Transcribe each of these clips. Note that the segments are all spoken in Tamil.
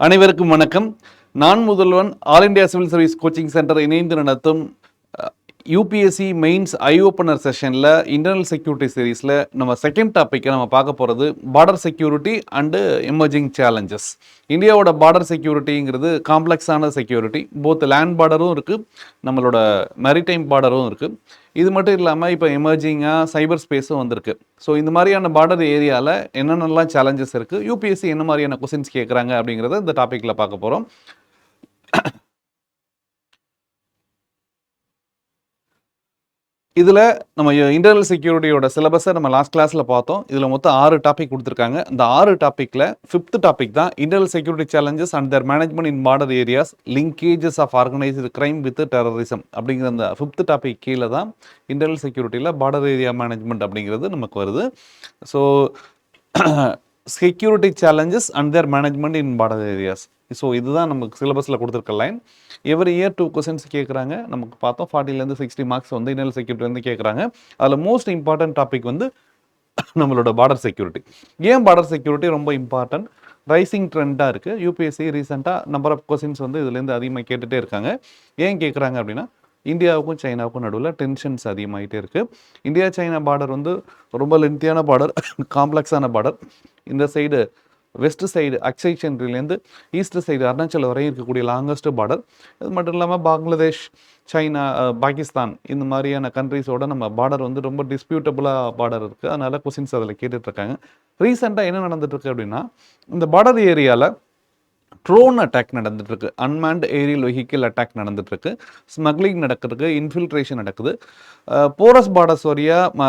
அனைவருக்கும் வணக்கம். நான் Muthalvan all India civil service coaching centre இணைந்து நடத்தும் யூபிஎஸ்சி மெயின்ஸ் ஐ ஓப்பனர் செஷனில் இன்டர்னல் செக்யூரிட்டி சீரீஸில் நம்ம செகண்ட் டாப்பிக்கை நம்ம பார்க்க போகிறது border security and emerging challenges. இந்தியாவோட பார்டர் செக்யூரிட்டிங்கிறது காம்ப்ளெக்ஸான செக்யூரிட்டி. போத் லேண்ட் பார்டரும் இருக்குது, நம்மளோட மேரிடைம் பார்டரும் இருக்குது. இது மட்டும் இல்லாமல் இப்போ எமர்ஜிங்காக சைபர் ஸ்பேஸும் வந்திருக்கு. ஸோ இந்த மாதிரியான பார்டர் ஏரியாவில் என்னென்னலாம் சேலஞ்சஸ் இருக்குது, யூபிஎஸ்சி என்ன மாதிரியான கொஸ்டின்ஸ் கேட்குறாங்க அப்படிங்கிறத இந்த டாப்பிக்கில் பார்க்க போகிறோம். இதில் நம்ம இன்டர்னல் செக்யூரிட்டியோட சிலபஸை நம்ம லாஸ்ட் கிளாஸில் பார்த்தோம். இதில் மொத்தம் 6 டாபிக் கொடுத்துருக்காங்க. இந்த 6 டாப்பிக்கில் 5th டாபிக் தான் internal security challenges and their management in border areas, linkages of organised crime with terrorism அப்படிங்கிற அந்த 5th டாபிக் கீழே தான் இன்டர்னல் செக்யூரிட்டியில் பார்டர் ஏரியா மேனேஜ்மெண்ட் அப்படிங்கிறது நமக்கு வருது. So security challenges and their management in border areas. So இதுதான் நமக்கு சிலபஸில் கொடுத்துருக்க லைன். எவ்ரி இயர் 2 கொஸ்டின்ஸ் கேட்குறாங்க. நமக்கு பார்த்தோம் 40லேருந்து 60 மார்க்ஸ் வந்து இன்டர்னல் செக்யூரிட்டி கேட்குறாங்க. அதில் மோஸ்ட் இம்பார்ட்டன்ட் டாபிக் வந்து நம்மளோட பார்டர் செக்யூரிட்டி. ஏன் பார்டர் செக்யூரிட்டி ரொம்ப இம்பார்ட்டன்ட்? ரைசிங் ட்ரெண்டாக இருக்குது. யூபிஎஸ்சி ரீசெண்டாக நம்பர் ஆஃப் கொஸ்டின்ஸ் வந்து இதுலேருந்து அதிகமாக கேட்டுகிட்டே இருக்காங்க. ஏன் கேட்குறாங்க அப்படின்னா, இந்தியாவுக்கும் சைனாவுக்கும் நடுவில் டென்ஷன்ஸ் அதிகமாகிட்டே இருக்குது. இந்தியா சைனா பார்டர் வந்து ரொம்ப லென்த்தியான பார்டர், காம்ப்ளெக்ஸான பார்டர். இந்த சைடு வெஸ்ட் சைடு அக்ஷய் சென்ட்ரிலேருந்து ஈஸ்ட் சைடு அருணாச்சல் வரை இருக்கக்கூடிய லாங்கஸ்ட் பார்டர். இது மட்டும் இல்லாமல் பங்களாதேஷ், சைனா, பாகிஸ்தான் இந்த மாதிரியான கண்ட்ரிஸோட நம்ம பார்டர் வந்து ரொம்ப டிஸ்பியூட்டபுளாக பார்டர் இருக்குது. அதனால் கொஸ்டின்ஸ் அதில் கேட்டுட்ருக்காங்க. ரீசெண்டாக என்ன நடந்துட்டுருக்கு அப்படின்னா, இந்த பார்டர் ஏரியாவில் ட்ரோன் அட்டாக் நடந்துட்டுருக்கு, அன்மேண்ட் ஏரியல் வெஹிக்கிள் அட்டாக் நடந்துட்டுருக்கு, ஸ்மக்லிங் நடக்குது, இன்ஃபில்ட்ரேஷன் நடக்குது, போரஸ் பார்டர்ஸ் வழியாக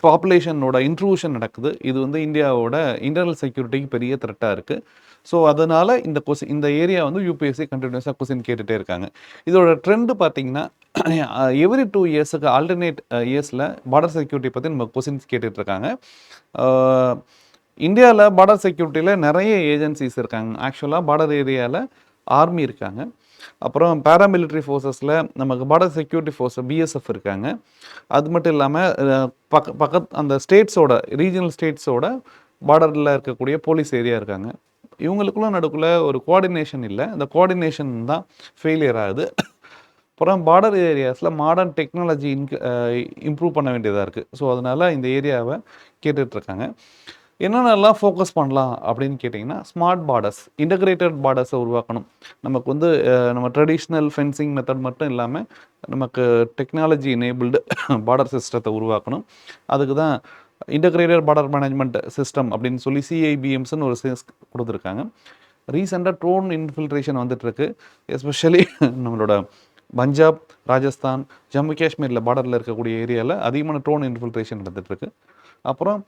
பாப்புலேஷனோட இன்ட்ரூஷன் நடக்குது. இது வந்து இந்தியாவோட இன்டர்னல் செக்யூரிட்டிக்கு பெரிய த்ரெட்டாக இருக்குது. ஸோ அதனால் இந்த ஏரியா வந்து யூபிஎஸ்சி கண்டினியூஸாக கொஸ்டின் கேட்டுகிட்டே இருக்காங்க. இதோட ட்ரெண்டு பார்த்தீங்கன்னா, எவ்ரி 2 இயர்ஸுக்கு ஆல்டர்னேட் இயர்ஸில் பார்டர் செக்யூரிட்டி பற்றி நம்ம கொஸ்டின்ஸ் கேட்டுட்ருக்காங்க. இந்தியாவில் பார்டர் செக்யூரிட்டியில் நிறைய ஏஜென்சிஸ் இருக்காங்க. ஆக்சுவலாக பார்டர் ஏரியாவில் ஆர்மி இருக்காங்க, அப்புறம் பேராமிலிட்ரி ஃபோர்ஸஸில் நமக்கு பார்டர் செக்யூரிட்டி ஃபோர்ஸ் பிஎஸ்எஃப் இருக்காங்க. அது மட்டும் இல்லாமல் அந்த ஸ்டேட்ஸோட ரீஜனல் ஸ்டேட்ஸோட பார்டரில் இருக்கக்கூடிய போலீஸ் ஏரியா இருக்காங்க. இவங்களுக்குள்ள நடுக்குள்ள ஒரு கோஆர்டினேஷன் இல்லை. இந்த கோஆர்டினேஷன் தான் ஃபெயிலியர் ஆகுது. அப்புறம் பார்டர் ஏரியாஸில் மாடர்ன் டெக்னாலஜி இம்ப்ரூவ் பண்ண வேண்டியதாக இருக்குது. ஸோ அதனால் இந்த ஏரியாவை கேட்டுட்ருக்காங்க. என்னென்னலாம் ஃபோக்கஸ் பண்ணலாம் அப்படின்னு கேட்டிங்கன்னா, ஸ்மார்ட் பார்டர்ஸ், இன்டகிரேட்டட் பார்டர்ஸை உருவாக்கணும். நமக்கு வந்து நம்ம ட்ரெடிஷ்னல் ஃபென்சிங் மெத்தட் மட்டும் இல்லாமல் நமக்கு டெக்னாலஜி எனேபிள்டு பார்டர் சிஸ்டத்தை உருவாக்கணும். அதுக்கு தான் இன்டகிரேட்டட் பார்டர் மேனேஜ்மெண்ட் சிஸ்டம் அப்படின்னு சொல்லி சிஐபிஎம்ஸ்ன்னு ஒரு கொடுத்துருக்காங்க. ரீசெண்டாக ட்ரோன் இன்ஃபில்ட்ரேஷன் வந்துட்டுருக்கு. எஸ்பெஷலி நம்மளோட பஞ்சாப், ராஜஸ்தான், ஜம்மு காஷ்மீரில் பார்டரில் இருக்கக்கூடிய ஏரியாவில் அதிகமான ட்ரோன் இன்ஃபில்ட்ரேஷன் நடந்துகிட்ருக்கு. அப்புறம்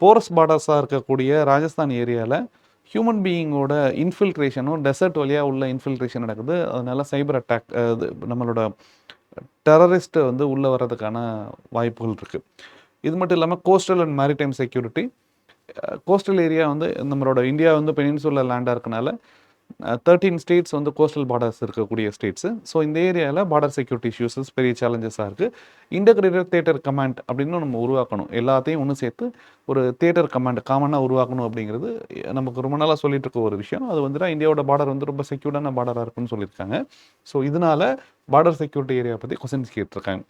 போரஸ் பார்டர்ஸாக இருக்கக்கூடிய ராஜஸ்தான் ஏரியாவில் ஹியூமன் பீயிங்கோட இன்ஃபில்ட்ரேஷனும் டெசர்ட் வழியாக உள்ள இன்ஃபில்ட்ரேஷன் நடக்குது. அதனால சைபர் அட்டாக், நம்மளோட டெரரிஸ்ட் வந்து உள்ளே வர்றதுக்கான வாய்ப்புகள் இருக்குது. இது மட்டும் இல்லாமல் coastal and maritime security. Coastal area வந்து நம்மளோட இந்தியா வந்து பெனின்சுலர் லேண்டாக இருக்கனால 13 ஸ்டேட்ஸ் வந்து கோஸ்டல் பார்டர்ஸ் இருக்கக்கூடிய ஸ்டேட்ஸு. ஸோ இந்த ஏரியாவில் பார்டர் செக்யூரிட்டி இஷ்யூஸஸ் பெரிய சேலஞ்சஸாக இருக்குது. இன்டகிரேட்டட் தியேட்டர் கமாண்ட் அப்படின்னு நம்ம உருவாக்கணும். எல்லாத்தையும் ஒன்று சேர்த்து ஒரு தியேட்டர் கமாண்ட் காமனாக உருவாக்கணும் அப்படிங்கிறது நமக்கு ரொம்ப நாளாக சொல்லிட்டு இருக்க ஒரு விஷயம். அது வந்துட்டு இந்தியாவோட பார்டர் வந்து ரொம்ப செக்யூர்டான பார்டராக இருக்குன்னு சொல்லியிருக்காங்க. ஸோ இதனால் பார்டர் செக்யூரிட்டி ஏரியா பற்றி கொஸ்டின்ஸ் கேட்டிருக்காங்க.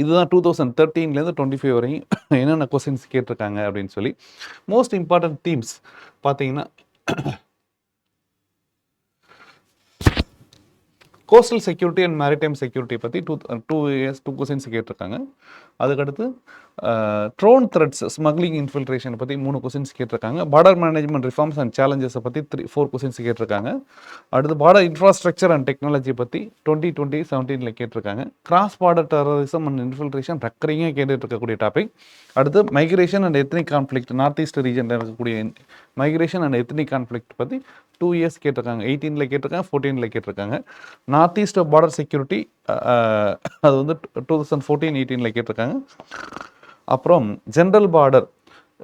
இதுதான் 2013லேருந்து 25 வரையும் என்னென்ன கொஸ்டின்ஸ் கேட்டிருக்காங்க அப்படின்னு சொல்லி. மோஸ்ட் இம்பார்ட்டன்ட் தீம்ஸ் பார்த்தீங்கன்னா, coastal security and maritime security பற்றி 2 கொஸ்டின்ஸ் கேட்டிருக்காங்க. அதுக்கடுத்து ட்ரோன் த்ரெட்ஸ், ஸ்மக்லிங், இன்ஃபில்ட்ரேஷனை பற்றி 3 கொஸ்டின்ஸ் கேட்டிருக்காங்க. பார்டர் மேனேஜ்மெண்ட் ரிஃபார்ம்ஸ் அண்ட் சேலஞ்சஸை பற்றி 4 கொஸ்டின்ஸ் கேட்டிருக்காங்க. அடுத்து பார்டர் இன்ஃப்ராஸ்ட்ரக்சர் அண்ட் டெக்னாலஜி பற்றி 2017 கேட்டிருக்காங்க. Cross border terrorism and infiltration ரெக்கரிங்காக கேட்டுட்டு இருக்கக்கூடிய டாபிக். அடுத்து migration and ethnic conflict, north east ரீஜனில் இருக்கக்கூடிய மைக்ரேஷன் அண்ட் எத்னிக் கான்ஃப்ளிக்ட் பற்றி 2 இயர்ஸ் கேட்டிருக்காங்க. 18 கேட்டிருக்காங்க, 14 கேட்டிருக்காங்க. நார்த் ஈஸ்ட் பார்டர் செக்யூரிட்டி அது வந்து 2014-18 கேட்டிருக்காங்க. அப்புறம் ஜென்ரல் பார்டர்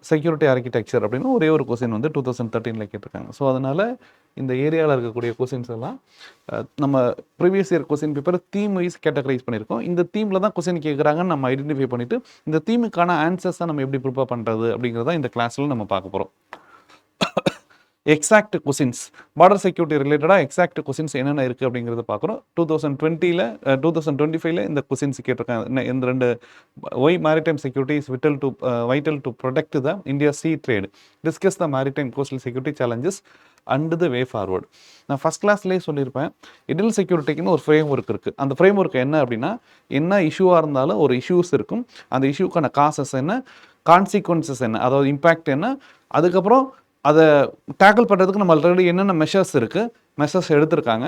செக்யூரிட்டி ஆர்கிடெக்சர் அப்படின்னு ஒரே ஒரு கொஸ்டின் வந்து 2013 கேட்டிருக்காங்க. ஸோ அதனால் இந்த ஏரியாவில் இருக்கக்கூடிய கொஸ்டின்ஸ் எல்லாம் நம்ம previous year question paper theme wise categorise பண்ணியிருக்கோம். இந்த தீமில் தான் கொஸ்டின் கேட்குறாங்கன்னு நம்ம ஐடென்டிஃபை பண்ணிவிட்டு இந்த தீமுக்கான ஆன்சர்ஸை நம்ம எப்படி ப்ரிப்பேர் பண்ணுறது அப்படிங்கிறத இந்த கிளாஸில் நம்ம பார்க்க போகிறோம். எக்ஸாக்ட் கொஸ்டின்ஸ் பார்டர் செக்யூரிட்டி ரிலேட்டடாக எக்ஸாக்ட் கொஸ்டின்ஸ் என்னென்ன இருக்குது அப்படிங்கிறத பார்க்குறோம். 2025 இந்த கொஸ்டின்ஸ் கேட்டிருக்காங்க. இந்த 2 why maritime security is vital to protect the India sea trade, discuss the maritime coastal security challenges and the way forward. நான் ஃபஸ்ட் கிளாஸ்லேயே சொல்லியிருப்பேன், இன்டர்னல் செக்யூரிட்டிக்குன்னு ஒரு ஃப்ரேம் ஒர்க் இருக்குது. அந்த ஃப்ரேம் ஒர்க் என்ன அப்படின்னா, என்ன இஷ்யூவாக இருந்தாலும் ஒரு இஷ்யூஸ் இருக்கும், அந்த இஷ்யூக்கான காசஸ் என்ன, கான்சிக்வன்சஸ் என்ன, அதாவது இம்பேக்ட் என்ன, அதுக்கப்புறம் அதை டேக்கிள் பண்ணுறதுக்கு நம்ம ஆல்ரெடி என்னென்ன மெஷர்ஸ் இருக்குது, மெஷர்ஸ் எடுத்திருக்காங்க,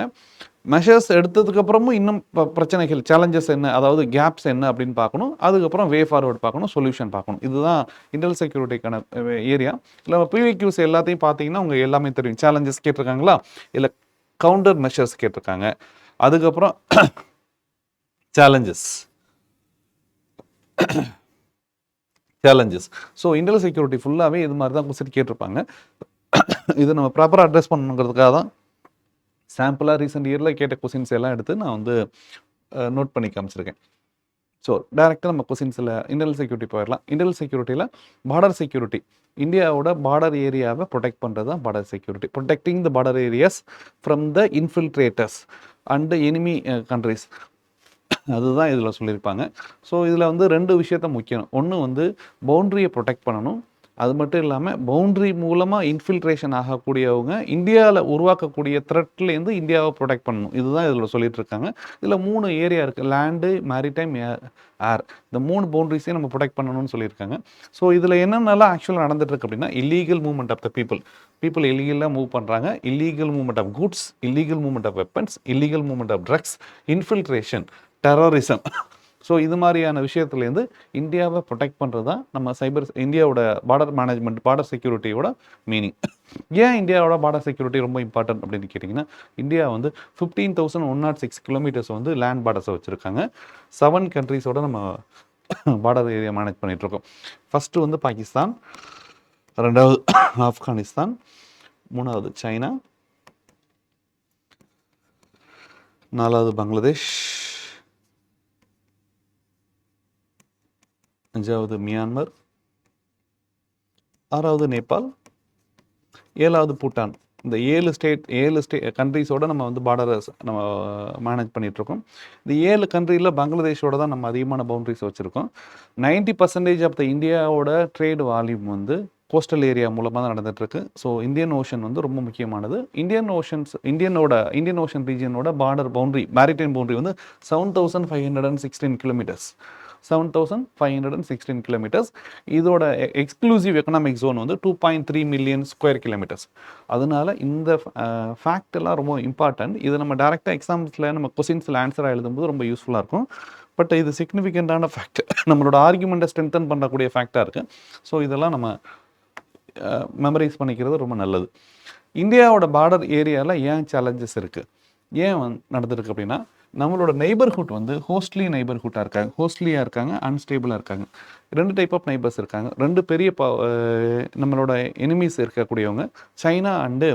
மெஷர்ஸ் எடுத்ததுக்கப்புறமும் இன்னும் பிரச்சனைகள் சேலஞ்சஸ் என்ன, அதாவது கேப்ஸ் என்ன அப்படின்னு பார்க்கணும். அதுக்கப்புறம் வே ஃபார்வர்டு பார்க்கணும், சொல்யூஷன் பார்க்கணும். இதுதான் இன்டர்னல் செக்யூரிட்டிக்கான ஏரியா. இல்லை பிவிக்யூஸ் எல்லாத்தையும் பார்த்தீங்கன்னா உங்களுக்கு எல்லாமே தெரியும். சேலஞ்சஸ் கேட்டிருக்காங்களா, இல்லை கவுண்டர் மெஷர்ஸ் கேட்டிருக்காங்க, அதுக்கப்புறம் சேலஞ்சஸ். ஸோ இன்டர்னல் செக்யூரிட்டி ஃபுல்லாகவே இது மாதிரி தான் கொஸ்டின் கேட்டிருப்பாங்க. இது நம்ம ப்ராப்பராக அட்ரஸ் பண்ணணுங்கிறதுக்காக தான் சாம்பிளாக ரீசெண்ட் இயரில் கேட்ட கொஸ்டின்ஸ் எல்லாம் எடுத்து நான் வந்து நோட் பண்ணி காமிச்சிருக்கேன். ஸோ டேரெக்டாக நம்ம கொஸ்டின்ஸில் இன்டர்னல் செக்யூரிட்டி போயிடலாம். இன்டர்னல் செக்யூரிட்டியில் பார்டர் செக்யூரிட்டி, இந்தியாவோட பார்டர் ஏரியாவை ப்ரொடெக்ட் பண்ணுறது தான் border security. Protecting the border areas from the infiltrators and enemy countries, அதுதான் இதில் சொல்லியிருப்பாங்க. ஸோ இதில் வந்து 2 விஷயத்த முக்கியம். ஒன்று வந்து பவுண்ட்ரியை ப்ரொடெக்ட் பண்ணணும், அது மட்டும் இல்லாமல் பவுண்ட்ரி மூலமாக இன்ஃபில்ட்ரேஷன் ஆகக்கூடியவங்க இந்தியாவில் உருவாக்கக்கூடிய த்ரெட்லேருந்து இந்தியாவை ப்ரொடெக்ட் பண்ணணும். இதுதான் இதில் சொல்லிட்டு இருக்காங்க. இதில் 3 ஏரியா இருக்குது, லேண்டு, மேரிடைம், ஏர். இந்த 3 பவுண்ட்ரிஸையும் நம்ம ப்ரொடெக்ட் பண்ணணும்னு சொல்லியிருக்காங்க. ஸோ இதில் என்னென்னலாம் ஆக்சுவலாக நடந்துட்டு இருக்கு அப்படின்னா, illegal movement of the people இல்லீகலாக மூவ் பண்ணுறாங்க, illegal movement of goods, illegal movement of weapons, illegal movement of drugs, infiltration, terrorism. So இது மாதிரியான விஷயத்துலேருந்து இந்தியாவை ப்ரொடெக்ட் பண்ணுறது தான் நம்ம இந்தியாவோட பார்டர் மேனேஜ்மெண்ட், பார்டர் செக்யூரிட்டியோட மீனிங். ஏன் இந்தியாவோட பார்டர் செக்யூரிட்டி ரொம்ப இம்பார்ட்டன்ட் அப்படின்னு கேட்டிங்கன்னா, இந்தியா வந்து 15,106 கிலோமீட்டர்ஸ் வந்து லேண்ட் பார்டர்ஸை வச்சுருக்காங்க. 7 கண்ட்ரீஸோட நம்ம பார்டர் ஏரியா மேனேஜ் பண்ணிகிட்ருக்கோம். ஃபஸ்ட்டு வந்து பாகிஸ்தான், 2வது ஆப்கானிஸ்தான், 3வது சைனா, 4வது பங்களாதேஷ், 5வது மியான்மர், 6வது நேபாள், 7வது பூட்டான். இந்த 7 கண்ட்ரீஸோட நம்ம வந்து பார்டரை நம்ம மேனேஜ் பண்ணிகிட்ருக்கோம். இந்த 7 கண்ட்ரியில் பங்களாதேஷோட தான் நம்ம அதிகமான பவுண்ட்ரிஸ் வச்சுருக்கோம். 90% ஆஃப் த இந்தியாவோட ட்ரேட் வால்யூம் வந்து கோஸ்டல் ஏரியா மூலமாக தான் நடந்துகிட்ருக்கு. ஸோ இந்தியன் ஓஷன் வந்து ரொம்ப முக்கியமானது. இந்தியன் ஓஷன் ரீஜியனோட பார்டர் பவுண்ட்ரி, மேரிடைம் பவுண்ட்ரி வந்து 7,516 கிலோமீட்டர்ஸ். 7,516 கிலோமீட்டர்ஸ். இதோட எக்ஸ்க்ளூசிவ் எக்கனாமிக் ஜோன் வந்து 2.3 மில்லியன் ஸ்கொயர் கிலோமீட்டர்ஸ். அதனால இந்த ஃபேக்ட் எல்லாம் ரொம்ப இம்பார்ட்டன்ட். இதை நம்ம டேரெக்டாக எக்ஸாம்ஸில் நம்ம கொஸ்டின்ஸில் ஆன்சராக எழுதும்போது ரொம்ப யூஸ்ஃபுல்லாக இருக்கும். பட் இது சிக்னிஃபிகண்ட்டான ஃபேக்ட், நம்மளோட ஆர்குமெண்ட்டை ஸ்ட்ரென்தன் பண்ணக்கூடிய ஃபேக்டாக இருக்குது. ஸோ இதெல்லாம் நம்ம மெமரைஸ் பண்ணிக்கிறது ரொம்ப நல்லது. இந்தியாவோட பார்டர் ஏரியாவில் ஏன் சேலஞ்சஸ் இருக்குது, ஏன் நடந்திருக்கு அப்படின்னா, நம்மளோட நெய்பர்ஹுட் வந்து ஹோஸ்ட்லியாக இருக்காங்க, அன்ஸ்டேபிளாக இருக்காங்க. 2 டைப் ஆஃப் நெய்பர்ஸ் இருக்காங்க. 2 பெரிய நம்மளோட எனிமீஸ் இருக்கக்கூடியவங்க சைனா அண்டு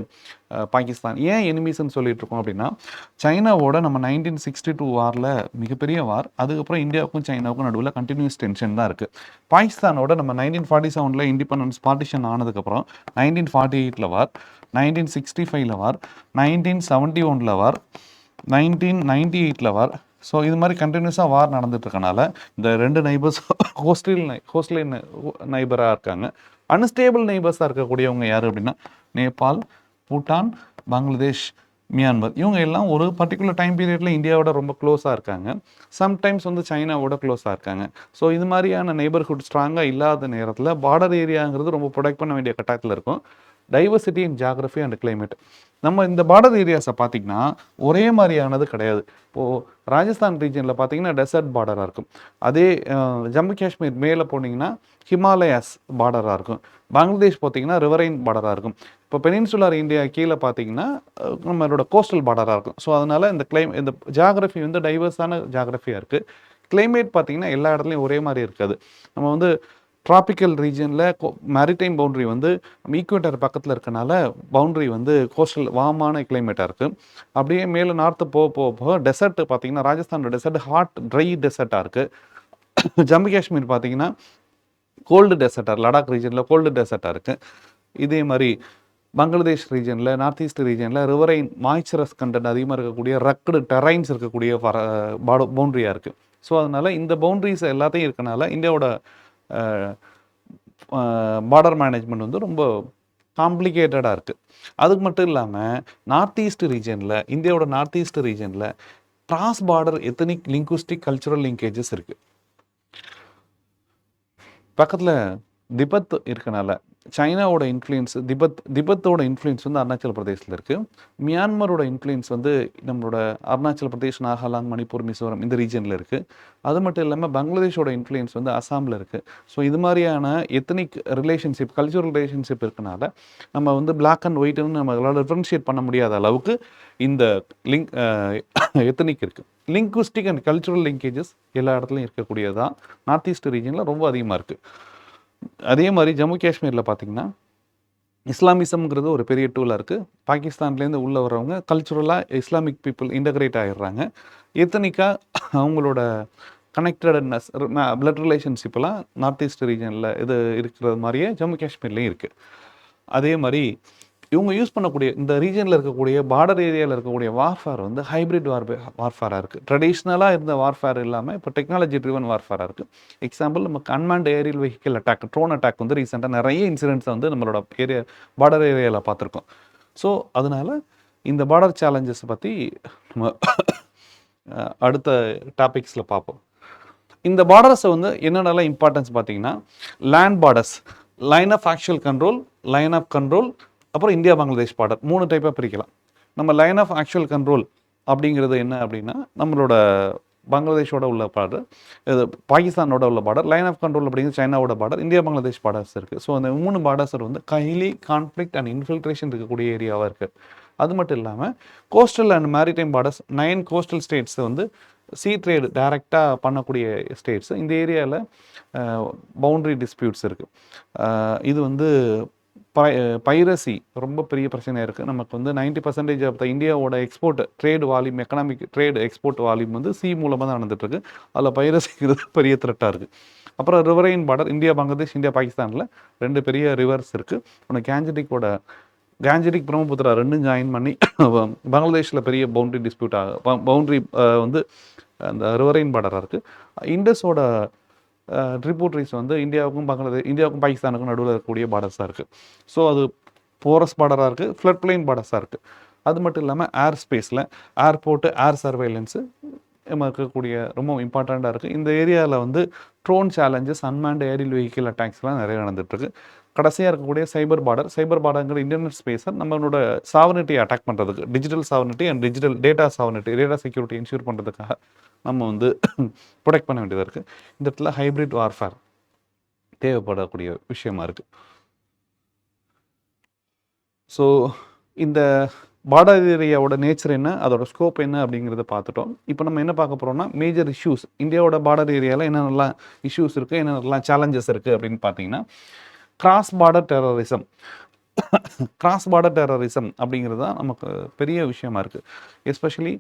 பாகிஸ்தான். ஏன் எனிமீஸ்ன்னு சொல்லிட்டு இருக்கோம் அப்படின்னா, சைனாவோட நம்ம 1962 வாரில் மிகப்பெரிய வார், அதுக்கப்புறம் இந்தியாவுக்கும் சைனாவுக்கும் நடுவில் கண்டினியூஸ் டென்ஷன் தான் இருக்குது. பாகிஸ்தானோட நம்ம 1947 இண்டிபெண்டன்ஸ் பார்ட்டிஷன் ஆனதுக்கப்புறம் 1948 வார், 1965 வார், 1971 வார், 1998 வார். ஸோ இது மாதிரி கண்டினியூஸாக வார் நடந்துட்டுருக்கனால இந்த 2 நைபர்ஸ் ஹோஸ்ட்லைன் நைபராக இருக்காங்க. அன்ஸ்டேபிள் நைபர்ஸாக இருக்கக்கூடியவங்க யார் அப்படின்னா, நேபாள், பூட்டான், பங்களாதேஷ், மியான்மர். இவங்க எல்லாம் ஒரு பர்டிகுலர் டைம் பீரியடில் இந்தியாவோட ரொம்ப க்ளோஸாக இருக்காங்க. சம்டைம்ஸ் வந்து சைனாவோட க்ளோஸாக இருக்காங்க. ஸோ இது மாதிரியான நெய்பர்ஹுட் ஸ்ட்ராங்காக இல்லாத நேரத்தில் பார்டர் ஏரியாங்கிறது ரொம்ப ப்ரொடெக்ட் பண்ண வேண்டிய கட்டாயத்தில் இருக்கும். Diversity in geography and climate. நம்ம இந்த பார்டர் ஏரியாஸை பார்த்திங்கன்னா ஒரே மாதிரியானது கிடையாது. இப்போது ராஜஸ்தான் ரீஜனில் பார்த்திங்கன்னா டெசர்ட் பார்டராக இருக்கும். அதே ஜம்மு காஷ்மீர் மேலே போனீங்கன்னா ஹிமாலயாஸ் பார்டராக இருக்கும். பங்களாதேஷ் பார்த்திங்கன்னா ரிவரைன் பார்டராக இருக்கும். இப்போ பெனின்சுலர் இந்தியா கீழே பார்த்திங்கன்னா நம்மளோட கோஸ்டல் பார்டராக இருக்கும். ஸோ அதனால் இந்த ஜியாகிரஃபி வந்து டைவர்ஸான ஜியாகிரஃபியாக இருக்குது. கிளைமேட் பார்த்திங்கன்னா எல்லா இடத்துலையும் ஒரே மாதிரி இருக்காது. நம்ம வந்து ட்ராபிக்கல் ரீஜனில் மேரிடைம் பவுண்ட்ரி வந்து ஈக்குவேட்டர் பக்கத்தில் இருக்கனால பவுண்ட்ரி வந்து கோஸ்டல் வார்மான கிளைமேட்டாக இருக்குது. அப்படியே மேலே நார்த்து போக டெசர்ட் பார்த்திங்கன்னா ராஜஸ்தானோட டெசர்ட் ஹாட் ட்ரை டெசர்ட்டாக இருக்குது. ஜம்மு காஷ்மீர் பார்த்திங்கன்னா கோல்டு டெசர்ட்டாக, லடாக் ரீஜனில் கோல்டு டெசர்ட்டாக இருக்குது. இதே மாதிரி பங்களாதேஷ் ரீஜனில், நார்த் ஈஸ்ட் ரீஜனில் ரிவரைன் மாய்ச்சரஸ் கண்டென்ட் அதிகமாக இருக்கக்கூடிய ரக்கடு டெரைன்ஸ் இருக்கக்கூடிய பவுண்ட்ரியாக இருக்குது. ஸோ அதனால் இந்த பவுண்ட்ரிஸ் எல்லாத்தையும் இருக்கனால இந்தியாவோட பார்டர் மேனேஜ்மெண்ட் வந்து ரொம்ப காம்ப்ளிகேட்டடாக இருக்குது. அதுக்கு மட்டும் இல்லாமல் நார்த் ஈஸ்ட் ரீஜனில், இந்தியாவோட நார்த் ஈஸ்ட் ரீஜனில் cross border ethnic linguistic cultural linkages இருக்குது. பக்கத்தில் திபெத் இருக்கனால சைனாவோட இன்ஃப்ளூயன்ஸ், திபெத்தோட இன்ஃப்ளூயன்ஸ் வந்து அருணாச்சல பிரதேசத்தில் இருக்குது. மியான்மரோட இன்ஃப்ளூயன்ஸ் வந்து நம்மளோட அருணாச்சல பிரதேஷ், நாகாலாந்து, மணிப்பூர், மிசோரம் இந்த ரீஜனில் இருக்குது. அது மட்டும் இல்லாமல் பங்களாதேஷோட இன்ஃப்ளூயன்ஸ் வந்து அசாமில் இருக்குது. ஸோ இது மாதிரியான எத்தனிக் ரிலேஷன்ஷிப், கல்ச்சுரல் ரிலேஷன்ஷிப் இருக்கனால நம்ம வந்து பிளாக் அண்ட் ஒயிட்னு நம்மளால் டிஃபரன்ஷியேட் பண்ண முடியாத அளவுக்கு இந்த எத்தனிக் இருக்குது. லிங்குஸ்டிக் அண்ட் கல்ச்சுரல் லிங்கேஜஸ் எல்லா இடத்துலையும் இருக்கக்கூடியதான் நார்த் ஈஸ்ட் ரீஜனில் ரொம்ப அதிகமாக இருக்குது. அதே மாதிரி ஜம்மு காஷ்மீரில் பார்த்திங்கன்னா இஸ்லாமிசம்ங்கிறது ஒரு பெரிய டூலாக இருக்குது. பாகிஸ்தான்லேருந்து உள்ளே வர்றவங்க கல்ச்சுரலாக இஸ்லாமிக் பீப்புள் இன்டகிரேட் ஆகிடுறாங்க. எத்தனிக்காக அவங்களோட கனெக்டட்னஸ், பிளட் ரிலேஷன்ஷிப்லாம் நார்த் ஈஸ்ட் ரீஜனில் இது இருக்கிறது மாதிரியே ஜம்மு காஷ்மீர்லேயும் இருக்குது. அதே மாதிரி இவங்க யூஸ் பண்ணக்கூடிய இந்த ரீஜனில் இருக்கக்கூடிய பார்டர் ஏரியாவில் இருக்கக்கூடிய வார்ஃபேர் வந்து ஹைப்ரிட் வார்ஃபேராக இருக்குது. ட்ரெடிஷ்னலாக இருந்த வார்ஃபேர் இல்லாமல் இப்போ டெக்னாலஜி ட்ரிவன் வார்ஃபேராக இருக்குது. எக்ஸாம்பிள், நமக்கு unmanned aerial vehicle attack, drone attack வந்து ரீசெண்டாக நிறைய இன்சிடென்ட்ஸை வந்து நம்மளோட பார்டர் ஏரியாவில் பார்த்துருக்கோம். ஸோ அதனால் இந்த பார்டர் சேலஞ்சஸை பற்றி நம்ம அடுத்த டாபிக்ஸில் பார்ப்போம். இந்த பார்டர்ஸை வந்து என்னென்னலாம் இம்பார்ட்டன்ஸ் பார்த்தீங்கன்னா, land borders, line of actual control, line of control, அப்புறம் இந்தியா பங்களாதேஷ் பார்டர் 3 டைப்பாக பிரிக்கலாம். நம்ம லைன் ஆஃப் ஆக்சுவல் கண்ட்ரோல் அப்படிங்கிறது என்ன அப்படின்னா, நம்மளோட பங்களாதேஷோட உள்ள பார்டர், இது பாகிஸ்தானோட உள்ள பார்டர். லைன் ஆஃப் கண்ட்ரோல் அப்படிங்கிறது சைனாவோட பார்டர், இந்தியா பங்களாதேஷ் பார்டர்ஸ் இருக்குது. ஸோ அந்த 3 பார்டர்ஸ் வந்து ஹைலி கான்ஃப்ளிக்ட் அண்ட் இன்ஃபில்ட்ரேஷன் இருக்கக்கூடிய ஏரியாவாக இருக்குது. அது மட்டும் இல்லாமல் coastal and maritime borders, 9 coastal states வந்து சீ ட்ரேடு டைரெக்டாக பண்ணக்கூடிய ஸ்டேட்ஸ். இந்த ஏரியாவில் பவுண்ட்ரி டிஸ்பியூட்ஸ் இருக்குது. இது வந்து பைரசி ரொம்ப பெரிய பிரச்சனையாக இருக்குது. நமக்கு வந்து 90% ஆஃப் த இந்தியாவோட export trade volume, economic trade export volume வந்து சி மூலமாக தான் நடந்துட்டுருக்கு. அதில் பைரசிங்கிறது பெரிய த்ரெட்டாக இருக்குது. அப்புறம் riverine border, India Bangladesh, India பாகிஸ்தானில் 2 பெரிய ரிவர்ஸ் இருக்குது. ஒன்று கேஞ்சரிக், பிரம்மபுத்திரா 2 ஜாயின் பண்ணி பங்களாதேஷில் பெரிய பவுண்ட்ரி டிஸ்பியூட் பவுண்ட்ரி வந்து அந்த ரிவரைன் பார்டராக இருக்குது. இண்டஸோட ட்ரிபியூட்ரிஸ் வந்து இந்தியாவுக்கும் பாகிஸ்தானுக்கும் நடுவில் இருக்கக்கூடிய பார்டர்ஸாக இருக்குது. ஸோ அது போரஸ் பார்டராக இருக்குது, ஃப்ளட் பிளைன் பார்டர்ஸாக இருக்குது. அது மட்டும் இல்லாமல் ஏர் ஸ்பேஸில் ஏர்போர்ட்டு, ஏர் சர்வைலன்ஸு இருக்கக்கூடிய ரொம்ப இம்பார்ட்டண்ட்டாக இருக்குது. இந்த ஏரியாவில் வந்து drone challenges, unmanned aerial vehicle அட்டாக்ஸ்லாம் நிறைய நடந்துகிட்ருக்கு. கடைசியாக இருக்கக்கூடிய சைபர் பார்டருங்கிற இன்டர்நெட் ஸ்பேஸை நம்மளோட சாவர்னிட்டியை அட்டாக் பண்ணுறதுக்கு, digital sovereignty and digital data security ensure பண்ணுறதுக்காக நம்ம வந்து ப்ரொடெக்ட் பண்ண வேண்டியதாக இருக்குது. இந்த இடத்துல ஹைப்ரிட் வார்ஃபேர் தேவைப்படக்கூடிய விஷயமா இருக்குது. ஸோ இந்த பார்டர் ஏரியாவோட நேச்சர் என்ன, அதோட ஸ்கோப் என்ன அப்படிங்கிறத பார்த்துட்டோம். இப்போ நம்ம என்ன பார்க்க போகிறோம்னா, மேஜர் இஷ்யூஸ், இந்தியாவோட பார்டர் ஏரியாவில் என்னென்னலாம் இஷ்யூஸ் இருக்குது, என்னென்னலாம் சேலஞ்சஸ் இருக்குது அப்படின்னு பார்த்தீங்கன்னா, கிராஸ் பார்டர் டெரரிசம் அப்படிங்கிறது தான் நமக்கு பெரிய விஷயமா இருக்குது. எஸ்பெஷலி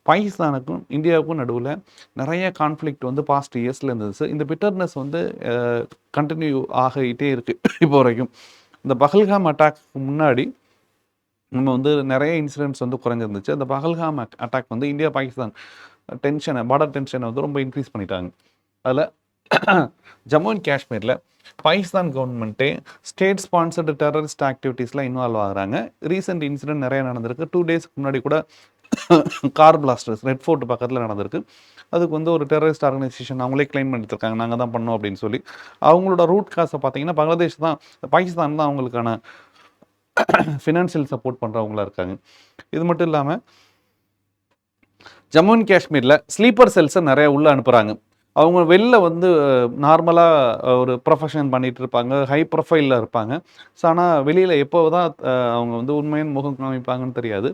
பாகிஸ்தானுக்கும் இந்தியாவுக்கும் நடுவில் நிறைய கான்ஃப்ளிக்ட் வந்து பாஸ்ட் இயர்ஸில் இருந்தது. இந்த பிட்டர்னஸ் வந்து கண்டினியூ ஆகிட்டே இருக்குது இப்போ வரைக்கும். இந்த பஹல்காம் அட்டாக்கு முன்னாடி நம்ம வந்து நிறைய இன்சிடென்ட்ஸ் வந்து குறைஞ்சிருந்துச்சு. அந்த பஹல்காம் அட்டாக் வந்து இந்தியா பாகிஸ்தான் பார்டர் டென்ஷனை வந்து ரொம்ப இன்க்ரீஸ் பண்ணிட்டாங்க. அதில் ஜம்மு அண்ட் காஷ்மீரில் பாகிஸ்தான் கவர்மெண்ட்டே ஸ்டேட் ஸ்பான்சர்டு டெரரிஸ்ட் ஆக்டிவிட்டீஸ்லாம் இன்வால்வ் ஆகுறாங்க. ரீசெண்ட் இன்சிடென்ட் நிறைய நடந்திருக்கு. 2 டேஸ்க்கு முன்னாடி கூட கார் பிளாஸ்டர்ஸ் ரெட் ஃபோர்ட் பக்கத்தில் நடந்திருக்கு. அதுக்கு வந்து ஒரு டெரரிஸ்ட் ஆர்கனைசேஷன் அவங்களே கிளைம் பண்ணிட்டுருக்காங்க, நாங்கள் தான் பண்ணோம் அப்படின்னு சொல்லி. அவங்களோட ரூட் காசை பார்த்தீங்கன்னா பாகிஸ்தான் தான் அவங்களுக்கான ஃபினான்ஷியல் சப்போர்ட் பண்ணுறவங்களா இருக்காங்க. இது மட்டும் இல்லாமல் ஜம்மு அண்ட் காஷ்மீரில் ஸ்லீப்பர் செல்ஸை நிறைய உள்ளே அனுப்புகிறாங்க. அவங்க வெளில வந்து நார்மலாக ஒரு ப்ரொஃபஷன் பண்ணிகிட்டு இருப்பாங்க, ஹை ப்ரொஃபைலில் இருப்பாங்க. ஸோ ஆனால் வெளியில் எப்போ தான் அவங்க வந்து உண்மையான முகம் காமிப்பாங்கன்னு தெரியாது.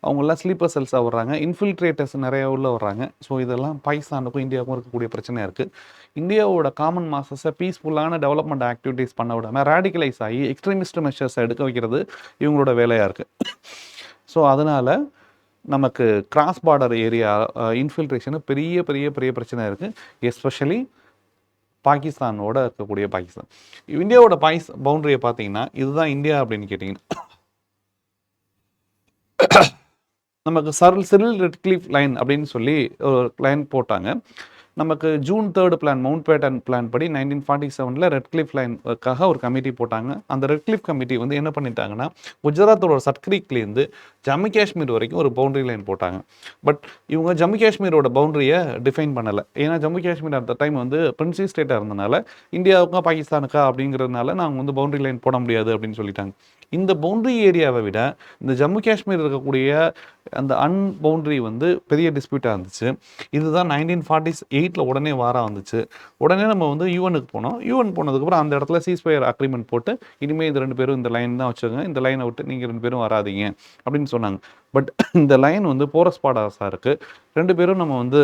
அவங்களாம் ஸ்லீப்பர் செல்ஸாக வர்றாங்க, இன்ஃபில்ட்ரேட்டர்ஸ் நிறைய உள்ள வர்றாங்க. ஸோ இதெல்லாம் பாகிஸ்தானுக்கும் இந்தியாவுக்கும் இருக்கக்கூடிய பிரச்சனையாக இருக்குது. இந்தியாவோட காமன் மாசஸை பீஸ்ஃபுல்லான டெவலப்மெண்ட் ஆக்டிவிட்டீஸ் பண்ண விடாமல் ரேடிகலைஸ் ஆகி எக்ஸ்ட்ரீமிஸ்ட் மெஷர்ஸை எடுக்க வைக்கிறது இவங்களோட வேலையாக இருக்குது. ஸோ அதனால் நமக்கு கிராஸ் பார்டர் ஏரியா இன்ஃபில்ட்ரேஷனு பெரிய பெரிய பெரிய பிரச்சனை இருக்குது. எஸ்பெஷலி பாகிஸ்தானோட இருக்கக்கூடிய பாகிஸ்தான். இந்தியாவோட பவுண்டரியை பார்த்தீங்கன்னா இதுதான் இந்தியா அப்படின்னு கேட்டிங்கன்னா, நமக்கு சிரில் ரெட்க்ளிஃப் லைன் அப்படின்னு சொல்லி ஒரு லைன் போட்டாங்க. நமக்கு June 3 plan Mountbatten plan படி 1947 ரெட்க்ளிஃப் லைனுக்காக ஒரு கமிட்டி போட்டாங்க. அந்த ரெட்க்ளிஃப் கமிட்டி வந்து என்ன பண்ணிட்டாங்கன்னா, குஜராத்தோட சட்க்ரீக்லேருந்து ஜம்மு காஷ்மீர் வரைக்கும் ஒரு பவுண்டரி லைன் போட்டாங்க. பட் இவங்க ஜம்மு காஷ்மீரோட பவுண்டரியை டிஃபைன் பண்ணலை. ஏன்னா ஜம்மு காஷ்மீர் அந்த டைம் வந்து பிரின்சி ஸ்டேட்டாக இருந்தனால இந்தியாவுக்கா பாகிஸ்தானுக்கா அப்படிங்கிறதுனால நாங்கள் வந்து பவுண்டரி லைன் போட முடியாது அப்படின்னு சொல்லிட்டாங்க. இந்த பவுண்டரி ஏரியாவை விட இந்த ஜம்மு காஷ்மீர் இருக்கக்கூடிய அந்த அன்பவுண்டரி வந்து பெரிய டிஸ்பியூட்டாக இருந்துச்சு. இதுதான் 1948 உடனே வாரம் வந்துச்சு. உடனே நம்ம வந்து யூஎனுக்கு போனோம். யூஎன் போனதுக்கப்புறம் அந்த இடத்துல சீஸ்ஃபயர் அக்ரிமெண்ட் போட்டு இனிமேல் இந்த 2 பேரும் இந்த லைன் தான் வச்சுக்கோங்க, இந்த லைனை விட்டு நீங்கள் 2 பேரும் வராதிங்க அப்படின்னு சொன்னாங்க. பட் இந்த லைன் வந்து போரஸ் பார்டர்ஸாக இருக்குது. 2 பேரும் நம்ம வந்து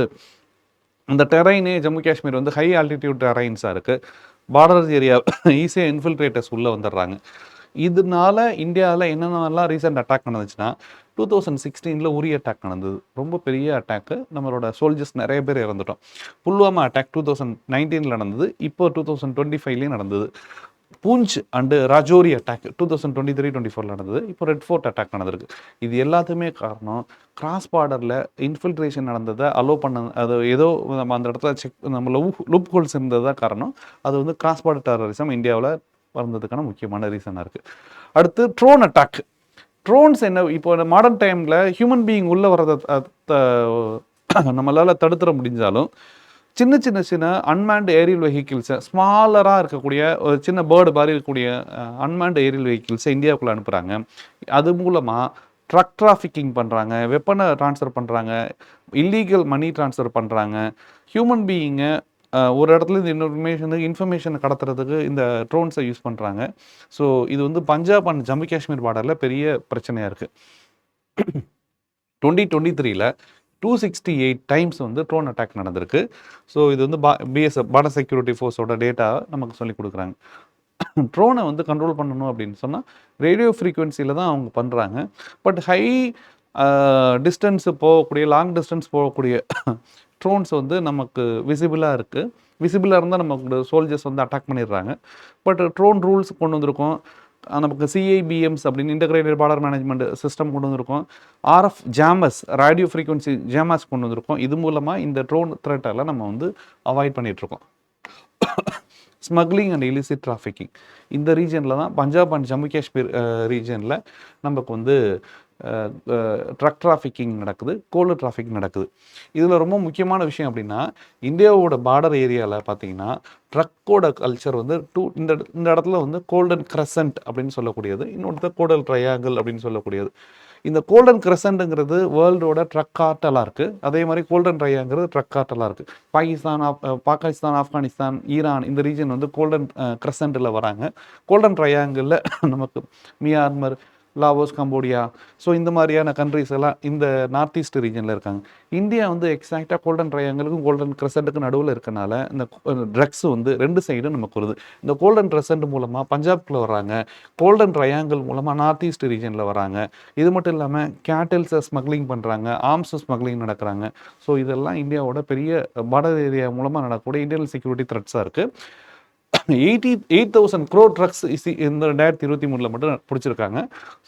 அந்த டெரைனே ஜம்மு காஷ்மீர் வந்து ஹை ஆல்டிடியூட் டெரைன்ஸாக இருக்குது. பார்டர் ஏரியா ஈஸியாக இன்ஃபில்ட்ரேட்டர்ஸ் உள்ளே வந்துடுறாங்க. இதனால இந்தியாவில் என்னென்னலாம் ரீசெண்ட் அட்டாக் நடந்துச்சுன்னா 2016 உரி அட்டாக் நடந்தது. ரொம்ப பெரிய அட்டாக்கு. நம்மளோட சோல்ஜர்ஸ் நிறைய பேர் இறந்துட்டோம். புல்வாமா அட்டாக் 2019 நடந்தது. இப்போ 2025 நடந்தது. பூஞ்ச் அண்டு ராஜோரி அட்டாக் 2023-24 நடந்தது. இப்போ ரெட் ஃபோர்ட் அட்டாக் நடந்திருக்கு. இது எல்லாத்துக்குமே காரணம் கிராஸ் பார்டரில் இன்ஃபில்ட்ரேஷன் நடந்ததை அலோவ் பண்ண, அது ஏதோ நம்ம அந்த இடத்துல நம்ம லூப் ஹோல்ஸ் இருந்தது தான் காரணம். அது வந்து கிராஸ் பார்டர் டெரரிசம் இந்தியாவில் வந்ததுக்கான முக்கியமான ரீசனாக இருக்குது. அடுத்து ட்ரோன் அட்டாக். ட்ரோன்ஸ் என்ன, இப்போ மாடர்ன் டைமில் ஹியூமன் பீயிங் உள்ளே வர்றதை நம்மளால் தடுத்துட முடிஞ்சாலும் சின்ன அன்மேண்ட் ஏரியல் வெஹிக்கிள்ஸை, ஸ்மாலராக இருக்கக்கூடிய ஒரு சின்ன பேர்டு மாதிரி இருக்கக்கூடிய அன்மேண்ட் ஏரியல் வெஹிக்கிள்ஸை இந்தியாவுக்குள்ளே அனுப்புகிறாங்க. அது மூலமாக ட்ரக் டிராஃபிக்கிங் பண்ணுறாங்க, வெப்பனை ட்ரான்ஸ்ஃபர் பண்ணுறாங்க, இல்லீகல் மணி ட்ரான்ஸ்ஃபர் பண்ணுறாங்க. ஹியூமன் பீயிங்கை ஒரு இடத்துல இந்த இன்ஃபர்மேஷனை கடத்துறதுக்கு இந்த ட்ரோன்ஸை யூஸ் பண்ணுறாங்க. ஸோ இது வந்து பஞ்சாப் அண்ட் ஜம்மு காஷ்மீர் பார்டரில் பெரிய பிரச்சனையாக இருக்குது. 2023 268 டைம்ஸ் வந்து ட்ரோன் அட்டாக் நடந்திருக்கு. ஸோ இது வந்து பிஎஸ்எஃப் பார்டர் செக்யூரிட்டி ஃபோர்ஸோட டேட்டா நமக்கு சொல்லி கொடுக்குறாங்க. ட்ரோனை வந்து கண்ட்ரோல் பண்ணணும் அப்படின்னு சொன்னால் ரேடியோ ஃப்ரீக்குவென்சியில் தான் அவங்க பண்ணுறாங்க. பட் ஹை டிஸ்டன்ஸு போகக்கூடிய, லாங் டிஸ்டன்ஸ் போகக்கூடிய ட்ரோன்ஸ் வந்து நமக்கு விசிபிளாக இருக்குது. விசிபிளாக இருந்தால் நமக்கு சோல்ஜர்ஸ் வந்து அட்டாக் பண்ணிடுறாங்க. பட் ட்ரோன் ரூல்ஸ் கொண்டு வந்திருக்கோம். நமக்கு சிஐபிஎம்ஸ் அப்படின்னு இன்டகிரேட்டட் பார்டர் மேனேஜ்மெண்ட் சிஸ்டம் கொண்டு வந்திருக்கோம். ஆர்எஃப் ஜாமஸ், ரேடியோ ஃப்ரீக்வன்சி ஜாமஸ் கொண்டு வந்திருக்கோம். இது மூலமாக இந்த ட்ரோன் த்ரெட்டெல்லாம் நம்ம வந்து அவாய்ட் பண்ணிகிட்ருக்கோம். ஸ்மக்லிங் அண்ட் இலிசிட் டிராஃபிக்கிங் இந்த ரீஜனில் தான், பஞ்சாப் அண்ட் ஜம்மு காஷ்மீர் ரீஜனில் நமக்கு வந்து ட்ரக் டிராஃபிக்கிங் நடக்குது, கோல்டு டிராஃபிக் நடக்குது. இதில் ரொம்ப முக்கியமான விஷயம் அப்படின்னா, இந்தியாவோட பார்டர் ஏரியாவில் பார்த்தீங்கன்னா ட்ரக்கோட கல்ச்சர் வந்து இந்த இடத்துல வந்து கோல்டன் கிரசன்ட் அப்படின்னு சொல்லக்கூடியது, இன்னொருத்தர் கோல்டன் ட்ரையாங்கிள் அப்படின்னு சொல்லக்கூடியது. இந்த கோல்டன் கிரசன்ட்டுங்கிறது வேர்ல்டோட ட்ரக் கார்ட்டலாக இருக்குது. அதே மாதிரி கோல்டன் ட்ரையாங்கிறது ட்ரக் கார்ட்டலாக இருக்குது. பாகிஸ்தான், ஆப்கானிஸ்தான், ஈரான் இந்த ரீஜன் வந்து கோல்டன் கிரசன்ட்டில் வராங்க. கோல்டன் ட்ரையாங்கிளில் நமக்கு மியான்மர், லாவோஸ், கம்போடியா, ஸோ இந்த மாதிரியான கண்ட்ரிஸ் எல்லாம் இந்த நார்த் ஈஸ்ட் ரீஜனில் இருக்காங்க. இந்தியா வந்து எக்ஸாக்டாக கோல்டன் ட்ரையாங்கிளுக்கும் கோல்டன் கிரசன்ட்டுக்கும் நடுவில் இருக்கனால இந்த ட்ரக்ஸ் வந்து 2 சைடும் நமக்கு வருது. இந்த கோல்டன் கிரசன்ட் மூலமாக பஞ்சாப்குள்ளே வராங்க, கோல்டன் ட்ரையாங்கிள் மூலமாக நார்த் ஈஸ்ட் ரீஜனில் வராங்க. இது மட்டும் இல்லாமல் கேட்டில்ஸை ஸ்மக்லிங் பண்ணுறாங்க, ஆர்ம்ஸ் ஸ்மக்லிங் நடக்கிறாங்க. ஸோ இதெல்லாம் இந்தியாவோட பெரிய பார்டர் ஏரியா மூலமாக நடக்கக்கூடிய இந்தியன் செக்யூரிட்டி த்ரெட்ஸாக இருக்குது. 88,000 crore ட்ரக்ஸ் இந்த 2023 மட்டும் பிடிச்சிருக்காங்க.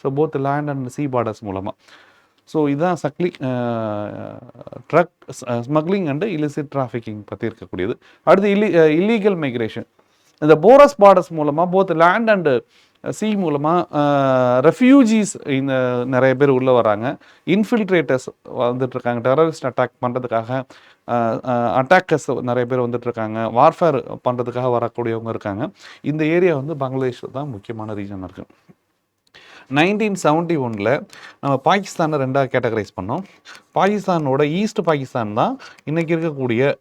So both land and sea borders மூலமாக. ஸோ இதுதான் drug smuggling and illicit trafficking பற்றி இருக்கக்கூடியது. அடுத்து இல்லீகல் மைக்ரேஷன். இந்த போரஸ் பார்டர்ஸ் மூலமாக போத் லேண்ட் அண்டு சி மூலமாக ரெஃப்யூஜிஸ் இந்த நிறைய பேர் உள்ளே வராங்க. இன்ஃபில்ட்ரேட்டர்ஸ் வந்துட்டுருக்காங்க, டெரரிஸ்ட் அட்டாக் பண்ணுறதுக்காக அட்டாக்கர்ஸ் நிறைய பேர் வந்துட்டுருக்காங்க, வார்ஃபேர் பண்ணுறதுக்காக வரக்கூடியவங்க இருக்காங்க. இந்த ஏரியா வந்து பங்களாதேஷ் தான் முக்கியமான ரீஜன் இருக்குது. 1971 நம்ம பாகிஸ்தானை 2ஆக கேட்டகரைஸ் பண்ணோம். பாகிஸ்தானோட ஈஸ்ட் பாகிஸ்தான் தான் இன்றைக்கி இருக்கக்கூடிய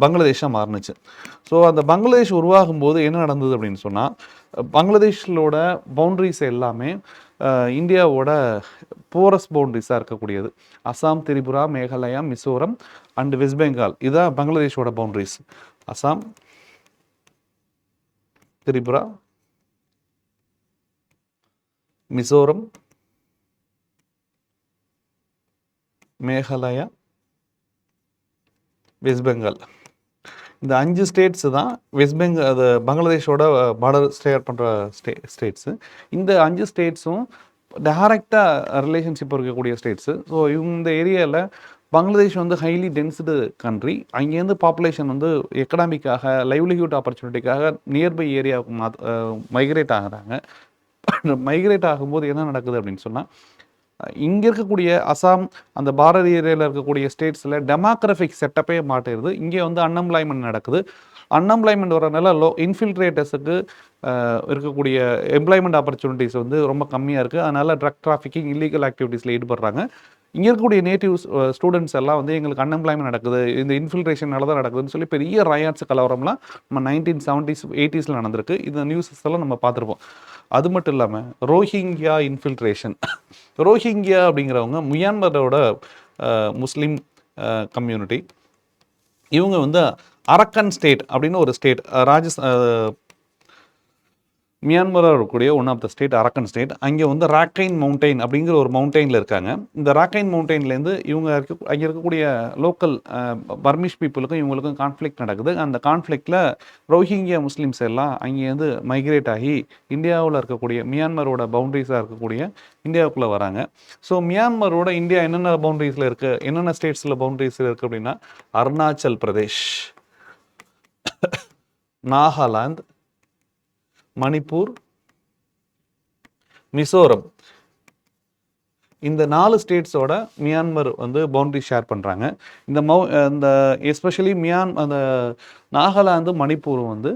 பங்களாதேஷாக மாறுனுச்சு. ஸோ அந்த பங்களாதேஷ் உருவாகும் போது என்ன நடந்தது அப்படின்னு சொன்னால், பங்களாதேஷோட பவுண்ட்ரிஸ் எல்லாமே இந்தியாவோட போரஸ் பவுண்ட்ரிஸாக இருக்கக்கூடியது. அசாம், திரிபுரா, மேகாலயா, மிசோரம் அண்ட் வெஸ்ட் பெங்கால், இதுதான் பங்களாதேஷோட பவுண்ட்ரிஸ். அசாம், திரிபுரா, மிசோரம், மேகாலயா, வெஸ்ட் பெங்கால். இந்த 5 ஸ்டேட்ஸு தான் வெஸ்ட் பெங்கால், அது பங்களாதேஷோட பார்டர் ஸ்டேட் பண்ணுற ஸ்டேட்ஸு. இந்த 5 ஸ்டேட்ஸும் டைரக்டாக ரிலேஷன்ஷிப் இருக்கக்கூடிய ஸ்டேட்ஸு. ஸோ இந்த ஏரியாவில் பங்களாதேஷ் வந்து ஹைலி டென்ஸ்டு கண்ட்ரி. அங்கேருந்து பாப்புலேஷன் வந்து எக்கனாமிக்காக, லைவ்லிஹுட் ஆப்பர்ச்சுனிட்டிக்காக நியர்பை ஏரியாவுக்கு மைக்ரேட் ஆகுறாங்க. மைக்ரேட் ஆகும்போது என்ன நடக்குது அப்படின்னு சொன்னால், இங்கே இருக்கக்கூடிய அசாம், அந்த பார்டர் ஏரியாவில் இருக்கக்கூடிய ஸ்டேட்ஸில் டெமோக்ராஃபிக் செட்டப்பே மாட்டிடுது. இங்கே வந்து அன்எம்ப்ளாய்மெண்ட் நடக்குது. அன்எம்ப்ளாய்மெண்ட் வரனால இன்ஃபில்ட்ரேட்டர்ஸுக்கு இருக்கக்கூடிய எம்ப்ளாய்மெண்ட் ஆப்பர்ச்சுனிட்டிஸ் வந்து ரொம்ப கம்மியாக இருக்குது. அதனால் ட்ரக் டிராஃபிக்கிங், இல்லீகல் ஆக்டிவிட்டீஸில் ஈடுபடுறாங்க. இங்கே இருக்கக்கூடிய நேட்டிவ் ஸ்டூடெண்ட்ஸ் எல்லாம் வந்து எங்களுக்கு அன்எம்ப்ளாய்மெண்ட் நடக்குது, இந்த இன்ஃபில்ட்ரேஷனால தான் நடக்குதுன்னு சொல்லி பெரிய ரயாட்ஸ் கலவரம்லாம் நம்ம 1970s 80s நடந்திருக்கு. இந்த நியூஸஸ் எல்லாம் நம்ம பார்த்துருப்போம். அது மட்டும் இல்லாமல் ரோஹிங்கியா இன்ஃபில்ட்ரேஷன். ரோஹிங்கியா அப்படிங்கிறவங்க மியான்மரோட முஸ்லீம் கம்யூனிட்டி. இவங்க வந்து அரக்கன் ஸ்டேட் அப்படின்னு ஒரு ஸ்டேட், மியான்மராக இருக்கக்கூடிய ஒன் ஆஃப் த ஸ்டேட் அரக்கன் ஸ்டேட். அங்கே வந்து ராக்கைன் மவுண்டைன் அப்படிங்கிற ஒரு மவுண்டைனில் இருக்காங்க. இந்த ராக்கைன் மவுண்டைன்லேருந்து இவங்க அங்கே இருக்கக்கூடிய லோக்கல் பர்மிஷ் பீப்புளுக்கும் இவங்களுக்கும் கான்ஃப்ளிக்ட் நடக்குது. அந்த கான்ஃப்ளிக்டில் ரோஹிங்கியா முஸ்லீம்ஸ் எல்லாம் அங்கேருந்து மைக்ரேட் ஆகி இந்தியாவில் இருக்கக்கூடிய மியான்மரோட பவுண்டரிஸாக இருக்கக்கூடிய இந்தியாவுக்குள்ளே வராங்க. ஸோ மியான்மரோட இந்தியா என்னென்ன பவுண்டரிஸில் இருக்குது, என்னென்ன ஸ்டேட்ஸில் பவுண்டரிஸில் இருக்குது அப்படின்னா, அருணாச்சல் பிரதேஷ், நாகாலாந்து, மணிப்பூர், மிசோரம், இந்த 4 ஸ்டேட்ஸோட மியான்மர் வந்து பவுண்டரி ஷேர் பண்ணுறாங்க. இந்த எஸ்பெஷலி அந்த நாகாலாந்து, மணிப்பூர் வந்து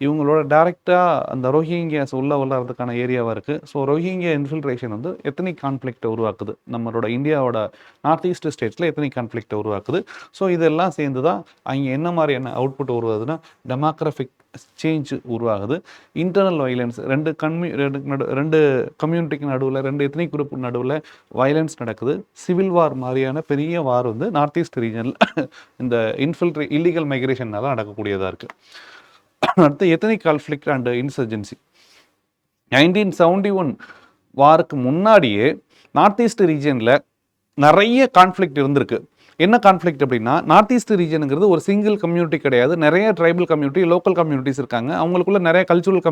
இவங்களோட டைரெக்டாக அந்த ரோஹிங்கியாஸ் உள்ள வர்றதுக்கான ஏரியாவாக இருக்குது. ஸோ ரோஹிங்கியா இன்ஃபில்ட்ரேஷன் வந்து எத்தனை கான்ஃப்ளிக்டை உருவாக்குது, நம்மளோட இந்தியாவோட நார்த் ஈஸ்ட் ஸ்டேட்ஸில் எத்தனை கான்ஃப்ளிக்டை உருவாக்குது. ஸோ இதெல்லாம் சேர்ந்து தான் அங்கே என்ன மாதிரியான அவுட்புட் உருவாகுதுன்னா, டெமோக்ராஃபிக் சேஞ்ச் உருவாகுது. இன்டர்னல் வைலன்ஸ், ரெண்டு கம்யூனிட்டிக்கு நடுவில், ரெண்டு எத்னிக் குரூப் நடுவில் வைலன்ஸ் நடக்குது. சிவில் வார் மாதிரியான பெரிய வார் வந்து நார்த் ஈஸ்ட் ரீஜனில் இந்த இல்லீகல் மைக்ரேஷன்னால நடக்கக்கூடியதாக இருக்குது. அடுத்து எத்னிக் கான்ஃப்ளிக்ட் அண்ட் இன்சர்ஜென்சி. 1971 வாருக்கு முன்னாடியே நார்த் ஈஸ்ட் ரீஜனில் நிறைய கான்ஃப்ளிக்ட் இருந்திருக்கு. என்ன கான்ஃப்ளிக்ட் அப்படின்னா, நார்த் ஈஸ்ட் ரீஜனுங்கிறது ஒரு சிங்கிள் கம்யூனிட்டி கிடையாது. நிறைய ட்ரைபல் கம்யூனிட்டி, லோக்கல் கம்யூனிட்டிஸ் இருக்காங்க. அவங்களுக்குள்ள நிறைய கல்ச்சுரல்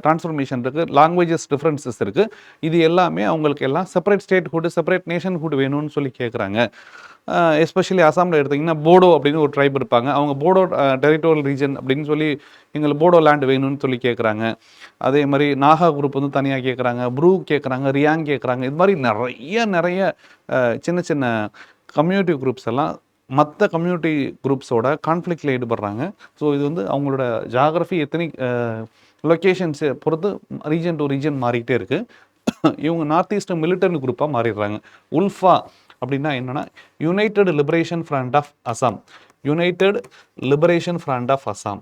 டிரான்ஸ்ஃபர்மேஷன் இருக்குது, லாங்குவேஜஸ் டிஃப்ரென்சஸ் இருக்குது. இது எல்லாமே அவங்களுக்கு எல்லாம் செப்பரேட் ஸ்டேட்ஹுட், செப்பரேட் நேஷன்ஹுட் வேணும்னு சொல்லி கேட்குறாங்க. எஸ்பெஷலி அசாமில் எடுத்திங்கன்னா போடோ அப்படின்னு ஒரு ட்ரைப் இருப்பாங்க. அவங்க போடோ டெரிட்டோரியல் ரீஜன் அப்படின்னு சொல்லி எங்களுக்கு போடோ லேண்ட் வேணும்னு சொல்லி கேட்குறாங்க. அதே மாதிரி நாகா குரூப் வந்து தனியாக கேட்குறாங்க, ப்ரூ கேட்குறாங்க, ரியாங் கேட்குறாங்க. இது மாதிரி நிறைய சின்ன சின்ன கம்யூனிட்டி குரூப்ஸ் எல்லாம் மற்ற கம்யூனிட்டி குரூப்ஸோட கான்ஃப்ளிக்டில் ஈடுபடுறாங்க. ஸோ இது வந்து அவங்களோட ஜாகிரஃபி எத்தனை லொக்கேஷன்ஸை பொறுத்து ரீஜன் டு ரீஜன் மாறிக்கிட்டே இருக்குது. இவங்க நார்த் ஈஸ்ட் மிலிட்டரி குரூப்பாக மாறிடுறாங்க. உல்ஃபா அப்படின்னா என்னென்னா, United Liberation Front of Assam. United Liberation Front of Assam.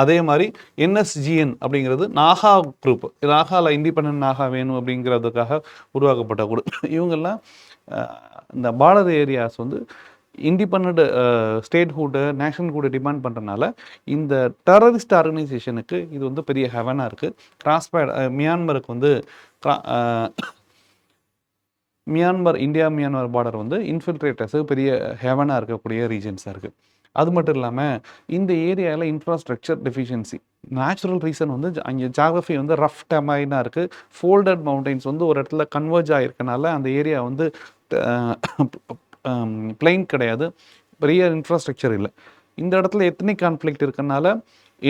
அதே மாதிரி என்எஸ்ஜிஎன் அப்படிங்கிறது நாகா குரூப். நாகாவில் இண்டிபெண்டன்ட் நாகா வேணும் அப்படிங்கிறதுக்காக உருவாக்கப்பட்ட குரூப். இவங்கெல்லாம் இந்த பார்டர் ஏரியாஸ் வந்து இண்டிபெண்ட் ஸ்டேட்ஹுட்டு, நேஷன்ஹுட்டை டிமாண்ட் பண்ணுறதுனால இந்த டெரரிஸ்ட் ஆர்கனைசேஷனுக்கு இது வந்து பெரிய ஹெவனாக இருக்குது. மியான்மருக்கு வந்து இந்தியா மியான்மர் பார்டர் வந்து இன்ஃபில்ட்ரேட்டர்ஸுக்கு பெரிய ஹெவனாக இருக்கக்கூடிய ரீஜன்ஸாக இருக்குது. அது மட்டும் இல்லாமல் இந்த ஏரியாவில் இன்ஃப்ராஸ்ட்ரக்சர் டெஃபிஷியன்சி, நேச்சுரல் ரீசன் வந்து அங்கே ஜாகிரஃபி வந்து ரஃப் டெமைனாக இருக்குது. ஃபோல்டட் மவுண்டைன்ஸ் வந்து ஒரு இடத்துல கன்வர்ஜ் ஆகிருக்கனால அந்த ஏரியா வந்து பிளைன் கிடையாது, பெரிய இன்ஃப்ராஸ்ட்ரக்சர் இல்லை. இந்த இடத்துல எத்தனிக் கான்ஃப்ளிக்ட் இருக்கனால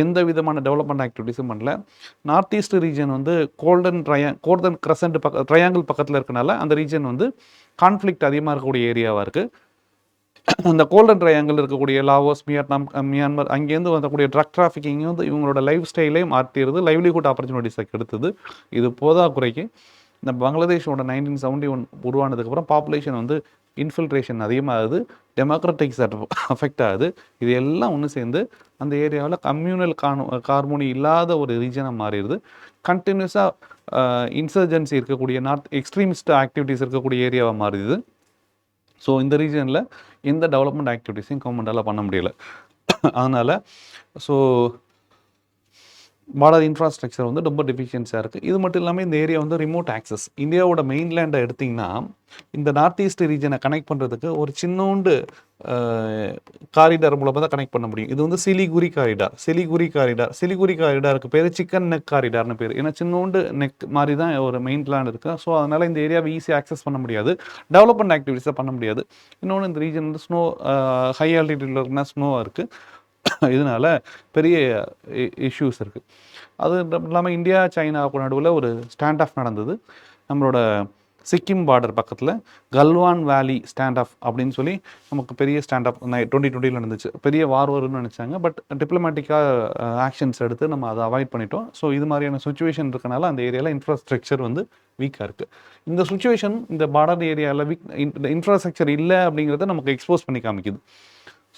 எந்த விதமான டெவலப்மெண்ட் ஆக்டிவிட்டிஸும் பண்ணல. நார்த் ஈஸ்ட் ரீஜன் வந்து கோல்டன் கிரசன்ட் ட்ரையாங்கிள் பக்கத்தில் இருக்கனால அந்த ரீஜன் வந்து கான்ஃப்ளிக்ட் அதிகமாக இருக்கக்கூடிய ஏரியாவாக இருக்குது. அந்த கோல்டன் ட்ரையாங்கிள் இருக்கக்கூடிய லாவோஸ், வியட்நாம், மியான்மர் அங்கேருந்து வரக்கூடிய ட்ரக் டிராஃபிக்கிங் வந்து இவங்களோட லைஃப் ஸ்டைலே மாற்றிடுது, லைவ்லிஹுட் ஆப்பர்ச்சுனிட்டிஸை கெடுத்தது. இது போதாக்குறைக்கு இந்த பங்களாதேஷோட 1971 உருவானதுக்கப்புறம் பாப்புலேஷன் வந்து இன்ஃபில்ட்ரேஷன் அதிகமாகுது, டெமோக்ராட்டிக்ஸ் அஃபெக்ட் ஆகுது. இது எல்லாம் ஒன்று சேர்ந்து அந்த ஏரியாவில் கம்யூனல் ஹார்மோனி இல்லாத ஒரு ரீஜனாக மாறிடுது. கண்டினியூஸாக இன்சர்ஜென்சி இருக்கக்கூடிய எக்ஸ்ட்ரீமிஸ்ட் ஆக்டிவிட்டீஸ் இருக்கக்கூடிய ஏரியாவாக மாறிடுது. ஸோ இந்த ரீஜனில் எந்த டெவலப்மெண்ட் ஆக்டிவிட்டீஸையும் கவர்மெண்டால் பண்ண முடியலை. அதனால் பார்டர் இன்ஃப்ராஸ்ட்ரக்சர் வந்து ரொம்ப டெஃபிஷியன்ஸாக இருக்குது. இது மட்டும் இல்லாமல் இந்த ஏரியா வந்து ரிமோட் ஆக்சஸ். இந்தியாவோட மெயின்லேண்டை எடுத்திங்கன்னா இந்த நார்த் ஈஸ்ட் ரீஜனை கனெக்ட் பண்ணுறதுக்கு ஒரு சின்னோண்டு காரிடார் மூலமாக தான் கனெக்ட் பண்ண முடியும். இது வந்து சிலிகுரி காரிடாருக்கு பேர் சிக்கன் நெக் காரிடார்னு பேர். ஏன்னா சின்னோண்டு நெக் மாதிரி தான் ஒரு மெயின் பிளான் இருக்குது. ஸோ அதனால் இந்த ஏரியாவை ஈஸியாக ஆக்சஸ் பண்ண முடியாது, டெவலப்மெண்ட் ஆக்டிவிட்டீஸை பண்ண முடியாது. இன்னொன்று இந்த ரீஜன் வந்து ஸ்னோ, ஹை ஆல்டிடியூடில் இருக்குன்னா ஸ்னோவாக இருக்குது. இதனால பெரிய இஷ்யூஸ் இருக்குது. அது இல்லாமல் இந்தியா சைனாவுக்கு நடுவில் ஒரு ஸ்டாண்ட் ஆஃப் நடந்தது. நம்மளோட சிக்கிம் பார்டர் பக்கத்தில் கல்வான் வேலி ஸ்டாண்ட் ஆஃப் அப்படின்னு சொல்லி நமக்கு பெரிய ஸ்டாண்ட் ஆஃப் 2020 நடந்துச்சு. பெரிய வார் வரும்னு நினச்சாங்க. பட் டிப்ளமேட்டிக்காக ஆக்ஷன்ஸ் எடுத்து நம்ம அதை அவாய்ட் பண்ணிட்டோம். ஸோ இது மாதிரியான சுச்சுவேஷன் இருக்கனால அந்த ஏரியாவில் இன்ஃப்ராஸ்ட்ரக்சர் வந்து வீக்காக இருக்குது. இந்த சுச்சுவேஷன் இந்த பார்டர் ஏரியாவில் இன்ஃப்ராஸ்ட்ரக்சர் இல்லை அப்படிங்கிறத நமக்கு எக்ஸ்போஸ் பண்ணி காமிக்குது.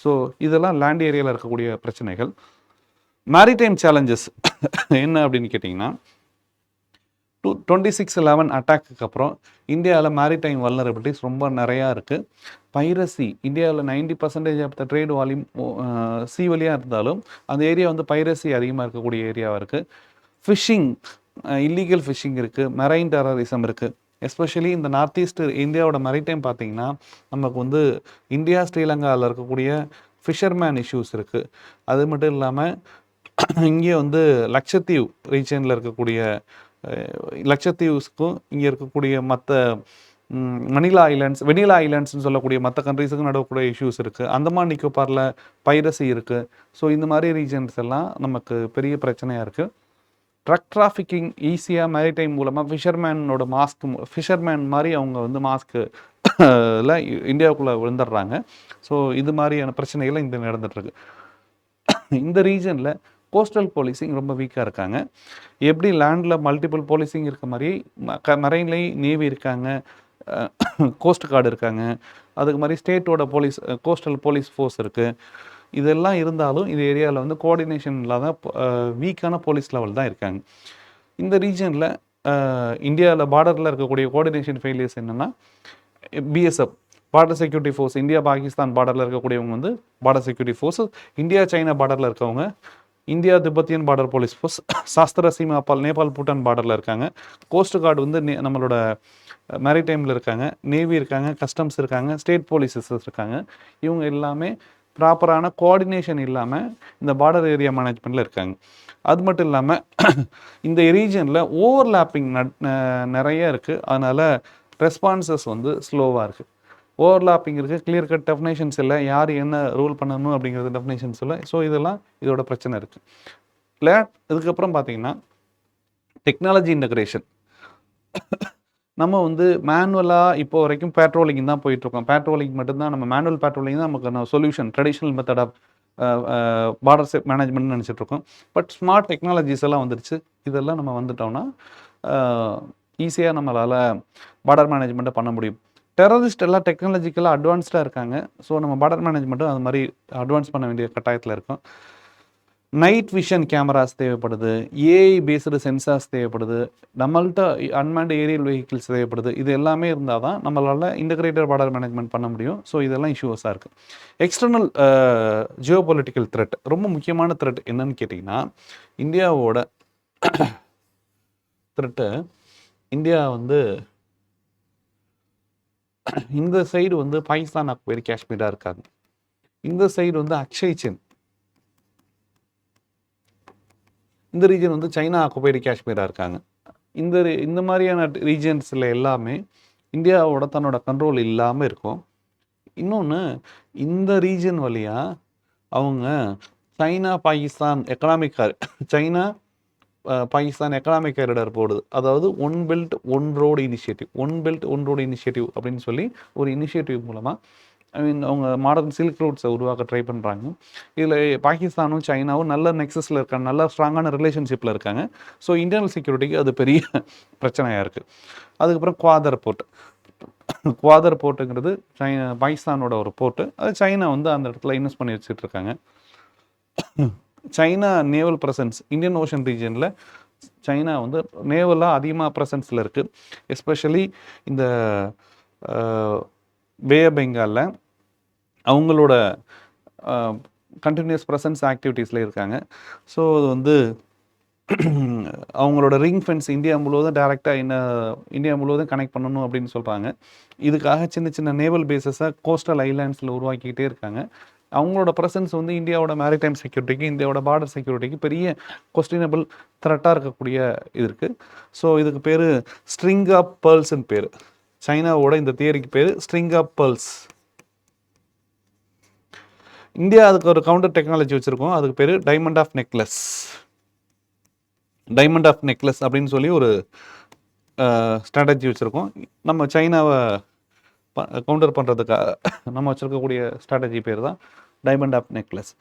ஸோ இதெல்லாம் லேண்ட் ஏரியாவில் இருக்கக்கூடிய பிரச்சனைகள். மேரிடைம் சேலஞ்சஸ் என்ன அப்படின்னு கேட்டிங்கன்னா, 26/11 அட்டாக்கு அப்புறம் இந்தியாவில் மேரிடைம் வல்னரபிலிட்டிஸ் ரொம்ப நிறையா இருக்குது. பைரசி இந்தியாவில் 90% of the trade volume sea வழியாக இருந்தாலும் அந்த ஏரியா வந்து பைரசி அதிகமாக இருக்கக்கூடிய ஏரியாவாக இருக்குது. ஃபிஷிங், இல்லீகல் ஃபிஷிங் இருக்குது, மெரைன் டெரரிசம் இருக்குது. எஸ்பெஷலி இந்த நார்த் ஈஸ்ட் இந்தியாவோட மெரிடைம் பார்த்திங்கன்னா நமக்கு வந்து இந்தியா ஸ்ரீலங்காவில் இருக்கக்கூடிய ஃபிஷர்மேன் இஷ்யூஸ் இருக்குது. அது மட்டும் இல்லாமல் இங்கே வந்து லட்சத்தீவு ரீஜனில் இருக்கக்கூடிய லட்சத்தீவுக்கும் இங்கே இருக்கக்கூடிய மற்ற வெனிலா ஐலாண்ட்ஸ்னு சொல்லக்கூடிய மற்ற கண்ட்ரீஸுக்கும் நடக்கக்கூடிய இஷ்யூஸ் இருக்குது. அந்தமான் நிக்கோபாரில் பைரசி இருக்குது. ஸோ இந்த மாதிரி ரீஜன்ஸ் எல்லாம் நமக்கு பெரிய பிரச்சனையாக இருக்குது. ட்ரக் டிராஃபிக்கிங் ஈஸியாக மேரிடைம் மூலமாக ஃபிஷர்மேன் மாதிரி அவங்க வந்து மாஸ்க்கு இந்தியாவுக்குள்ளே விழுந்துடுறாங்க. ஸோ இது மாதிரியான பிரச்சனைகள் இங்கே நடந்துகிட்ருக்கு. இந்த ரீஜனில் கோஸ்டல் போலீஸிங் ரொம்ப வீக்காக இருக்காங்க. எப்படி லேண்டில் மல்டிபிள் போலீஸிங் இருக்க மாதிரி மெரைன்லேயும் நேவி இருக்காங்க, கோஸ்ட் கார்டு இருக்காங்க, அதுக்கு மாதிரி ஸ்டேட்டோட கோஸ்டல் போலீஸ் ஃபோர்ஸ் இருக்குது. இதெல்லாம் இருந்தாலும் இந்த ஏரியாவில் வந்து கோஆர்டினேஷன் இல்லாத வீக்கான போலீஸ் லெவல் தான் இருக்காங்க. இந்த ரீஜனில் இந்தியாவில் பார்டரில் இருக்கக்கூடிய கோஆர்டினேஷன் ஃபெயிலியர்ஸ் என்னென்னா, BSF border security force, India Pakistan பார்டரில் இருக்கக்கூடியவங்க வந்து border security force, India China பார்டரில் இருக்கவங்க India Tibetan border police force, சாஸ்திர சீமாபால் நேபாள் பூட்டான் பார்டரில் இருக்காங்க, கோஸ்ட் கார்டு வந்து நம்மளோட மேரிடைமில் இருக்காங்க, நேவி இருக்காங்க, கஸ்டம்ஸ் இருக்காங்க, ஸ்டேட் போலீஸஸ் இருக்காங்க. இவங்க எல்லாமே ப்ராப்பரான கோஆர்டினேஷன் இல்லாமல் இந்த பார்டர் ஏரியா மேனேஜ்மெண்ட்டில் இருக்காங்க. அது மட்டும் இல்லாமல் இந்த ரீஜனில் ஓவர்லாப்பிங் நிறைய இருக்குது. அதனால் ரெஸ்பான்சஸ் வந்து ஸ்லோவாக இருக்குது. ஓவர்லாப்பிங் இருக்குது, கிளியர் கட் டெஃபினேஷன்ஸ் இல்லை, யார் என்ன ரூல் பண்ணணும் அப்படிங்கிறது டெஃபினேஷன்ஸ் இல்லை. ஸோ இதோட பிரச்சனை இருக்குது. இதுக்கப்புறம் பார்த்தீங்கன்னா டெக்னாலஜி இன்டகிரேஷன். நம்ம வந்து மேனுவலாக இப்போ வரைக்கும் பேட்ரோலிங் தான் போயிட்டுருக்கோம். பேட்ரோலிங் மட்டும்தான், நம்ம மேனுவல் பேட்ரோலிங் தான் நமக்கு solution, traditional method of border மேனேஜ்மெண்ட்னு நினச்சிட்ருக்கோம். பட் ஸ்மார்ட் டெக்னாலஜிஸ் எல்லாம் வந்துடுச்சு. இதெல்லாம் நம்ம வந்துட்டோம்னா ஈஸியாக நம்மளால் பார்டர் மேனேஜ்மெண்ட்டை பண்ண முடியும். டெரரிஸ்ட் எல்லாம் டெக்னாலஜிக்கலாக அட்வான்ஸ்டாக இருக்காங்க. ஸோ நம்ம பார்டர் மேனேஜ்மெண்ட்டும் அது மாதிரி அட்வான்ஸ் பண்ண வேண்டிய கட்டாயத்தில் இருக்கும். நைட் விஷன் கேமராஸ் தேவைப்படுது, ஏஐ பேஸ்டு சென்சார்ஸ் தேவைப்படுது, நம்மள்கிட்ட அன்மேண்ட் ஏரியல் வெஹிக்கிள்ஸ் தேவைப்படுது. இது எல்லாமே இருந்தால் தான் நம்மளால் இன்டகிரேட்டட் பார்டர் மேனேஜ்மெண்ட் பண்ண முடியும். ஸோ இதெல்லாம் இஷ்யூஸாக இருக்குது. எக்ஸ்டர்னல் ஜியோ பொலிட்டிக்கல் த்ரெட், ரொம்ப முக்கியமான த்ரெட் என்னன்னு கேட்டிங்கன்னா, இந்தியாவோட த்ரெட்டு, இந்தியா வந்து இந்த சைடு வந்து பாகிஸ்தான் ஆக்குபைடு காஷ்மீராக இருக்காங்க. இந்த சைடு வந்து அக்ஷய் சின், இந்த ரீஜன் வந்து சைனா ஆக்குபைடு காஷ்மீராக இருக்காங்க. இந்த மாதிரியான ரீஜன்ஸில் எல்லாமே இந்தியாவோட தன்னோட கண்ட்ரோல் இல்லாமல் இருக்கும். இன்னொன்று, இந்த ரீஜன் வழியாக அவங்க சைனா பாகிஸ்தான் எக்கனாமிக் காரிடார் போடுது. அதாவது one belt one road initiative அப்படின்னு சொல்லி ஒரு இனிஷியேட்டிவ் மூலமாக அவங்க மாடர்ன் சில்க் ரூட்ஸை உருவாக்க ட்ரை பண்ணுறாங்க. இதில் பாகிஸ்தானும் சைனாவும் நல்ல நெக்ஸஸில் இருக்காங்க, நல்ல ஸ்ட்ராங்கான ரிலேஷன்ஷிப்பில் இருக்காங்க. ஸோ இன்டர்னல் செக்யூரிட்டிக்கு அது பெரிய பிரச்சனையாக இருக்குது. அதுக்கப்புறம் குவாதர் போர்ட்டுங்கிறது பாகிஸ்தானோட ஒரு போர்ட்டு. அது சைனா வந்து அந்த இடத்துல இன்வெஸ்ட் பண்ணி வச்சுட்டு இருக்காங்க. China naval presence Indian ocean ரீஜனில் சைனா வந்து நேவலாக அதிகமாக ப்ரெசன்ஸில் இருக்குது. எஸ்பெஷலி இந்த பே ஆஃப் பெங்காலில் அவங்களோட கண்டினியூஸ் ப்ரெசன்ஸ் ஆக்டிவிட்டீஸில் இருக்காங்க. ஸோ அது வந்து அவங்களோட ரிங் ஃபென்ஸ் இந்தியா முழுவதும் டைரெக்டாக இந்தியா முழுவதும் கனெக்ட் பண்ணணும் அப்படின்னு சொல்கிறாங்க. இதுக்காக சின்ன சின்ன நேவல் பேஸஸை கோஸ்டல் ஐலாண்ட்ஸில் உருவாக்கிக்கிட்டே இருக்காங்க. அவங்களோட ப்ரெசன்ஸ் வந்து இந்தியாவோட மேரிடைம் செக்யூரிட்டிக்கு, இந்தியாவோட பார்டர் செக்யூரிட்டிக்கு பெரிய கொஸ்டினபிள் த்ரெட்டாக இருக்கக்கூடிய இது இருக்குது. ஸோ இதுக்கு பேர் ஸ்ட்ரிங் ஆஃப் பேர்ல்ஸ்ன்னு பேர். சைனாவோட இந்த தியரிக்கு பேர் ஸ்ட்ரிங் ஆஃப் பேர்ல்ஸ். இந்தியா அதுக்கு ஒரு கவுண்டர் டெக்னாலஜி வச்சுருக்கோம். அதுக்கு பேர் diamond of necklace. Diamond of necklace அப்படின்னு சொல்லி ஒரு ஸ்ட்ராட்டஜி வச்சுருக்கோம். நம்ம சைனாவை கவுண்டர் பண்ணுறதுக்காக நம்ம வச்சுருக்கக்கூடிய ஸ்ட்ராட்டஜி பேர் தான் டைமண்ட் ஆஃப் நெக்லஸ்.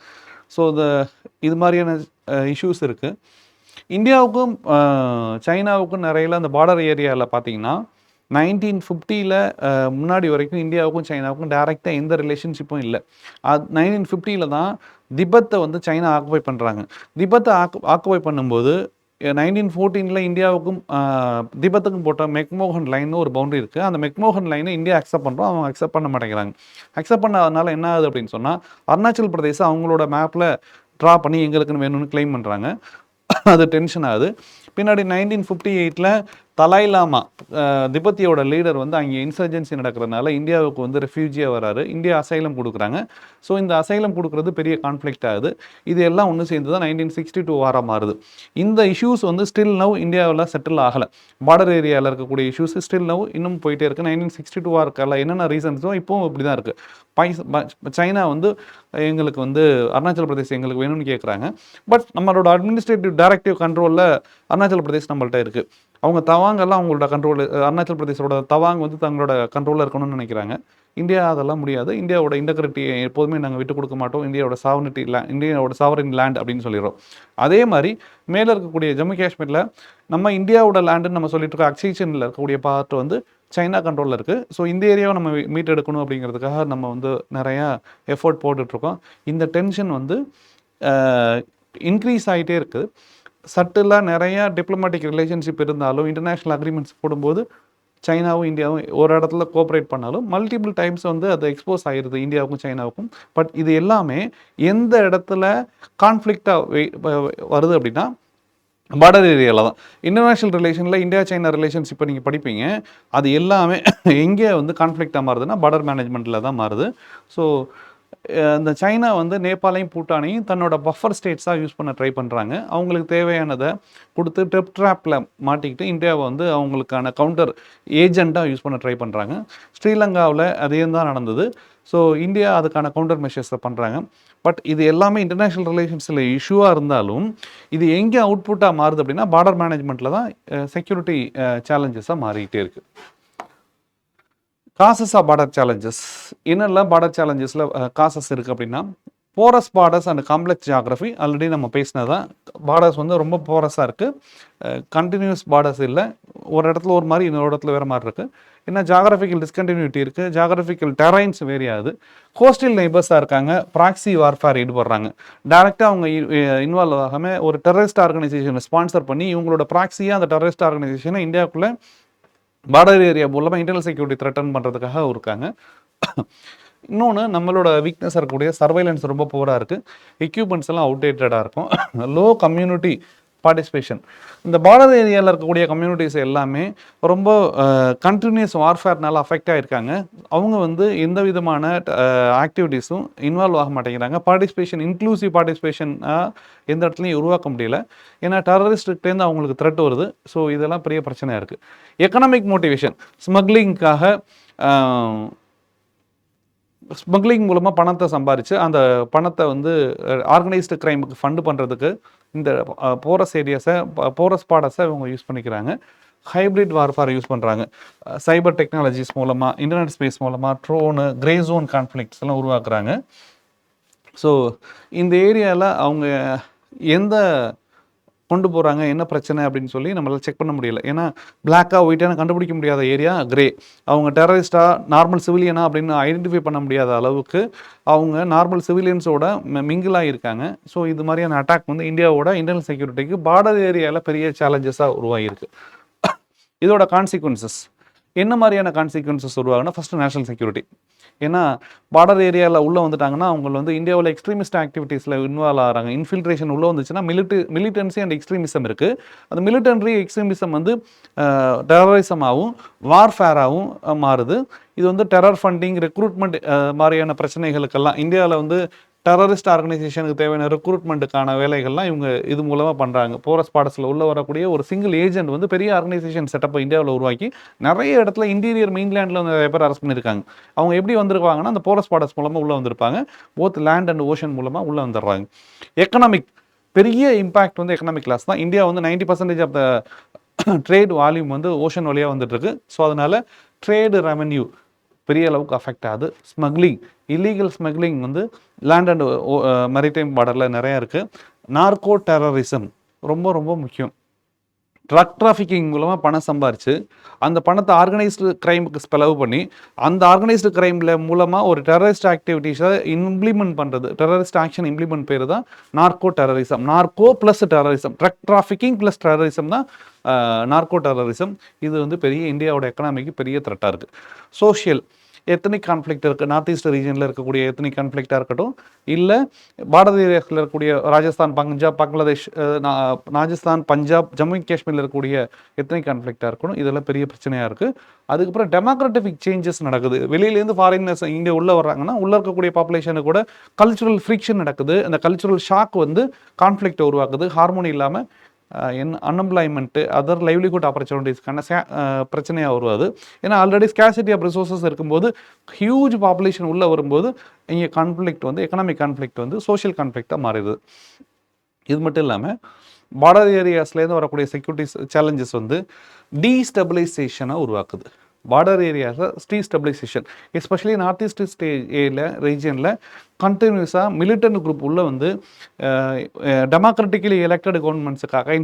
ஸோ இது மாதிரியான இஷ்யூஸ் இருக்குது. இந்தியாவுக்கும் சைனாவுக்கும் நிறைய அந்த பார்டர் ஏரியாவில் பார்த்தீங்கன்னா 1950 முன்னாடி வரைக்கும் இந்தியாவுக்கும் சைனாவுக்கும் டைரெக்டாக எந்த ரிலேஷன்ஷிப்பும் இல்லை. 1950 தான் திபெத்தை வந்து சைனா ஆக்குபை பண்ணுறாங்க. திபெத்தை ஆக்குபை பண்ணும்போது 1914 இந்தியாவுக்கும் திபெத்துக்கும் போட்ட மெக்மோகன் லைன் ஒரு பவுண்டரி இருக்குது. அந்த மெக்மோகன் லைனை இந்தியா அக்செப்ட் பண்ணுறோம், அவங்க அக்செப்ட் பண்ண மாட்டேங்கிறாங்க. அக்செப்ட் பண்ணாதனால என்ன ஆகுது அப்படின்னு சொன்னால், அருணாச்சல் பிரதேசம் அவங்களோட மேப்பில் ட்ரா பண்ணி எங்களுக்குன்னு வேணும்னு கிளைம் பண்ணுறாங்க. அது டென்ஷன் ஆகுது. பின்னாடி 1958 தலாய் லாமா திபெத்தியோட லீடர் வந்து அங்கே இன்சர்ஜென்சி நடக்கிறதுனால இந்தியாவுக்கு வந்து ரெஃப்யூஜியாக வராரு. இந்தியா அசைலம் கொடுக்குறாங்க. ஸோ இந்த அசைலம் கொடுக்குறது பெரிய கான்ஃப்ளிக்ட் ஆகுது. இது எல்லாம் ஒன்று சேர்ந்து தான் 1962 வாரம் மாறுது. இந்த இஷ்யூஸ் வந்து ஸ்டில் நவ் இந்தியாவில் செட்டில் ஆகலை. பார்டர் ஏரியாவில் இருக்கக்கூடிய இஷ்யூஸ் ஸ்டில் நவ் இன்னும் போயிட்டே இருக்குது. 1962 வாரக்கால என்னென்ன ரீசன்ஸோ இப்போவும் இப்படி தான் இருக்குது. சைனா வந்து எங்களுக்கு வந்து அருணாச்சல் பிரதேசம் எங்களுக்கு வேணும்னு கேட்குறாங்க. பட் நம்மளோட அட்மினிஸ்ட்ரேட்டிவ் டைரக்டிவ் கண்ட்ரோலில் அருணாச்சல் பிரதேஷ் நம்மள்ட்ட இருக்குது. அவங்க தவாங்கெல்லாம் அவங்களோட கண்ட்ரோல், அருணாச்சல் பிரதேசோட தவாங் வந்து தங்களோட கண்ட்ரோலில் இருக்கணும்னு நினைக்கிறாங்க. இந்தியா அதெல்லாம் முடியாது. இந்தியாவோட இன்டெகிரிட்டி எப்போதுமே நாங்கள் விட்டு கொடுக்க மாட்டோம். இந்தியாவோட சாவரின் லேண்ட் அப்படின்னு சொல்லிடுறோம். அதே மாதிரி மேலே இருக்கக்கூடிய ஜம்மு காஷ்மீரில் நம்ம இந்தியாவோட லேண்டுன்னு நம்ம சொல்லிட்டு இருக்க அக்சைஷனில் இருக்கக்கூடிய பார்ட் வந்து சைனா கண்ட்ரோலில் இருக்குது. ஸோ இந்த ஏரியாவை நம்ம மீட் எடுக்கணும் அப்படிங்கிறதுக்காக நம்ம வந்து நிறையா எஃபோர்ட் போட்டுட்ருக்கோம். இந்த டென்ஷன் வந்து இன்க்ரீஸ் ஆகிட்டே இருக்குது. சட்டிலாக நிறையா டிப்ளமேட்டிக் ரிலேஷன்ஷிப் இருந்தாலும், இன்டர்நேஷ்னல் அக்ரிமெண்ட்ஸ் போடும்போது சைனாவும் இந்தியாவும் ஒரு இடத்துல கோஆப்ரேட் பண்ணாலும் மல்டிபிள் டைம்ஸ் வந்து அது எக்ஸ்போஸ் ஆகிடுது இந்தியாவுக்கும் சைனாவுக்கும். பட் இது எல்லாமே எந்த இடத்துல கான்ஃப்ளிக்டாக வருது அப்படின்னா பார்டர் ஏரியாவில் தான். இன்டர்நேஷ்னல் ரிலேஷனில் இந்தியா சைனா ரிலேஷன்ஸ் இப்போ நீங்கள் படிப்பீங்க, அது எல்லாமே எங்கே வந்து கான்ஃப்ளிக்டாக மாறுதுன்னா பார்டர் மேனேஜ்மெண்ட்டில் தான் மாறுது. ஸோ இந்த சைனா வந்து நேபாளையும் பூட்டானையும் தன்னோட பஃபர் ஸ்டேட்ஸாக யூஸ் பண்ண ட்ரை பண்ணுறாங்க. அவங்களுக்கு தேவையானதை கொடுத்து டெப் ட்ராப்பில் மாட்டிக்கிட்டு இந்தியாவை வந்து அவங்களுக்கான கவுண்டர் ஏஜெண்ட்டாக யூஸ் பண்ண ட்ரை பண்ணுறாங்க. ஸ்ரீலங்காவில் அதே தான் நடந்தது. ஸோ இந்தியா அதுக்கான கவுண்டர் மெஷர்ஸை பண்ணுறாங்க. பட் இது எல்லாமே இன்டர்நேஷ்னல் ரிலேஷன்ஸில் இஷ்யூவாக இருந்தாலும் இது எங்கே அவுட்புட்டாக மாறுது அப்படின்னா பார்டர் மேனேஜ்மெண்ட்டில் தான் செக்யூரிட்டி சேலஞ்சஸாக மாறிக்கிட்டே இருக்குது. காசஸ் ஆஃப் பார்டர் சேலஞ்சஸ் என்னெல்லாம் பார்டர் சேலஞ்சஸில் காசஸ் இருக்குது அப்படின்னா, porous borders and complex geography already நம்ம பேசினது தான். பார்டர்ஸ் வந்து ரொம்ப போரஸாக இருக்குது, கண்டினியூஸ் பார்டர்ஸ் இல்லை, ஒரு இடத்துல ஒரு மாதிரி இன்னொரு இடத்துல வேறு மாதிரி இருக்குது. ஏன்னா ஜாகிரபிக்கல் டிஸ்கண்டினியூட்டி இருக்குது, ஜாகிரபிக்கல் டெரைன்ஸ் வேரி ஆகுது. கோஸ்டல் நெய்பர்ஸாக இருக்காங்க, ப்ராக்சி வார்ஃபேர் ஈடுபடுறாங்க. டேரெக்டாக அவங்க இன்வால்வ் ஆகாமல் ஒரு டெரரிஸ்ட் ஆர்கனைசேஷனை ஸ்பான்சர் பண்ணி இவங்களோட ப்ராக்சியாக அந்த டெரரிஸ்ட் ஆர்கனைசேஷனை இந்தியாவுக்குள்ளே பார்டர் ஏரியா மூலமாக இன்டர்னல் செக்யூரிட்டி த்ரெட்டன் பண்ணுறதுக்காக இருக்காங்க. இன்னொன்று நம்மளோட வீக்னஸ் இருக்கக்கூடிய சர்வைலன்ஸ் ரொம்ப புவராக இருக்குது, எக்யூப்மெண்ட்ஸ் எல்லாம் அவுடேட்டடாக இருக்கும், லோ கம்யூனிட்டி பார்ட்டிசிபேஷன். இந்த பார்டர் ஏரியாவில் இருக்கக்கூடிய கம்யூனிட்டிஸ் எல்லாமே ரொம்ப கண்டினியூஸ் வார்ஃபேர்னால அஃபெக்ட் ஆகிருக்காங்க. அவங்க வந்து எந்த விதமான ஆக்டிவிட்டீஸும் இன்வால்வ் ஆக மாட்டேங்கிறாங்க. பார்ட்டிசிபேஷன், இன்க்ளூசிவ் பார்ட்டிசிபேஷன் எந்த இடத்துலையும் உருவாக்க முடியல. ஏன்னா டெரரிஸ்ட்லேருந்து அவங்களுக்கு த்ரெட் வருது. ஸோ இதெல்லாம் பெரிய பிரச்சனையாக இருக்குது. எக்கனாமிக் மோட்டிவேஷன், ஸ்மக்லிங் மூலமாக பணத்தை சம்பாரித்து அந்த பணத்தை வந்து ஆர்கனைஸ்டு க்ரைமுக்கு ஃபண்டு பண்ணுறதுக்கு இந்த போரஸ் ஏரியாஸை, போரஸ் பார்டர்ஸை இவங்க யூஸ் பண்ணிக்கிறாங்க. ஹைப்ரிட் வார்ஃபேர் யூஸ் பண்ணுறாங்க. சைபர் டெக்னாலஜிஸ் மூலமாக, இன்டர்நெட் ஸ்பேஸ் மூலமாக ட்ரோனு, கிரே ஜோன் கான்ஃப்ளிக்ட்ஸ் எல்லாம் உருவாக்குறாங்க. ஸோ இந்த ஏரியாவில் அவங்க எந்த கொண்டு போகிறாங்க, என்ன பிரச்சனை அப்படின்னு சொல்லி நம்மளால் செக் பண்ண முடியல. ஏன்னா பிளாக்காக ஒயிட்டான கண்டுபிடிக்க முடியாத ஏரியா கிரே. அவங்க டெரரிஸ்டாக நார்மல் சிவிலியனா அப்படின்னு ஐடென்டிஃபை பண்ண முடியாத அளவுக்கு அவங்க நார்மல் சிவிலியன்ஸோட மிங்கிளாக இருக்காங்க. ஸோ இது மாதிரியான அட்டாக் வந்து இந்தியாவோட இன்டர்னல் செக்யூரிட்டிக்கு பார்டர் ஏரியாவில் பெரிய சேலஞ்சஸாக உருவாகியிருக்கு. இதோட கான்சிக்வன்சஸ் என்ன மாதிரியான கான்சிக்வன்சஸ் உருவாகுன்னா, ஃபஸ்ட்டு நேஷனல் செக்யூரிட்டி. ஏன்னா பார்டர் ஏரியாவில் உள்ளே வந்துட்டாங்கன்னா அவங்க வந்து இந்தியாவில் எக்ஸ்ட்ரீமிஸ்ட் ஆக்டிவிட்டீஸில் இன்வால்வ் ஆகிறாங்க. இன்ஃபில்ட்ரேஷன் உள்ளே வந்துச்சுன்னா மிலிட்டன்சி அண்ட் எக்ஸ்ட்ரீமிசம் இருக்குது. அந்த மிலிட்டன்ட்ரி எக்ஸ்ட்ரீமிசம் வந்து டெரரிசமாகவும் வார்ஃபேராகவும் மாறுது. இது வந்து டெரர் ஃபண்டிங், ரெக்ரூட்மெண்ட் மாதிரியான பிரச்சனைகளுக்கெல்லாம் இந்தியாவில் வந்து டெரரிஸ்ட் ஆர்கனைசேஷனுக்கு தேவையான ரெக்ரூட்மெண்ட்டுக்கான வேலைகள்லாம் இவங்க இது மூலமாக பண்ணுறாங்க. போரஸ் பார்டர்ஸில் உள்ள வரக்கூடிய ஒரு சிங்கிள் ஏஜென்ட் வந்து பெரிய ஆர்கனைசேஷன் செட்டப்பை இந்தியாவில் உருவாக்கி நிறைய இடத்துல இன்டீரியர் மெயின்லேண்டில் வந்து நிறைய பேர் அரெஸ்ட் பண்ணியிருக்காங்க. அவங்க எப்படி வந்திருக்காங்கன்னா அந்த போரஸ் பார்டர்ஸ் மூலமாக உள்ளே வந்திருப்பாங்க. போத் லேண்ட் அண்ட் ஓஷன் மூலமாக உள்ளே வந்துடுறாங்க. எக்கனாமிக் பெரிய இம்பாக்ட் வந்து எக்கனாமிக் லாஸ் தான். இந்தியா வந்து 90% ஆஃப் த ட்ரேட் வால்யூம் வந்து ஓஷன் வழியாக வந்துட்டுருக்கு. ஸோ அதனால் ட்ரேடு ரெவன்யூ பெரிய அளவுக்கு அஃபெக்ட் ஆகுது. ஸ்மக்லிங், இல்லீகல் ஸ்மக்லிங் வந்து லேண்ட் அண்ட் மெரிடைம் பார்டரில் நிறையா இருக்குது. நார்கோ டெரரிசம் ரொம்ப ரொம்ப முக்கியம். ட்ரக் டிராஃபிக்கிங் மூலமாக பணம் சம்பாரிச்சு அந்த பணத்தை ஆர்கனைஸ்டு கிரைமுக்கு செலவு பண்ணி அந்த ஆர்கனைஸ்டு கிரைமில் மூலமாக ஒரு டெரரிஸ்ட் ஆக்டிவிட்டீஸை இம்ப்ளிமெண்ட் பண்ணுறது, டெரரிஸ்ட் ஆக்ஷன் இம்ப்ளிமெண்ட் பேர் தான் narco terrorism. Narco plus terrorism, drug trafficking plus terrorism தான் நார்கோ டெரரிசம். இது வந்து பெரிய இந்தியாவோட எக்கனாமிக்கு பெரிய த்ரெட்டாக இருக்குது. சோஷியல் எத்தனிக் கான்ஃப்ளிக்ட் இருக்குது. நார்த் ஈஸ்ட் ரீஜனில் இருக்கக்கூடிய எத்தனிக் கான்ஃப்ளிக்டாக இருக்கட்டும், இல்லை பார்டர் ஏரியாஸில் இருக்கக்கூடிய ராஜஸ்தான், பஞ்சாப், பங்களாதேஷ், ராஜஸ்தான், பஞ்சாப், ஜம்மு அண்ட் காஷ்மீரில் இருக்கக்கூடிய எத்தனிக் கான்ஃப்ளிக்டாக இருக்கணும், இதெல்லாம் பெரிய பிரச்சனையாக இருக்குது. அதுக்கப்புறம் டெமோக்ராட்டிக் சேஞ்சஸ் நடக்குது. வெளியிலேருந்து ஃபாரினர்ஸ் இங்கே உள்ளே வர்றாங்கன்னா உள்ளே இருக்கக்கூடிய பாப்புலேஷனுக்கு கூட கல்ச்சுரல் ஃப்ரிக்ஷன் நடக்குது. அந்த கல்ச்சுரல் ஷாக் வந்து கான்ஃப்ளிக்டை உருவாக்குது. ஹார்மோனி இல்லாமல் அன்எம்ப்ளாய்மெண்ட்டு, அதர் லைவ்லிஹுட் ஆப்பர்ச்சுனிட்டிஸ்க்கான பிரச்சனையாக வருவாது. ஏன்னா ஆல்ரெடி ஸ்கேசிட்டி ஆஃப் ரிசோர்ஸஸ் இருக்கும்போது ஹியூஜ் பாப்புலேஷன் உள்ளே வரும்போது இங்கே கான்ஃப்ளிக்ட் வந்து எக்கனாமிக் கான்ஃப்ளிக்ட் வந்து சோஷியல் கான்ஃப்ளிக்டாக மாறிடுது. இது மட்டும் இல்லாமல் பார்டர் ஏரியாஸ்லேருந்து வரக்கூடிய செக்யூரிட்டி சேலஞ்சஸ் வந்து டீஸ்டபிளைசேஷனை உருவாக்குது. பார்டர் ஏரியாஸில் டீஸ்டபிளைசேஷன், எஸ்பெஷலி நார்த் ஈஸ்ட் ரீஜனில் கண்டினியூஸாக மிலிட்டன்ட் குரூப் உள்ள வந்து டெமோக்ராட்டிக்கலி எலெக்டட் கவர்மெண்ட்ஸுக்காக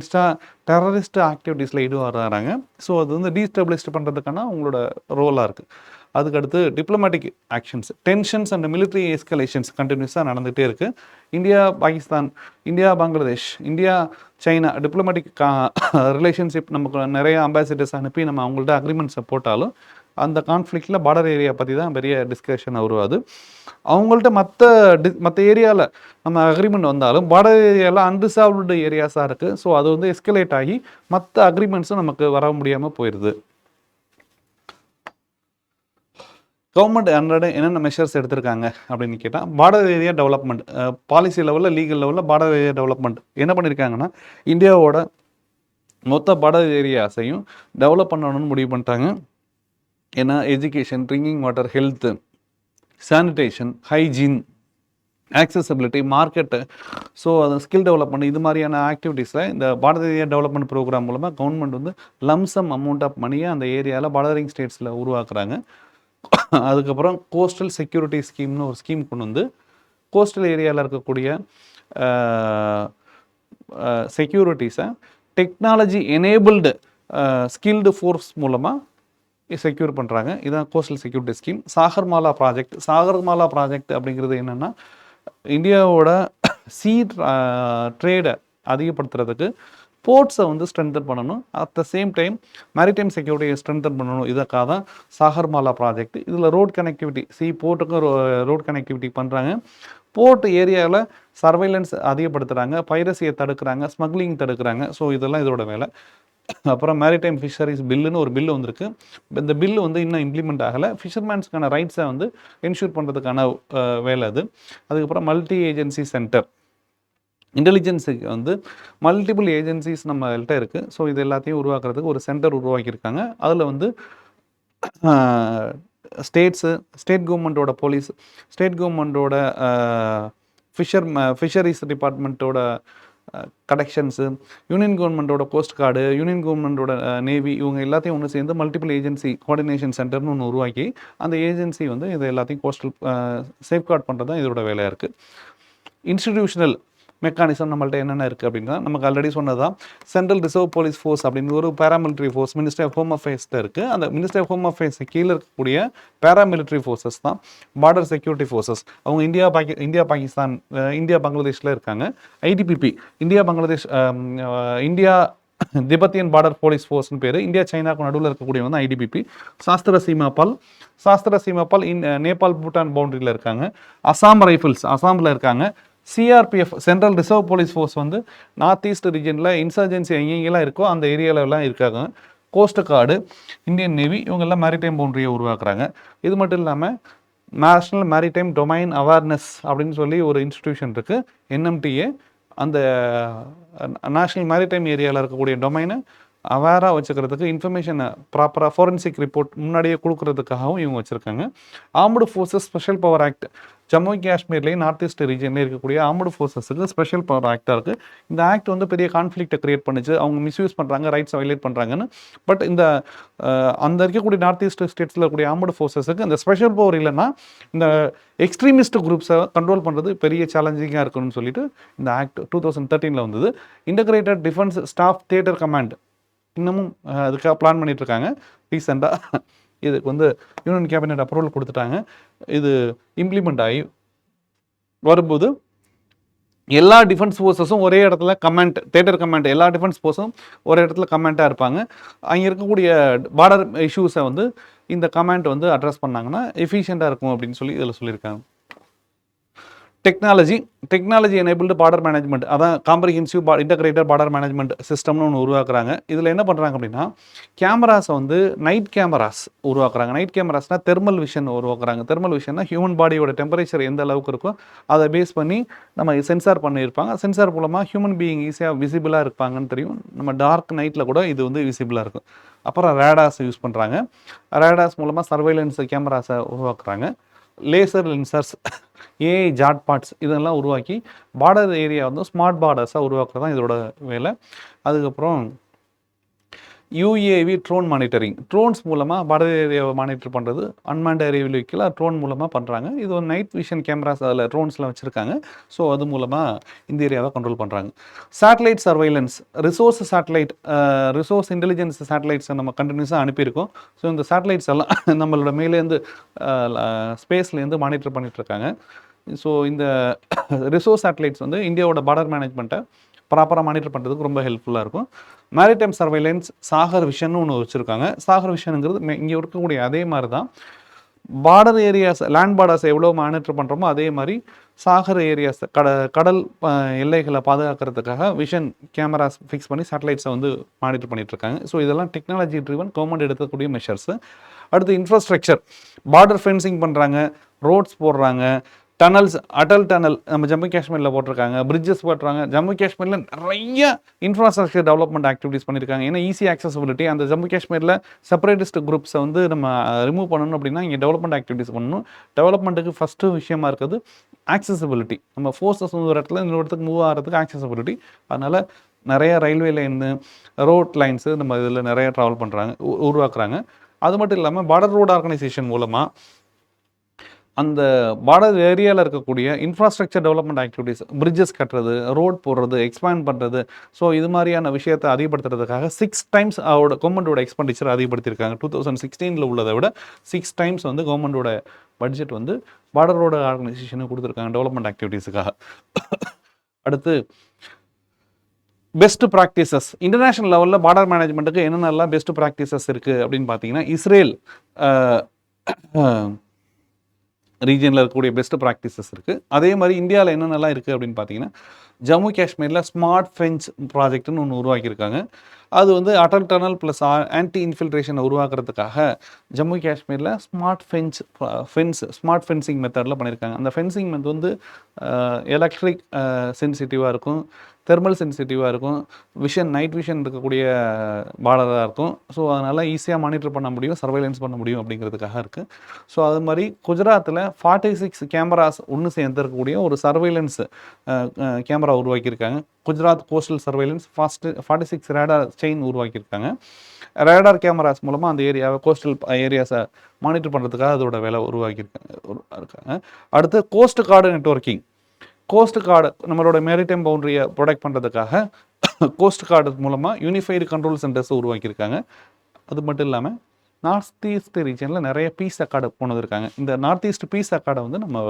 டெரரிஸ்ட் ஆக்டிவிட்டீஸில் ஈடுபடுறாங்க. ஸோ அது வந்து டீஸ்டபிளைஸ்ட் பண்ணுறதுக்கான அவங்களோட ரோலாக இருக்குது. அதுக்கடுத்து diplomatic actions, tensions and military escalations கண்டினியூஸாக நடந்துகிட்டே இருக்குது. India Pakistan, India Bangladesh, India China diplomatic relationship நமக்கு நிறைய அம்பாசிடர்ஸ் அனுப்பி நம்ம அவங்கள்ட்ட அக்ரிமெண்ட்ஸை போட்டாலும் அந்த கான்ஃப்ளிக்டில் பார்டர் ஏரியா பற்றி தான் பெரிய டிஸ்கஷன் வருவாது. அவங்கள்ட்ட மற்ற ஏரியாவில் நம்ம அக்ரிமெண்ட் வந்தாலும் பார்டர் ஏரியாவில் அன்ரிசால்வ்டு ஏரியாஸாக இருக்குது. ஸோ அது வந்து எஸ்கலேட் ஆகி மற்ற அக்ரிமெண்ட்ஸும் நமக்கு வர முடியாமல் போயிடுது. கவர்மெண்ட் என்னென்ன மெஷர்ஸ் எடுத்திருக்காங்க அப்படின்னு கேட்டால், பார்டர் ஏரியா டெவலப்மெண்ட், பாலிசி லெவலில், லீகல் லெவலில் பார்டர் ஏரியா டெவலப்மெண்ட் என்ன பண்ணியிருக்காங்கன்னா, இந்தியாவோட மொத்த பார்டர் ஏரியாஸையும் டெவலப் பண்ணணும்னு முடிவு பண்ணிட்டாங்க. ஏன்னா education, drinking water, health, sanitation, hygiene, accessibility, market, so அது ஸ்கில் டெவலப்மெண்ட், இது மாதிரியான ஆக்டிவிட்டீஸில் இந்த பார்டர் ஏரியா டெவலப்மெண்ட் ப்ரோக்ராம் மூலமாக கவர்மெண்ட் வந்து லம்சம் அமௌண்ட் ஆஃப் மணியை அந்த ஏரியாவில் பார்டரிங் ஸ்டேட்ஸில் உருவாக்குறாங்க. அதுக்கப்புறம் கோஸ்டல் செக்யூரிட்டி ஸ்கீம்னு ஒரு ஸ்கீம் கொண்டு வந்து கோஸ்டல் ஏரியாவில் இருக்கக்கூடிய செக்யூரிட்டிஸை டெக்னாலஜி எனேபிள்டு ஸ்கில்டு ஃபோர்ஸ் மூலமாக செக்யூர் பண்ணுறாங்க. இதுதான் coastal security scheme. Sagarmala project அப்படிங்கிறது என்னென்னா, இந்தியாவோட சீ ட்ரேடை அதிகப்படுத்துறதுக்கு போர்ட்ஸை வந்து ஸ்ட்ரென்தன் பண்ணணும், at the same time maritime செக்யூரிட்டியை ஸ்ட்ரென்தன் பண்ணணும். இதுக்காக தான் சாகர்மாலா ப்ராஜெக்ட். இதில் ரோட் கனெக்டிவிட்டி, போர்ட்டுக்கும் ரோட் கனெக்டிவிட்டி பண்ணுறாங்க. போர்ட் ஏரியாவில் சர்வைலன்ஸ் அதிகப்படுத்துகிறாங்க, பைரசியை தடுக்கிறாங்க, ஸ்மக்லிங் தடுக்கிறாங்க. ஸோ இதெல்லாம் இதோட வேலை. அப்புறம் மேரிடைம் ஃபிஷரிஸ் பில்லுன்னு ஒரு பில்லு வந்திருக்கு. இந்த பில்லு வந்து இன்னும் இம்ப்ளிமெண்ட் ஆகலை. ஃபிஷர்மேன்ஸ்க்கான ரைட்ஸை வந்து என்ஷூர் பண்ணுறதுக்கான வேலை அது. அதுக்கப்புறம் மல்டி ஏஜென்சி சென்டர், இன்டெலிஜென்ஸுக்கு வந்து மல்டிபிள் ஏஜென்சிஸ் நம்மள்கிட்ட இருக்குது. ஸோ இது எல்லாத்தையும் உருவாக்குறதுக்கு ஒரு சென்டர் உருவாக்கியிருக்காங்க. அதில் வந்து ஸ்டேட் கவர்மெண்ட்டோட போலீஸ், ஸ்டேட் கவர்மெண்ட்டோட ஃபிஷரிஸ் டிபார்ட்மெண்ட்டோட கலெக்ஷன்ஸு, யூனியன் கவர்மெண்ட்டோட கோஸ்ட் கார்டு, யூனியன் கவர்மெண்ட்டோட நேவி, இவங்க எல்லாத்தையும் ஒன்று சேர்ந்து மல்டிபிள் ஏஜென்சி கோஆர்டினேஷன் சென்டர்னு ஒன்று உருவாக்கி அந்த ஏஜென்சி வந்து இது எல்லாத்தையும் கோஸ்டல் சேஃப்கார்ட் பண்ணுறது தான் இதோட வேலையாக இருக்குது. இன்ஸ்டிடியூஷனல் மெக்கானிசம் நம்மள்ட்ட என்னென்ன இருக்குது அப்படின்னா, நமக்கு ஆல்ரெடி சொன்னது தான் சென்ட்ரல் ரிசர்வ் போலீஸ் ஃபோர்ஸ் அப்படின்னு ஒரு paramilitary force ministry of home அஃபேர்ஸில் இருக்குது. அந்த மினிஸ்ட்ரி ஆஃப் ஹோம் அஃபேர்ஸ் கீழே இருக்கக்கூடிய பேராமிலிட்ரி ஃபோர்ஸஸ் தான் பார்டர் செக்யூரிட்டி ஃபோர்ஸஸ். அவங்க இந்தியா பாகிஸ்தான், இந்தியா பங்களாதேஷில் இருக்காங்க. ITBP, India Bangladesh, India Tibetan border police ஃபோர்ஸ்னு பேர். இந்தியா சைனாவுக்கு நடுவில் இருக்கக்கூடிய வந்து ஐடிபிபி. சாஸ்திர சீமாபால் நேபாள் பூட்டான் பவுண்டரியில் இருக்காங்க. அசாம் ரைஃபிள்ஸ் அசாமில் இருக்காங்க. CRPF central reserve police force வந்து நார்த் ஈஸ்ட் ரீஜனில் இன்சர்ஜென்சி எங்கெங்கெல்லாம் இருக்கோ அந்த ஏரியாவிலலாம் இருக்காங்க. கோஸ்ட் கார்டு, இந்தியன் நேவி, இவங்கெல்லாம் மேரிடைம் பவுண்டரியை உருவாக்குறாங்க. இது மட்டும் இல்லாமல் நேஷ்னல் மேரிடைம் டொமைன் அவேர்னஸ் அப்படின்னு சொல்லி ஒரு இன்ஸ்டிடியூஷன் இருக்குது, என்எம்டிஏ. அந்த நேஷ்னல் மேரிடைம் ஏரியாவில் இருக்கக்கூடிய டொமைனை அவேராக வச்சுக்கிறதுக்கு இன்ஃபர்மேஷனை ப்ராப்பராக ஃபாரன்சிக் ரிப்போர்ட் முன்னாடியே கொடுக்கறதுக்காகவும் இவங்க வச்சுருக்காங்க. Armed forces special power act, Jammu காஷ்மீர்லேயே நார்த் ஈஸ்ட் ரீஜன்லேயே இருக்கக்கூடிய ஆர்ம்டு ஃபோர்ஸஸுக்கு ஸ்பெஷல் பவர் ஆக்டாக இருக்குது. இந்த ஆக்ட் வந்து பெரிய கான்ஃப்ளிக்ட்டை கிரியேட் பண்ணிச்சு, அவங்க மிஸ்யூஸ் பண்ணுறாங்க, ரைட்ஸை வயலேட் பண்ணுறாங்கன்னு. பட் இந்த அந்த இருக்கக்கூடிய நார்த் ஈஸ்ட் ஸ்டேட்ஸில் இருக்கக்கூடிய ஆர்ம்டு ஃபோர்ஸஸுக்கு இந்த ஸ்பெஷல் பவர் இல்லைன்னா இந்த எக்ஸ்ட்ரீமிஸ்ட் குரூப்ஸை கண்ட்ரோல் பண்ணுறது பெரிய சேலஞ்சிங்காக இருக்குன்னு சொல்லிட்டு இந்த ஆக்ட் 2013 வந்தது. Integrated defence staff theatre command இன்னமும் அதுக்காக பிளான் பண்ணிட்டு இருக்காங்க. ரீசெண்டாக இதுக்கு வந்து யூனியன் கேபினட் அப்ரூவல் கொடுத்துட்டாங்க. இது இம்ப்ளிமெண்ட் ஆகி வரும்போது எல்லா டிஃபென்ஸ் ஃபோர்ஸஸும் ஒரே இடத்துல கமாண்ட், தியேட்டர் கமாண்ட், எல்லா டிஃபென்ஸ் ஃபோர்ஸும் ஒரே இடத்துல கமாண்டாக இருப்பாங்க. அங்கே இருக்கக்கூடிய பார்டர் இஷ்யூஸை வந்து இந்த கமாண்ட் வந்து அட்ரஸ் பண்ணாங்கன்னா எஃபிஷியண்ட்டாக இருக்கும் அப்படின்னு சொல்லி இதில் சொல்லியிருக்காங்க. டெக்னாலஜி எனேபிள்டு பார்டர் மேனேஜ்மெண்ட், அதான் காம்ப்ரிஹென்சிவ் இன்டகிரேட்டட் பார்டர் மேனேஜ்மெண்ட் சிஸ்டம்னு ஒன்று உருவாக்குறாங்க. இதில் என்ன பண்ணுறாங்க அப்படின்னா கேமராஸை வந்து நைட் கேமராஸ் உருவாக்குறாங்க. நைட் கேமராஸ்னால் தெர்மல் விஷன் உருவாக்குறாங்க. தெர்மல் விஷன்னா ஹியூமன் பாடியோட டெம்பரேச்சர் எந்த அளவுக்கு இருக்கோ அதை பேஸ் பண்ணி நம்ம சென்சார் பண்ணியிருப்பாங்க. சென்சார் மூலமாக ஹியூமன் பீயிங் ஈஸியாக விசிபிளாக இருப்பாங்கன்னு தெரியும். நம்ம டார்க் நைட்டில் கூட இது வந்து விசிபிளாக இருக்கும். அப்புறம் ரேடாஸ் யூஸ் பண்ணுறாங்க. ரேடாஸ் மூலமாக சர்வைலன்ஸ் கேமராஸை உருவாக்குறாங்க. லேசர் லென்சர்ஸ், ஏஐ ஜாட் பார்ட்ஸ் இதெல்லாம் உருவாக்கி பார்டர் ஏரியா வந்து ஸ்மார்ட் பார்டர்ஸாக உருவாக்குறது தான் இதோட வேலை. அதுக்கப்புறம் யூஏவி ட்ரோன் மானிட்டரிங், ட்ரோன்ஸ் மூலமாக பார்டர் ஏரியாவை மானிட்டர் பண்ணுறது. அன்மேண்ட் ஏரியா வெஹிக்கிள் ட்ரோன் மூலமாக பண்ணுறாங்க. இது ஒரு நைட் விஷன் கேமராஸ் அதில் ட்ரோன்ஸ்லாம் வச்சுருக்காங்க. ஸோ அது மூலமாக இந்த ஏரியாவை கண்ட்ரோல் பண்ணுறாங்க. சேட்டலைட் சர்வைலன்ஸ், ரிசோர்ஸ் இன்டெலிஜென்ஸ் சேட்டலைட்ஸை நம்ம கண்டினியூஸாக அனுப்பியிருக்கோம். ஸோ இந்த சேட்டலைட்ஸ் எல்லாம் நம்மளோட மேலேருந்து ஸ்பேஸ்லேருந்து மானிட்டர் பண்ணிகிட்ருக்காங்க. ஸோ இந்த ரிசோர்ஸ் சேட்டலைட்ஸ் வந்து இந்தியாவோட பார்டர் மேனேஜ்மெண்ட்டை ப்ராப்பராக மானிட்டர் பண்ணுறதுக்கு ரொம்ப ஹெல்ப்ஃபுல்லாக இருக்கும். மேரிடைம் சர்வைலன்ஸ், சாகர் விஷன் ஒன்று வச்சுருக்காங்க. சாகர் விஷனுங்கிறது இங்கே இருக்கக்கூடிய அதே மாதிரி தான் பார்டர் ஏரியாஸ், லேண்ட் பார்டர்ஸை எவ்வளோ மானிட்டர் பண்ணுறோமோ அதே மாதிரி சாகர் ஏரியாஸ், கடல் எல்லைகளை பாதுகாக்கிறதுக்காக விஷன் கேமராஸ் ஃபிக்ஸ் பண்ணி சேட்டலைட்ஸை வந்து மானிட்டர் பண்ணிகிட்ருக்காங்க. ஸோ இதெல்லாம் டெக்னாலஜி ட்ரிவன் கவர்மெண்ட் எடுக்கக்கூடிய மெஷர்ஸு. அடுத்து இன்ஃப்ராஸ்ட்ரக்சர், பார்டர் ஃபென்சிங் பண்ணுறாங்க, ரோட்ஸ் போடுறாங்க, டனல்ஸ், அடல் டனல் நம்ம ஜம்மு காஷ்மீரில் போட்டிருக்காங்க, பிரிட்ஜஸ் போட்டுறாங்க. ஜம்மு காஷ்மீரில் நிறைய இன்ஃப்ராஸ்ட்ரக்சர் டெவலப்மெண்ட் ஆக்டிவிட்டீஸ் பண்ணியிருக்காங்க. ஏன்னா ஈஸி ஆக்சசபிலிட்டி, அந்த ஜம்மு காஷ்மீரில் செப்பரேட்டிஸ்ட் குரூப்ஸை வந்து நம்ம ரிமூவ் பண்ணணும் அப்படின்னா இங்கே டெவலப்மெண்ட் ஆக்டிவிட்டீஸ் பண்ணணும். டெவலப்மெண்ட்டுக்கு ஃபஸ்ட்டு விஷயமா இருக்கிறது ஆக்சசபிலிட்டி. நம்ம ஃபோர்ஸஸ் வந்து ஒரு இடத்துல இன்னொரு இடத்துக்கு மூவ் ஆகிறதுக்கு ஆக்சசபிலிட்டி. அதனால் நிறைய ரயில்வே லைனு, ரோட் லைன்ஸு நம்ம இதில் நிறைய ட்ராவல் பண்ணுறாங்க, உருவாக்குறாங்க. அது மட்டும் இல்லாமல் பார்டர் ரோடு ஆர்கனைசேஷன் மூலமாக அந்த பார்டர் ஏரியாவில் இருக்கக்கூடிய இன்ஃப்ராஸ்ட்ரக்சர் டெவலப்மெண்ட் ஆக்டிவிட்டீஸ், பிரிட்ஜஸ் கட்டுறது, ரோட் போடுறது, எக்ஸ்பேண்ட் பண்ணுறது, ஸோ இது மாதிரியான விஷயத்தை அதிகப்படுத்துறதுக்காக 6 டைம்ஸ் கவர்மெண்ட்டோட எக்ஸ்பெண்டிச்சர் அதிகப்படுத்தியிருக்காங்க. 2016 உள்ளதை விட 6 டைம்ஸ் வந்து கவர்மெண்ட்டோட பட்ஜெட் வந்து பார்டர் ரோடு ஆர்கனைசேஷனுக்கு கொடுத்துருக்காங்க டெவலப்மெண்ட் ஆக்டிவிட்டீஸுக்காக. அடுத்து பெஸ்ட் ப்ராக்டிசஸ், இன்டர்நேஷ்னல் லெவலில் பார்டர் மேனேஜ்மெண்ட்டுக்கு என்னென்னலாம் பெஸ்ட் ப்ராக்டிசஸ் இருக்குது அப்படின்னு பார்த்தீங்கன்னா இஸ்ரேல் ரீஜனில் இருக்கக்கூடிய பெஸ்ட் ப்ராக்டிசஸ் இருக்குது. அதே மாதிரி இந்தியாவில் என்னென்னலாம் இருக்குது அப்படின்னு பார்த்தீங்கன்னா ஜம்மு காஷ்மீரில் ஸ்மார்ட் ஃபென்ஸ் ப்ராஜெக்ட்னு ஒன்று உருவாக்கியிருக்காங்க. அது வந்து அடல் டனல் ப்ளஸ் ஆன்டி இன்ஃபில்ட்ரேஷனை உருவாக்குறதுக்காக ஜம்மு காஷ்மீரில் ஸ்மார்ட் ஃபென்சிங் மெத்தடில் பண்ணியிருக்காங்க. அந்த ஃபென்சிங் மெத்தட் வந்து எலக்ட்ரிக் சென்சிட்டிவாக இருக்கும், தெர்மல் சென்சிட்டிவாக இருக்கும், நைட் விஷன் இருக்கக்கூடிய பார்டராக இருக்கும். ஸோ அதனால் ஈஸியாக மானிட்டர் பண்ண முடியும், சர்வைலன்ஸ் பண்ண முடியும் அப்படிங்கிறதுக்காக இருக்குது. ஸோ அது மாதிரி குஜராத்தில் 46 கேமராஸ் ஒன்று சேர்ந்துருக்கக்கூடிய ஒரு சர்வைலன்ஸ் கேமரா உருவாக்கியிருக்காங்க. Gujarat coastal surveillance 46 radar chain உருவாக்கியிருக்காங்க. ரேடார் கேமராஸ் மூலமாக அந்த கோஸ்டல் ஏரியாஸை மானிட்டர் பண்ணுறதுக்காக அதோட வேலை உருவாக்கியிருக்காங்க. அடுத்து cost card networking, cost card நம்மளோட மேரிடைம் பவுண்டரியை ப்ரொடெக்ட் பண்ணுறதுக்காக கோஸ்ட் கார்டு மூலமாக யூனிஃபைடு கண்ட்ரோல் சென்டர்ஸ் உருவாக்கியிருக்காங்க. அது மட்டும் இல்லாமல் நார்த் ஈஸ்ட் ரீஜனில் நிறைய பீஸ் அக்காடை கொண்டு வந்திருக்காங்க. இந்த நார்த் ஈஸ்ட் பீஸ் அக்காடை வந்து நம்ம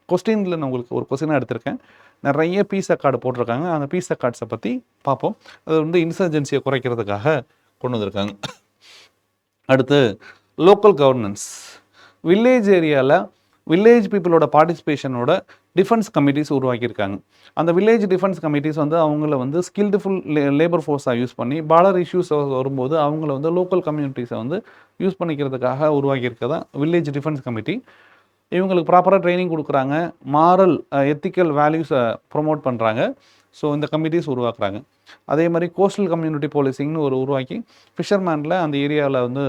கொஸ்டினில் நான் உங்களுக்கு ஒரு கொஸ்டினாக எடுத்திருக்கேன். நிறைய பீஸ் அக்கார்டு போட்டிருக்காங்க. அந்த பீஸ் அக்கார்ட்ஸை பற்றி பார்ப்போம். அது வந்து இன்சர்ஜென்சியை குறைக்கிறதுக்காக கொண்டு வந்திருக்காங்க. அடுத்து லோக்கல் கவர்னன்ஸ். வில்லேஜ் ஏரியாவில் வில்லேஜ் பீப்புளோட பார்ட்டிசிபேஷனோட டிஃபென்ஸ் கமிட்டிஸ் உருவாக்கியிருக்காங்க. அந்த வில்லேஜ் டிஃபென்ஸ் கமிட்டிஸ் வந்து அவங்கள வந்து ஸ்கில்டுஃபுல் லேபர் ஃபோர்ஸாக யூஸ் பண்ணி பார்டர் இஷ்யூஸ் வரும்போது அவங்கள வந்து லோக்கல் கம்யூனிட்டிஸை வந்து யூஸ் பண்ணிக்கிறதுக்காக உருவாக்கியிருக்கதான் வில்லேஜ் டிஃபென்ஸ் கமிட்டி. இவங்களுக்கு ப்ராப்பராக ட்ரைனிங் கொடுக்குறாங்க, மாரல் எத்திக்கல் வேல்யூஸை ப்ரொமோட் பண்ணுறாங்க. ஸோ இந்த கமிட்டிஸ் உருவாக்குறாங்க. அதே மாதிரி கோஸ்டல் கம்யூனிட்டி போலீசிங்னு உருவாக்கி ஃபிஷர்மேனில் அந்த ஏரியாவில் வந்து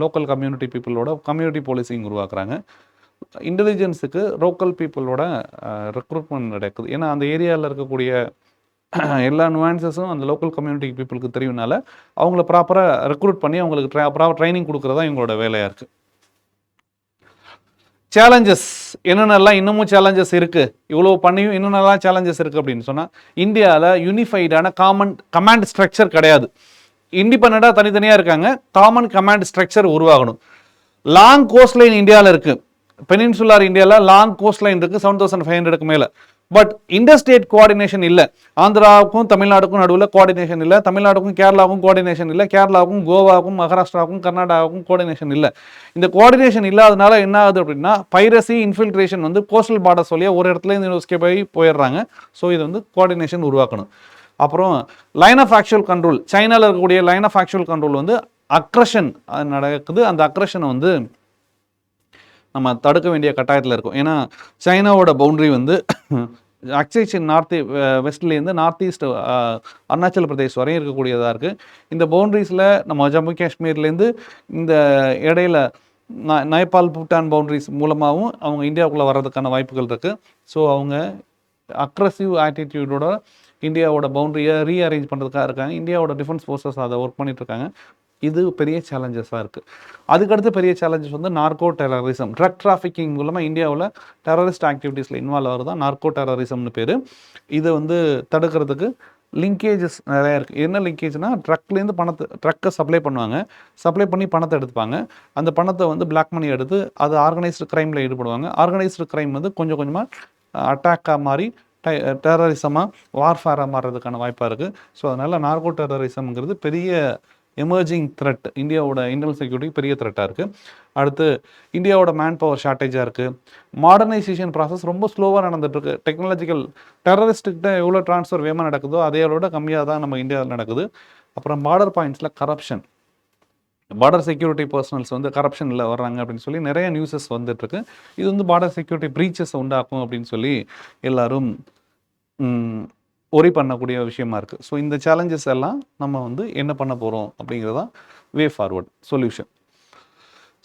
லோக்கல் கம்யூனிட்டி பீப்புளோட கம்யூனிட்டி போலீசிங் உருவாக்குறாங்க. இன்டெலிஜென்ஸுக்கு லோக்கல் பீப்புளோட ரெக்ரூட்மெண்ட் நடக்குது. ஏன்னா அந்த ஏரியாவில் இருக்கக்கூடிய எல்லா நுவான்சஸும் அந்த லோக்கல் கம்யூனிட்டி பீப்புளுக்கு தெரியும்னால அவங்கள ப்ராப்பராக ரெக்ரூட் பண்ணி அவங்களுக்கு ப்ராப்பராக ட்ரைனிங் கொடுக்குறதா இவங்களோட வேலையாக இருக்குது. சேலஞ்சஸ் என்னென்னலாம் இன்னமும் சேலஞ்சஸ் இருக்குது, இவ்வளோ பண்ணியும் என்னென்னலாம் சேலஞ்சஸ் இருக்குது அப்படின்னு சொன்னால், இந்தியாவில் யூனிஃபைடான காமன் கமாண்ட் ஸ்ட்ரக்சர் கிடையாது. இண்டிபெண்ட்டாக தனித்தனியாக இருக்காங்க. காமன் கமாண்ட் ஸ்ட்ரக்சர் உருவாகணும். லாங் கோஸ்ட் லைன் இந்தியாவில் இருக்குது. பெனின்சுலார் இந்தியாவில் லாங் கோஸ்ட் லைன் இருக்குது, 7500க்கு மேலே. பட் இன்டர்ஸ்டேட் கோஆர்டினேஷன் இல்லை. ஆந்திராவுக்கும் தமிழ்நாடுக்கும் நடுவில் கோஆர்டினேஷன் இல்லை. தமிழ்நாடுக்கும் கேரளாவுக்கும் கோஆர்டினேஷன் இல்லை. கேரளாவுக்கும் கோவாவுக்கும் மகாராஷ்டிராவுக்கும் கர்நாடகாவுக்கும் கோஆர்டினேஷன் இல்லை. இந்த கோஆர்டினேஷன் இல்லாதனால என்ன ஆகுது அப்படின்னா, பைரசி இன்ஃபில்ட்ரேஷன் வந்து கோஸ்டல் பார்டர்ஸ் வழியாக ஒரு இடத்துல இருந்து எஸ்கேப் ஆகி போயிடுறாங்க. ஸோ இது வந்து கோஆர்டினேஷன் உருவாக்கணும். அப்புறம் லைன் ஆஃப் ஆக்சுவல் கண்ட்ரோல். சைனாவில் இருக்கக்கூடிய லைன் ஆஃப் ஆக்சுவல் கண்ட்ரோல் வந்து அக்ரஷன் நடக்குது. அந்த அக்ரஷனை வந்து நம்ம தடுக்க வேண்டிய கட்டாயத்தில் இருக்கும். ஏன்னா சைனாவோட பவுண்ட்ரி வந்து அக்சேஷன் நார்த் வெஸ்ட்லேருந்து நார்த் ஈஸ்ட் அருணாச்சல பிரதேஷ் வரையும் இருக்கக்கூடியதாக இருக்குது. இந்த பவுண்ட்ரிஸில் நம்ம ஜம்மு காஷ்மீர்லேருந்து இந்த இடையில நேபாள் பூட்டான் பவுண்ட்ரிஸ் மூலமாகவும் அவங்க இந்தியாவுக்குள்ளே வர்றதுக்கான வாய்ப்புகள் இருக்குது. ஸோ அவங்க அக்ரஸிவ் ஆட்டிடியூடோட இந்தியாவோட பவுண்ட்ரியை ரீஅரேஞ்ச் பண்ணுறதுக்காக இருக்காங்க. இந்தியாவோட டிஃபென்ஸ் ஃபோர்ஸஸ் அதை ஒர்க் பண்ணிட்டுருக்காங்க. இது பெரிய சேலஞ்சஸாக இருக்குது. அதுக்கடுத்து பெரிய சேலஞ்சஸ் வந்து நார்கோ டெரரிசம். ட்ரக் டிராஃபிக்கிங் மூலமாக இந்தியாவில் டெரரிஸ்ட் ஆக்டிவிட்டீஸில் இன்வால்வ் ஆகிறது தான் நார்கோ டெரரிசம்னு பேர். இதை வந்து தடுக்கிறதுக்கு லிங்கேஜஸ் நிறையா இருக்குது. என்ன லிங்கேஜ்னால், ட்ரக்லேருந்து ட்ரக்கை சப்ளை பண்ணுவாங்க. சப்ளை பண்ணி பணத்தை எடுத்துப்பாங்க. அந்த பணத்தை வந்து பிளாக் மணி எடுத்து அது ஆர்கனைஸ்டு க்ரைமில் ஈடுபடுவாங்க. ஆர்கனைஸ்டு க்ரைம் வந்து கொஞ்சம் கொஞ்சமாக அட்டாக்காக மாறி டெரரிசமாக வார்ஃபேராக மாறுறதுக்கான வாய்ப்பாக இருக்குது. ஸோ அதனால் நார்கோ டெரரிசம்ங்கிறது பெரிய எமர்ஜிங் த்ரெட், இந்தியாவோட இன்டர்னல் செக்யூரிட்டி பெரிய த்ரெட்டாக இருக்குது. அடுத்து இந்தியாவோட மேன் பவர் ஷார்ட்டேஜாக இருக்குது. மாடர்னைசேஷன் ப்ராசஸ் ரொம்ப ஸ்லோவாக நடந்துகிட்ருக்கு. டெக்னாலஜிக்கல் டெரரிஸ்ட்டுக்கிட்ட எவ்வளோ ட்ரான்ஸ்ஃபர் வேகமாக நடக்குதோ அதோட கம்மியாக தான் நம்ம இந்தியாவில் நடக்குது. அப்புறம் பார்டர் பாயிண்ட்ஸில் கரப்ஷன், பார்டர் செக்யூரிட்டி பர்சனல்ஸ் வந்து கரப்ஷனில் வர்றாங்க அப்படின்னு சொல்லி நிறைய நியூஸஸ் வந்துட்டுருக்கு. இது வந்து பார்டர் செக்யூரிட்டி ப்ரீச்சஸ் உண்டாக்கும் அப்படின்னு சொல்லி எல்லோரும் ஒரி பண்ணக்கூடிய விஷயமா இருக்குது. ஸோ இந்த சேலஞ்சஸ் எல்லாம் நம்ம வந்து என்ன பண்ண போகிறோம் அப்படிங்கிறதான் வே ஃபார்வர்ட் சொல்யூஷன்.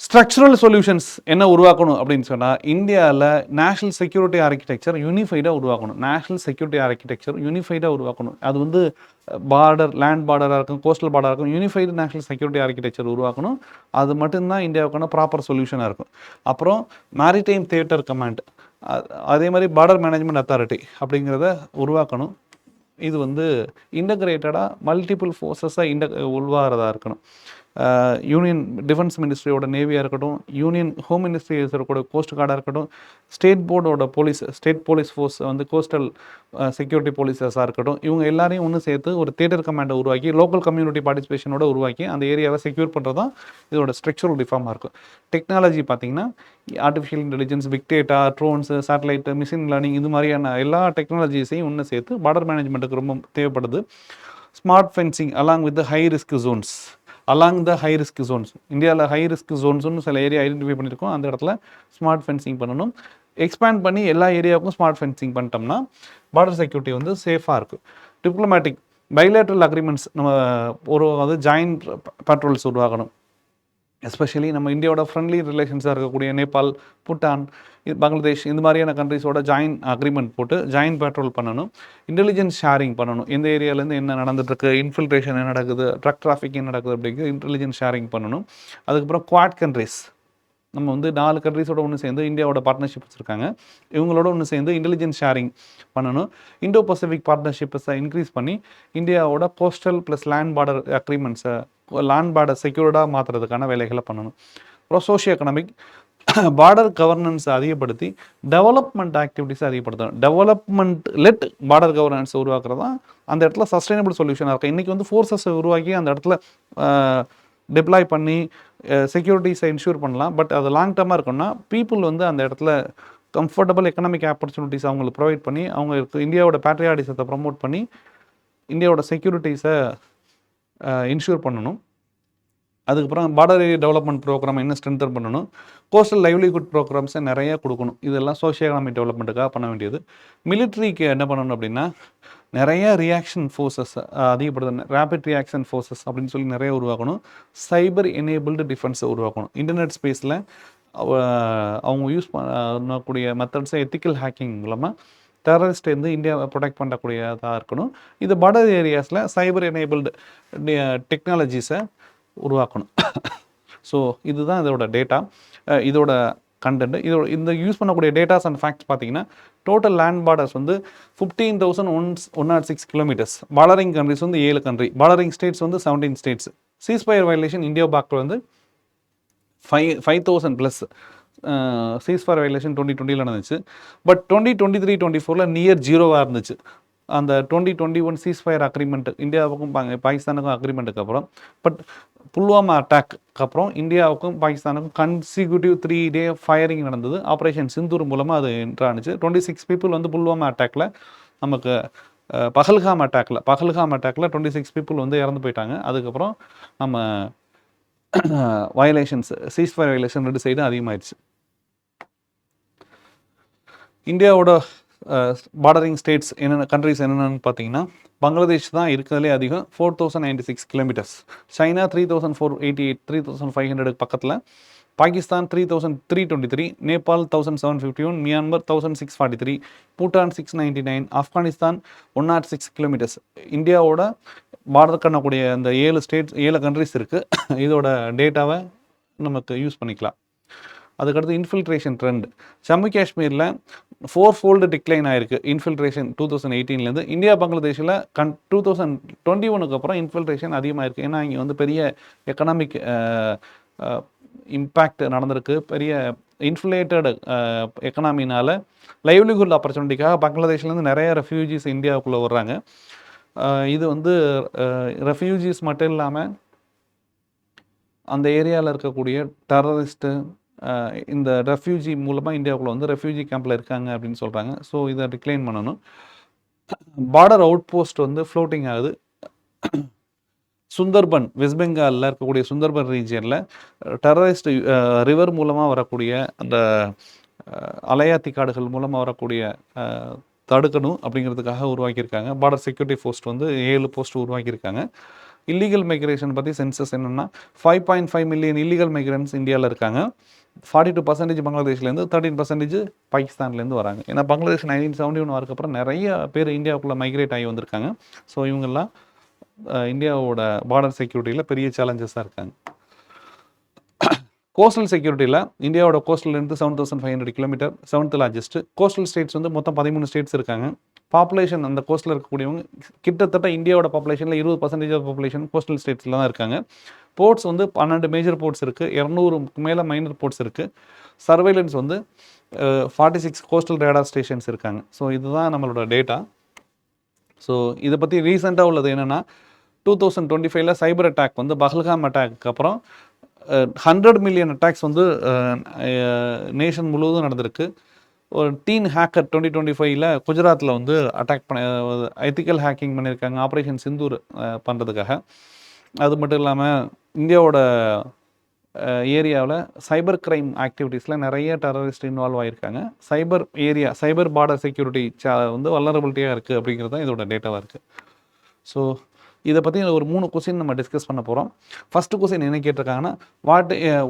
ஸ்ட்ரக்சரல் சொல்யூஷன்ஸ் என்ன உருவாக்கணும் அப்படின்னு சொன்னால், இந்தியாவில் நேஷனல் செக்யூரிட்டி ஆர்கிடெக்சர் யூனிஃபைடாக உருவாக்கணும். நேஷனல் செக்யூரிட்டி ஆர்கிடெக்சர் யூனிஃபைடாக உருவாக்கணும். அது வந்து லேண்ட் பார்டராக இருக்கும், கோஸ்டல் பார்டராக இருக்கும். யூனிஃபைடு நேஷனல் செக்யூரிட்டி ஆர்கிடெக்சர் உருவாக்கணும். அது மட்டும்தான் இந்தியாவுக்கான ப்ராப்பர் சொல்யூஷனாக இருக்கும். அப்புறம் மேரிடைம் தியேட்டர் கமாண்ட், அதே மாதிரி பார்டர் மேனேஜ்மெண்ட் அத்தாரிட்டி அப்படிங்கிறத உருவாக்கணும். இது வந்து இன்டகிரேட்டடாக மல்டிபிள் ஃபோர்ஸஸாக உள்வாரதாக இருக்கணும். யூனியன் டிஃபென்ஸ் மினிஸ்ட்ரியோட நேவியாக இருக்கட்டும், யூனியன் ஹோம் மினிஸ்ட்ரி இருக்கக்கூடிய கோஸ்ட் கார்டாக இருக்கட்டும், ஸ்டேட் போர்டோட ஸ்டேட் போலீஸ் ஃபோர்ஸ் வந்து கோஸ்டல் செக்யூரிட்டி போலீஸஸாக இருக்கட்டும், இவங்க எல்லாரையும் ஒன்று சேர்த்து ஒரு தியேட்டர் கமாண்டை உருவாக்கி லோக்கல் கம்யூனிட்டி பார்ட்டிசிபேஷனோட உருவாக்கி அந்த ஏரியாவை செக்யூர் பண்ணுறது தான் இதோட ஸ்ட்ரக்சரல் ரிஃபார்மாக இருக்கும். டெக்னாலஜி பார்த்திங்கன்னா artificial intelligence, big data, drones, satellite, machine learning, இது மாதிரியான எல்லா டெக்னாலஜிஸையும் ஒன்று சேர்த்து பார்டர் மேனேஜ்மெண்ட்டுக்கு ரொம்ப தேவைப்படுது. Smart fencing along with high risk Jones, along the high risk Jones. இந்தியாவில் ஹை ரிஸ்க் ஜோன்ஸ்னு சில ஏரியா ஐடென்டிஃபை பண்ணியிருக்கோம். அந்த இடத்துல ஸ்மார்ட் ஃபென்சிங் பண்ணணும். எக்ஸ்பேண்ட் பண்ணி எல்லா ஏரியாவுக்கும் ஸ்மார்ட் ஃபென்சிங் பண்ணிட்டோம்னா பார்டர் செக்யூரிட்டி வந்து சேஃபாக இருக்கும். டிப்ளமேட்டிக் பைலேட்ரல் அக்ரிமெண்ட்ஸ் நம்ம ஜாயிண்ட் பேட்ரோல்ஸ் உருவாக்கணும். எஸ்பெஷலி நம்ம இந்தியாவோட ஃப்ரெண்ட்லி ரிலேஷன்ஸாக இருக்கக்கூடிய நேபாள், பூட்டான், பங்களாதேஷ், இந்த மாதிரியான கண்ட்ரிஸோட ஜாயின் அக்ரிமெண்ட் போட்டு ஜாயின் பேட்ரோல் பண்ணணும். இன்டெலிஜென்ஸ் ஷேரிங் பண்ணணும். எந்த ஏரியாவிலேருந்து என்ன நடந்துட்டுருக்கு, இன்ஃபில்ட்ரேஷன் என்ன நடக்குது, ட்ரக் டிராஃபிக்கிங் நடக்குது அப்படிங்கிறது இன்டெலிஜென்ஸ் ஷேரிங் பண்ணணும். அதுக்கப்புறம் குவாட் கண்ட்ரிஸ், நம்ம வந்து 4 கண்ட்ரிஸோட ஒன்று சேர்ந்து இந்தியாவோட பார்ட்னர்ஷிப் வச்சுருக்காங்க. இவங்களோட ஒன்று சேர்ந்து இன்டெலிஜென்ஸ் ஷேரிங் பண்ணணும். இண்டோ பசிபிக் பார்ட்னர்ஷிப்ஸை இன்க்ரீஸ் பண்ணி இந்தியாவோட கோஸ்டல் ப்ளஸ் லேண்ட் பார்டர் அக்ரிமெண்ட்ஸை லேண்ட் பார்டர் செக்யூர்டாக மாற்றுறதுக்கான வேலைகளை பண்ணணும். அப்புறம் சோஷியோ எக்கனாமிக் பார்டர் கவர்னன்ஸ் அதிகப்படுத்தி டெவலப்மெண்ட் ஆக்டிவிட்டிஸை அதிகப்படுத்தணும். டெவலப்மெண்ட் லெட் பார்டர் கவர்னன்ஸ் உருவாக்குறது தான் அந்த இடத்துல சஸ்டைனபிள் சொல்யூஷனாக இருக்கும். இன்றைக்கி வந்து ஃபோர்ஸஸை உருவாக்கி அந்த இடத்துல டிப்ளாய் பண்ணி செக்யூரிட்டிஸை இன்ஷூர் பண்ணலாம். பட் அது லாங் டர்மாக இருக்குன்னா பீப்புள் வந்து அந்த இடத்துல கம்ஃபர்டபுள் எக்கனாமிக் ஆப்பர்ச்சுனிட்டிஸ் அவங்களுக்கு ப்ரொவைட் பண்ணி அவங்களுக்கு இந்தியாவோட பேட்ரியாட்டிசத்தை ப்ரமோட் பண்ணி இந்தியாவோட செக்யூரிட்டிஸை இன்ஷூர் பண்ணணும். அதுக்கப்புறம் பார்டர் ஏரியா டெவலப்மெண்ட் ப்ரோக்ராம் இன்னும் ஸ்ட்ரென்தன் பண்ணணும். கோஸ்டல் லைவ்லிஹுட் ப்ரோக்ராம்ஸை நிறைய கொடுக்கணும். இதெல்லாம் சோஷியோ எக்கனாமிக் டெவலப்மெண்ட்டுக்காக பண்ண வேண்டியது. மிலிட்ரிக்கு என்ன பண்ணணும் அப்படின்னா நிறைய ரியாக்ஷன் ஃபோர்ஸஸ் அதிகப்படுத்தணும். ரேபிட் ரியாக்ஷன் ஃபோர்ஸஸ் அப்படின்னு சொல்லி நிறைய உருவாக்கணும். சைபர் எனேபிள்டு டிஃபென்ஸை உருவாக்கணும். இன்டர்நெட் ஸ்பேஸில் அவங்க யூஸ் பண்ணக்கூடிய மெத்தட்ஸை எத்திக்கல் ஹேக்கிங் மூலமாக டெரரிஸ்ட் வந்து இந்தியாவை ப்ரொடெக்ட் பண்ணக்கூடியதாக இருக்கணும். இது பார்டர் ஏரியாஸில் சைபர் எனேபிள்டு டெக்னாலஜிஸை உருவாக்கணும். ஸோ இதுதான் இதோட டேட்டா, இதோட கண்டென்ட். இதோட இந்த யூஸ் பண்ணக்கூடிய டேட்டாஸ் அண்ட் ஃபேக்ட்ஸ் பார்த்தீங்கன்னா டோட்டல் லேண்ட் பார்டர்ஸ் வந்து 15,106 கிலோமீட்டர்ஸ். பார்டரிங் கண்ட்ரிஸ் வந்து 7 கண்ட்ரி, பார்டரிங் ஸ்டேட்ஸ் வந்து 17 ஸ்டேட்ஸ். சீஸ்ஃபயர் வயலேஷன் இந்தியா பாக்கில் வந்து 5,000+ சீஸ்ஃபயர் வயலேஷன் 2020 நடந்துச்சு. பட் 2023-24 நியர் ஜீரோவாக இருந்துச்சு. அந்த 2021 சீஸ்ஃபயர் அக்ரிமெண்ட் இந்தியாவுக்கும் பாகிஸ்தானுக்கும் அக்ரிமெண்ட்டுக்கு அப்புறம். பட் புல்வாமா அட்டாக்கு அப்புறம் இந்தியாவுக்கும் பாகிஸ்தானுக்கும் கன்சிக்யூட்டிவ் 3 டே ஃபயரிங் நடந்தது. ஆப்ரேஷன் சிந்தூர் மூலமாக அது என்ட்ரானுச்சு. 26 பீப்புள் வந்து புல்வாமா அட்டாக்ல நமக்கு பஹல்காம் அட்டாக்ல 26 பீப்புள் வந்து இறந்து போயிட்டாங்க. அதுக்கப்புறம் நம்ம வயலேஷன்ஸ் சீஸ்ஃபயர் வயலேஷன் 2 சைடும் அதிகமாகிடுச்சு. இந்தியாவோட பார்டரிங் ஸ்டேட்ஸ் என்னென்ன கண்ட்ரிஸ் என்னென்னு பார்த்தீங்கன்னா பங்களாதேஷ் தான் இருக்கிறதுலே அதிகம், 4,096 கிலோமீட்டர்ஸ். சைனா 3,488, 3,500 பக்கத்தில். Pakistan 3,323, Nepal 1,751, Myanmar 1,643, Bhutan 699, Afghanistan 106 kilometres. இந்தியாவோட பார்டர் பண்ணக்கூடிய அந்த 7 கண்ட்ரிஸ் இருக்குது. இதோட டேட்டாவை நமக்கு யூஸ் பண்ணிக்கலாம். அதுக்கடுத்து இன்ஃபில்ட்ரேஷன் ட்ரெண்ட். ஜம்மு காஷ்மீரில் 4-fold டிக்ளைன் ஆயிருக்கு இன்ஃபில்ட்ரேஷன் 2018லேருந்து. இந்தியா பங்களாதேஷில் 2021 அப்புறம் இன்ஃபில்ட்ரேஷன் அதிகமாகிருக்கு. ஏன்னா இங்கே வந்து பெரிய எக்கனாமிக் இம்பேக்ட் நடந்திருக்கு. பெரிய இன்ஃப்ளேட்டட் எக்கனாமினால் லைவ்லிஹுட் ஆப்பர்ச்சுனிட்டிக்காக பங்களாதேஷ்லேருந்து நிறைய ரெஃப்யூஜிஸ் இந்தியாவுக்குள்ளே வர்றாங்க. இது வந்து ரெஃப்யூஜிஸ் மட்டும் இல்லாமல் அந்த ஏரியாவில் இருக்கக்கூடிய டெரரிஸ்ட்டு இந்த ரெஃப்யூஜி மூலமாக இந்தியாவுக்குள்ளே வந்து ரெஃப்யூஜி கேம்பில் இருக்காங்க அப்படின்னு சொல்கிறாங்க. ஸோ இதை டிக்ளைன் பண்ணணும். பார்டர் அவுட் போஸ்ட் வந்து ஃப்ளோட்டிங் ஆகுது. சுந்தர்பன் வெஸ்ட் பெங்காலில் இருக்கக்கூடிய சுந்தர்பன் ரீஜியனில் டெரரிஸ்ட் ரிவர் மூலமாக வரக்கூடிய அந்த அலையாத்தி காடுகள் மூலமாக வரக்கூடிய தடுக்கணும் அப்படிங்கிறதுக்காக உருவாக்கியிருக்காங்க. பார்டர் செக்யூரிட்டி போஸ்ட் வந்து 7 போஸ்ட் உருவாக்கியிருக்காங்க. இல்லீகல் மைக்ரேஷன் பற்றி சென்சஸ் என்னென்னா 5.5 மில்லியன் இல்லீகல் மைக்ரன்ஸ் இந்தியாவில் இருக்காங்க. 42% பங்களாதேஷ்லேருந்து, 13% பாகிஸ்தான்லேருந்து வராங்க. ஏன்னா பங்களாதேஷ் 1971 வரக்கப்புறம் நிறைய பேர் இந்தியாவுக்குள்ளே மைக்ரேட் ஆகி வந்திருக்காங்க. ஸோ இவங்கெல்லாம் இந்தியாவோட பார்டர் செக்யூரிட்டியில் பெரிய சேலஞ்சஸாக இருக்காங்க. கோஸ்டல் செக்யூரிட்டியில் இந்தியாவோட கோஸ்டல்லேருந்து 7,500 kilometre, 7th largest. Coastal states வந்து மொத்தம் 13 ஸ்டேட்ஸ் இருக்காங்க. பாப்புலேஷன் அந்த கோஸ்டில் இருக்கக்கூடியவங்க கிட்டத்தட்ட இந்தியாவோட பாப்புலேஷனில் 20% ஆஃப் பாப்புலேஷன் கோஸ்டல் ஸ்டேட்ஸில் தான் இருக்காங்க. போர்ட்ஸ் வந்து 12 மேஜர் போர்ட்ஸ் இருக்குது, 200க்கு மேலே மைனர் போர்ட்ஸ் இருக்குது. சர்வைலன்ஸ் வந்து 46 கோஸ்டல் ரேடார் ஸ்டேஷன்ஸ் இருக்காங்க. ஸோ இதுதான் நம்மளோட டேட்டா. ஸோ இதை பற்றி ரீசெண்டாக உள்ளது என்னென்னா 2025 சைபர் அட்டாக் வந்து பஹல்காம் அட்டாக்கு அப்புறம் 100 மில்லியன் அட்டாக்ஸ் வந்து நேஷன் முழுவதும் நடந்திருக்கு. ஒரு டீன் ஹேக்கர் 2025 குஜராத்தில் வந்து அட்டாக் பண்ண எத்திக்கல் ஹேக்கிங் பண்ணியிருக்காங்க ஆப்ரேஷன் சிந்தூர் பண்ணுறதுக்காக. அது மட்டும் இல்லாமல் இந்தியாவோட ஏரியாவில் சைபர் கிரைம் ஆக்டிவிட்டீஸில் நிறைய டெரரிஸ்ட் இன்வால்வ் ஆகியிருக்காங்க. சைபர் பார்டர் செக்யூரிட்டி வந்து வல்னரபிலிட்டியாக இருக்குது அப்படிங்கிறது தான் இதோட டேட்டாவாக இருக்குது. ஸோ இதை பற்றி ஒரு 3 கொஸ்டின் நம்ம டிஸ்கஸ் பண்ண போகிறோம். ஃபர்ஸ்ட் கொஸ்டின் என்ன கேட்டிருக்காங்கன்னா,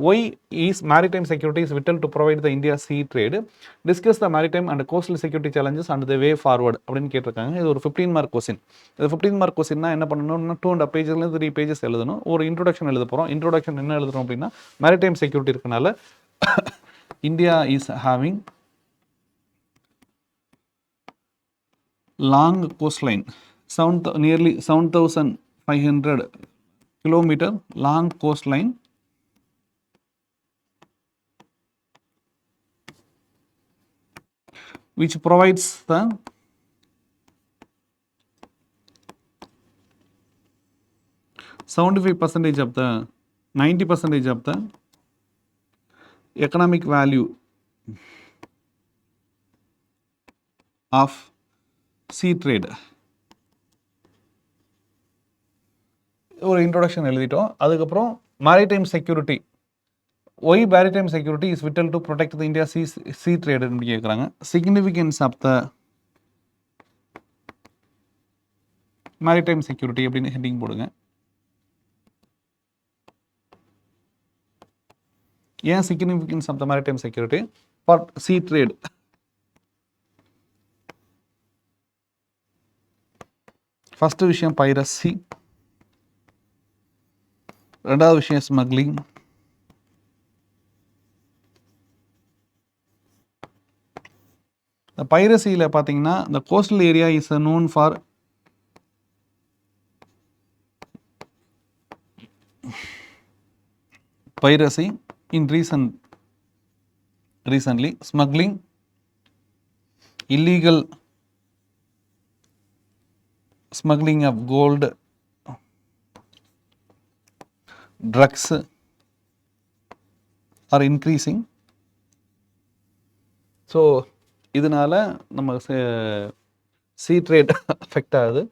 why is maritime security is vital to provide the India sea trade, discuss the maritime and coastal security challenges and the way forward அப்படின்னு கேட்டிருக்காங்க. இது ஒரு 15 மார்க் கொஸ்டின். இது 15 மார்க் கொஸ்டின்னா என்ன பண்ணணும்னா 2.5 பேஜஸ்லேருந்து 3 பேஜஸ் எழுதணும். ஒரு இன்ட்ரோடக்ஷன் எழுத போகிறோம். இன்ட்ரோடக்ஷன் என்ன எழுதுறோம் அப்படின்னா, மேரிடைம் செக்யூரிட்டி இருக்கனால India is having long coast line, nearly 7,500 kilometer long coastline which provides the 75% of the 90% of the economic value of sea trade. ஒரு இன்ட்ரோடக்ஷன் எழுதிட்டோம். அதுக்கப்புறம் maritime security, why maritime security is vital to protect the India sea trade கேட்குறாங்க. Significance of the maritime security அப்படின்னு ஹெட்டிங் போடுங்க. ஏன் significance of the maritime security for sea trade? First விஷயம் பைரசி, ரெண்டாவது விஷயம் ஸ்மக்லிங், இந்த பைரசியில் பார்த்தீங்கன்னா இந்த coastal area is known for piracy in recently, smuggling, illegal smuggling of gold, drugs are increasing. So இதனால நம்ம sea trade affect ஆகுது.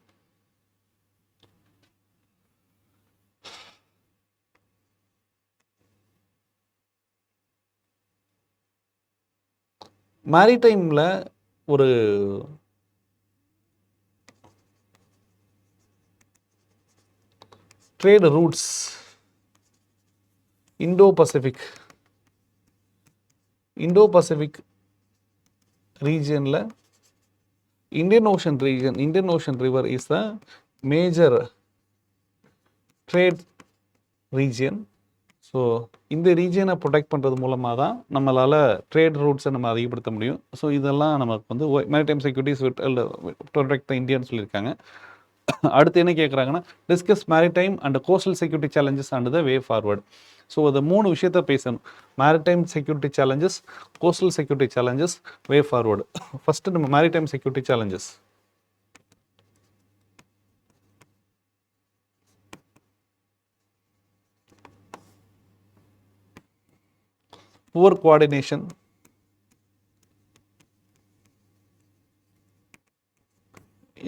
மேரிடைமில் ஒரு ட்ரேட் ரூட்ஸ் இண்டோ பசிபிக் ரீஜனில் Indian ocean river is the major trade region. So இந்த ரீஜியனை ப்ரொடெக்ட் பண்ணுறது மூலமாக தான் நம்மளால் ட்ரேட் ரூட்ஸை நம்ம அதிகப்படுத்த முடியும். ஸோ இதெல்லாம் நமக்கு வந்து மேரிடைம் செக்யூரிட்டிஸ் ப்ரொடெக்ட் த இந்தியான்னு சொல்லியிருக்காங்க. அடுத்து என்ன கேட்குறாங்கன்னா, discuss maritime and coastal security challenges and the way forward. So அந்த 3 விஷயத்த பேசணும். Maritime security challenges, coastal security challenges, way forward. First நம்ம maritime security challenges. poor coordination,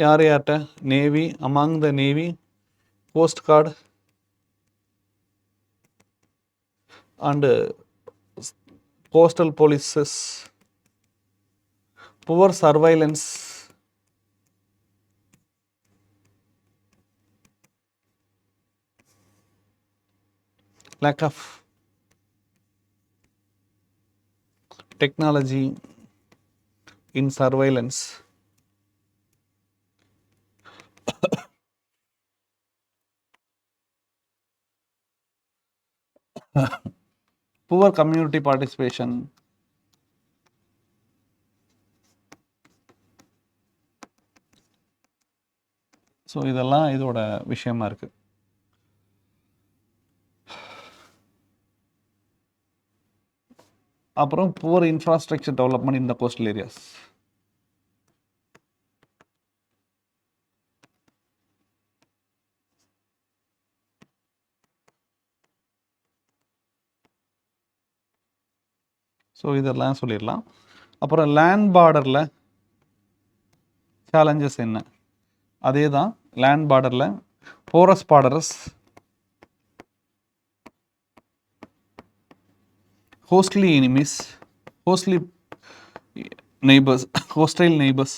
யார்ட்ட navy, among the navy, coast guard and coastal polices, poor surveillance, lack of technology in surveillance, poor community participation, so இதெல்லாம் இதோட விஷயமா இருக்கு. அப்புறம் புவர் இன்ஃப்ராஸ்ட்ரக்சர் டெவலப்மெண்ட் இன் த கோஸ்டல் ஏரியாஸ். ஸோ இதெல்லாம் சொல்லிடலாம். அப்புறம் லேண்ட் பார்டரில் சேலஞ்சஸ் என்ன? அதே தான் லேண்ட் பார்டரில் porous பார்டரஸ், hostile enemies, hostile neighbors, hostile neighbors,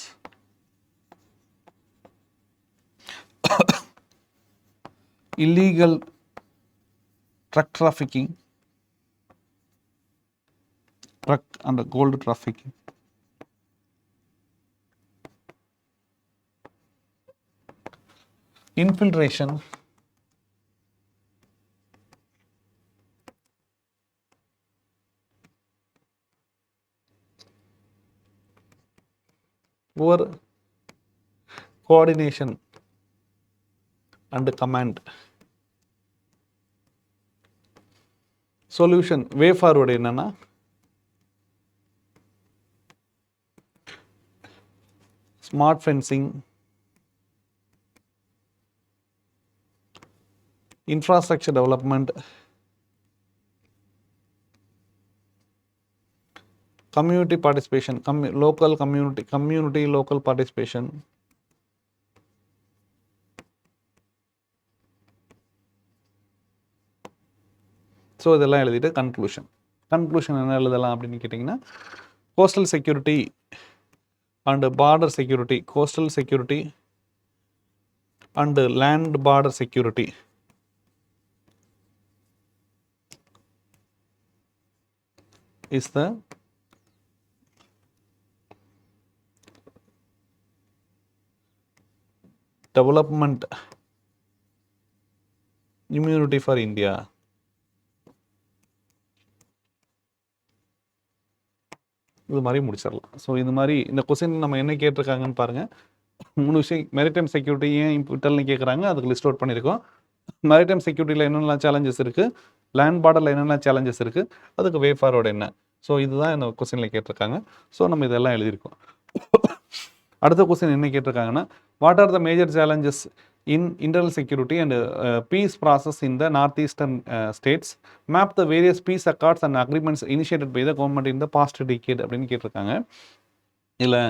illegal truck trafficking, truck and gold trafficking, infiltration, poor coordination and command. Solution way forward என்னன்னா smart fencing, infrastructure development, community participation, local community local participation, so இதெல்லாம் எழுதிட்டு கன்க்ளூஷன் என்ன எழுதலாம் அப்படின்னு கேட்டிங்கன்னா coastal security and border security, coastal security and land border security is the development immunity for India. இது மாதிரி முடிச்சிடலாம். ஸோ இது மாதிரி இந்த கொஸ்டின் நம்ம என்ன கேட்டிருக்காங்கன்னு பாருங்கள். 3 விஷயம். மேரிடைம் செக்யூரிட்டி ஏன் இம்பார்ட்டன்ட்னு கேட்குறாங்க, அதுக்கு லிஸ்ட் அவுட் பண்ணியிருக்கோம். மேரிடைம் செக்யூரிட்டியில் என்னென்ன சேலஞ்சஸ் இருக்குது, லேண்ட் பார்டரில் என்னென்ன சேலஞ்சஸ் இருக்குது, அதுக்கு வே ஃபார்வர்டு என்ன. ஸோ இதுதான் இந்த கொஸ்டினில் கேட்டிருக்காங்க. ஸோ நம்ம இதெல்லாம் எழுதியிருக்கோம். அடுத்த கொஸ்டின் என்ன கேட்டிருக்காங்கன்னா, what are the major challenges in internal security and peace process in the north eastern states, map the various peace accords and agreements initiated by the government in the past decade அப்படின்னு கேட்டிருக்காங்க. இதில்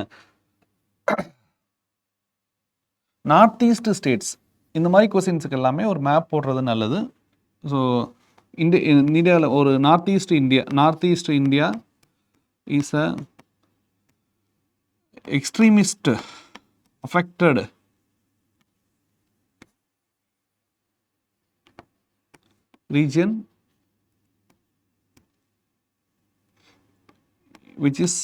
நார்த் ஈஸ்ட் ஸ்டேட்ஸ் இந்த மாதிரி கொஸ்டின்ஸுக்கு எல்லாமே ஒரு மேப் போடுறது நல்லது. ஸோ இந்தியாவில் ஒரு north east India is a extremist affected region which is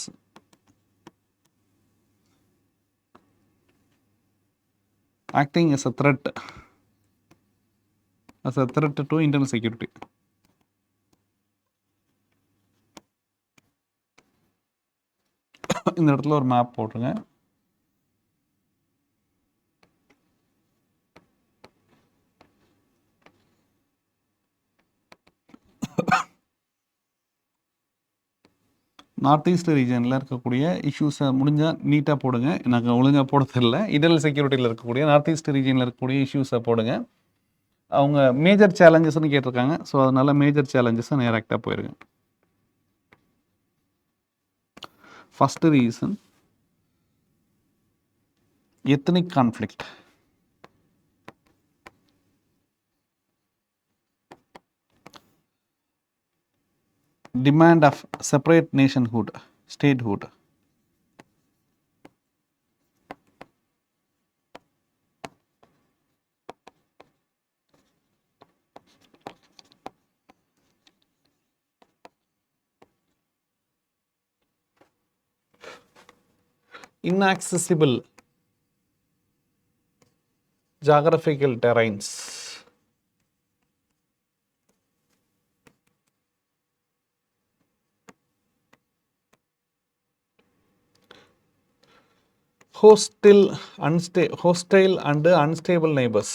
acting as a threat to internal security. இந்த இடத்துல ஒரு மேப் போட்டுருங்க. நார்த் ஈஸ்ட் ரீஜனில் இருக்கக்கூடிய இஷ்யூஸை முடிஞ்சால் நீட்டாக போடுங்க. எனக்கு ஒழுங்காக போட தெரியல. இன்டர்னல் செக்யூரிட்டியில் இருக்கக்கூடிய நார்த் ஈஸ்ட் ரீஜனில் இருக்கக்கூடிய இஷ்யூஸை போடுங்க. அவங்க மேஜர் சேலஞ்சஸ்ன்னு கேட்டிருக்காங்க. ஸோ அதனால் மேஜர் சேலஞ்சஸை நேராக்டாக போயிருங்க. First reason ethnic conflict. Demand of separate nationhood, statehood. Inaccessible geographical terrains. Hostile and unstable neighbors.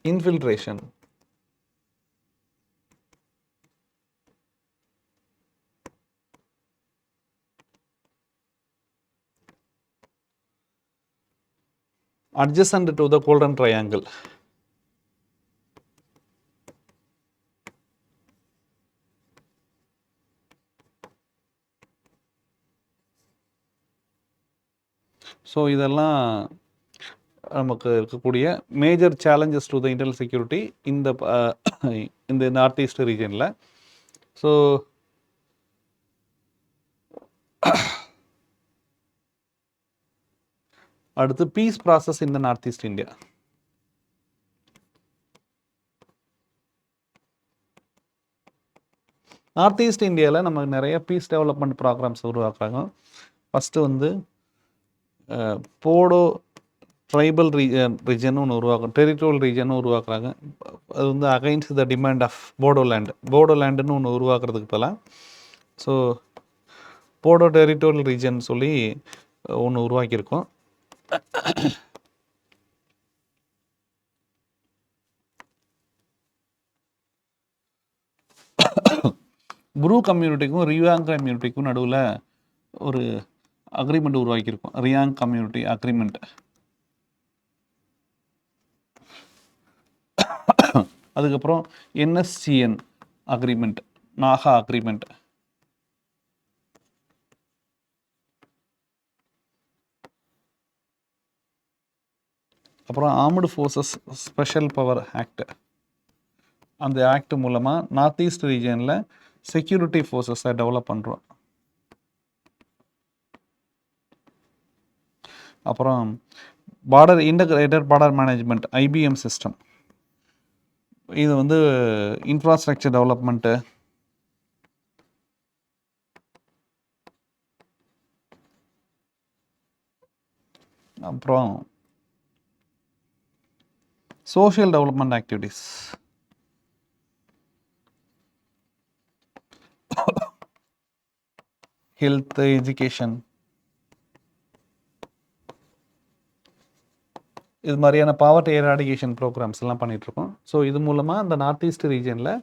Infiltration. Adjacent to the golden triangle. So இதெல்லாம் நமக்கு இருக்கக்கூடிய major challenges to the internal security இந்த நார்த் ஈஸ்ட் ரீஜனில். ஸோ அடுத்து peace process in the north east India. North east இந்தியாவில் நமக்கு நிறைய பீஸ் டெவலப்மெண்ட் ப்ரோக்ராம்ஸ் உருவாக்குறாங்க. ஃபஸ்ட்டு போடோ ட்ரைபல் ரீஜன் ஒன்று உருவாக்குறோம், டெரிட்டோரியல் ரீஜன் உருவாக்குறாங்க. அது அகைன்ஸ்ட் த டிமாண்ட் ஆஃப் போடோலேண்டுன்னு ஒன்று உருவாக்குறதுக்கு பதிலாக ஸோ போடோ டெரிட்டோரியல் ரீஜன் சொல்லி ஒன்று உருவாக்கியிருக்கோம். ப்ரூ கம்யூனிட்டிக்கும் ரியாங் கம்யூனிட்டிக்கும் நடுவில் ஒரு அக்ரிமெண்ட் உருவாக்கியிருக்கோம். Reang community agreement. அதுக்கப்புறம் என்எஸ்சிஎன் அக்ரிமெண்ட், நாகா அக்ரிமெண்ட். அப்புறம் armed forces special power act. அந்த ஆக்ட் மூலமாக நார்த் ஈஸ்ட் ரீஜனில் செக்யூரிட்டி ஃபோர்ஸஸை டெவலப் பண்ணுறோம். அப்புறம் border integrated border management IBM system. இது வந்து இன்ஃப்ராஸ்ட்ரக்சர் டெவலப்மெண்ட்டு, அப்புறம் social development activities, health, education, இது மாதிரியான பாவர்ட்டி எராடிகேஷன் ப்ரோக்ராம்ஸ் எல்லாம் பண்ணிகிட்ருக்கோம். ஸோ இது மூலமாக அந்த நார்த் ஈஸ்ட் ரீஜனில்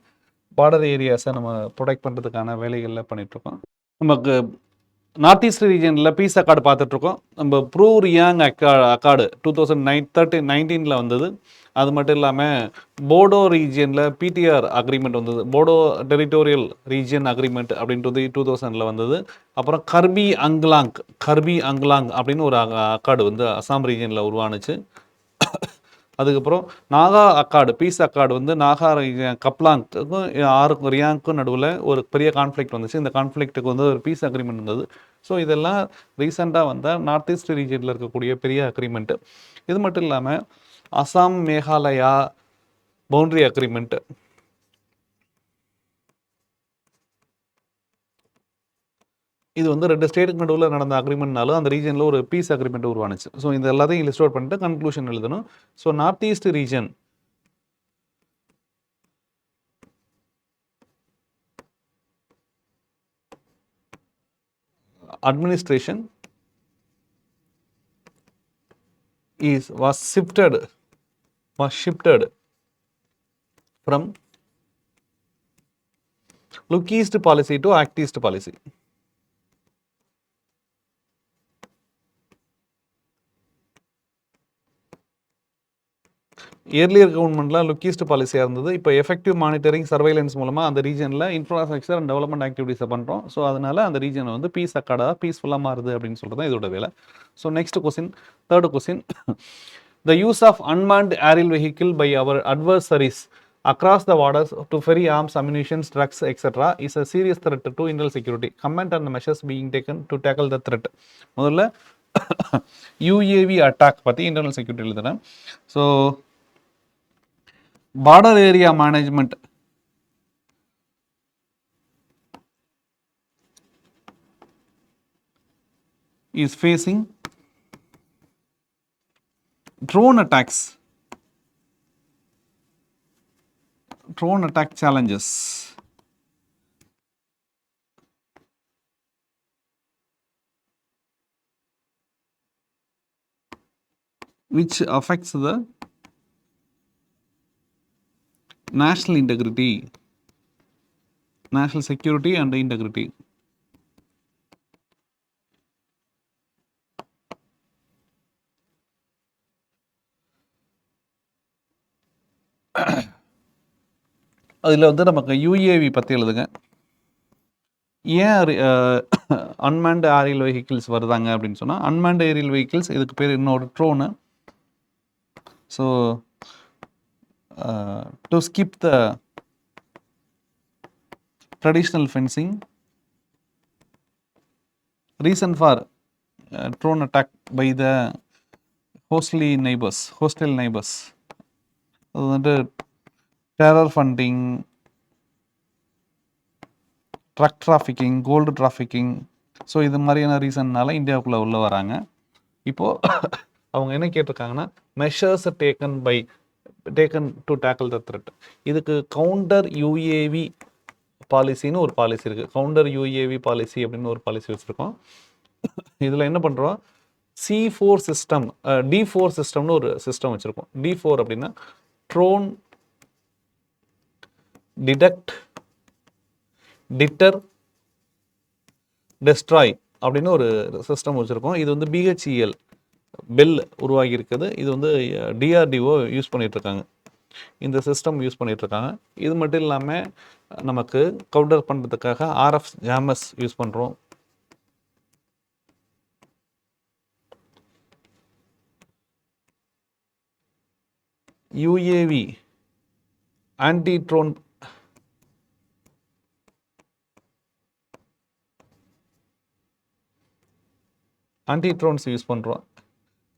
பார்டர் ஏரியாஸை நம்ம ப்ரொடெக்ட் பண்ணுறதுக்கான வேலைகளில் பண்ணிகிட்ருக்கோம். நமக்கு நார்த் ஈஸ்ட் ரீஜனில் பீஸ் அக்கார்டு பார்த்துட்ருக்கோம். நம்ம ப்ரூ ரியாங் அக்கார்டு 2019 வந்தது. அது மட்டும் இல்லாமல் போடோ ரீஜியனில் பிடிஆர் அக்ரிமெண்ட் வந்தது. போடோ டெரிட்டோரியல் ரீஜியன் அக்ரிமெண்ட் அப்படின்றது 2000 வந்தது. அப்புறம் கர்பி அங்லாங் அப்படின்னு ஒரு அக்கார்டு வந்து அசாம் ரீஜியனில் உருவானுச்சு. அதுக்கப்புறம் நாகா அக்கார்டு, பீஸ் அக்கார்டு வந்து நாகா கப்லாங்க்கும் ரியாங்க்கும் நடுவில் ஒரு பெரிய கான்ஃப்ளிக்ட் வந்துச்சு. இந்த கான்ஃப்ளிக்ட்டுக்கு வந்து ஒரு பீஸ் அக்ரிமெண்ட் இருந்தது. ஸோ இதெல்லாம் ரீசெண்டாக வந்த நார்த் ஈஸ்ட் ரீஜனில் இருக்கக்கூடிய பெரிய அக்ரிமெண்ட்டு. இது மட்டும் இல்லாமல் அசாம் மேகாலயா பவுண்ட்ரி அக்ரிமெண்ட்டு, இது வந்து 2 ஸ்டேட்டுக்கு நடுவில் நடந்த அக்ரிமெண்ட்னாலும் அந்த ரீஜனில் ஒரு பீஸ் அக்ரிமெண்ட் உருவானுச்சு. ஸோ இந்த எல்லாத்தையும் லிஸ்ட் அவுட் பண்ணிட்டு கன்க்ளூஷன் எழுதணும். So north east region administration was shifted from look east policy to act east policy. Earlier கவர்மெண்ட்லாம் லுக் ஈஸ்ட் பாலிசியாக இருந்தது. இப்போ எஃபெக்டிவ் மானிட்டரிங் சர்வைலன்ஸ் மூலமாக அந்த ரீஜனில் இன்ஃப்ராஸ்ட்ரக்சர் அண்ட் டெவலப்மெண்ட் ஆக்டிவிட்டீஸை பண்ணுறோம். ஸோ அதனால் அந்த ரீஜனை வந்து பீஸ் அக்கார்டாக பீஸ்ஃபுல்லாக மாறுது அப்படின்னு சொல்கிறது தான் இதோட வேலை. So next question, third question, the use of unmanned aerial vehicle by our adversaries across the borders to ferry arms, ammunition, drugs, etc. is a serious threat to internal security. Comment on the measures being taken to tackle the threat. முதல்ல UAV அட்டாக் பற்றி இன்டர்னல் செக்யூரிட்டி எழுதுறேன். So border area management is facing drone attack challenges which affects the national integrity, national security and integrity. அதில் வந்து நமக்கு யூஏவி பற்றி எழுதுங்க. ஏன் அன்மேன்டு ஏரியல் வெஹிக்கிள்ஸ் வருதாங்க அப்படின்னு சொன்னால், அன்மேன்டு ஏரியல் வெஹிக்கிள்ஸ் இதுக்கு பேர் இன்னொரு drone. So to skip the traditional fencing, reason for drone attack by the hostile neighbors, அது வந்து terror funding, drug trafficking, gold trafficking. So இது மாதிரியான ரீசன்னால இந்தியாவுக்குள்ளே உள்ள வராங்க. இப்போது அவங்க என்ன கேட்டிருக்காங்கன்னா, measures taken to tackle the threat. இதுக்கு கவுண்டர் யூஏவி பாலிசின்னு ஒரு பாலிசி இருக்குது. கவுண்டர் யூஏவி பாலிசி அப்படின்னு ஒரு பாலிசி வச்சுருக்கோம். இதில் என்ன பண்ணுறோம், C4 சிஸ்டம், D4 சிஸ்டம்னு ஒரு சிஸ்டம் வச்சுருக்கோம். D4 அப்படின்னா ட்ரோன் டிடெக்ட், டிட்டர், டெஸ்ட்ராய் அப்படின்னு ஒரு சிஸ்டம் வச்சுருக்கோம். இது வந்து பிஹெச்இஎல் பெல் உருவாகி இருக்குது. இது வந்து டிஆர்டிஓ யூஸ் பண்ணிகிட்ருக்காங்க. இந்த சிஸ்டம் யூஸ் பண்ணிகிட்ருக்காங்க. இது மட்டும் இல்லாமல் நமக்கு கவுண்டர் பண்ணுறதுக்காக ஆர்எஃப் ஜாமஸ் யூஸ் பண்ணுறோம். யூஏவி ஆன்டி ட்ரோன்ஸ் யூஸ் பண்ணுறோம்.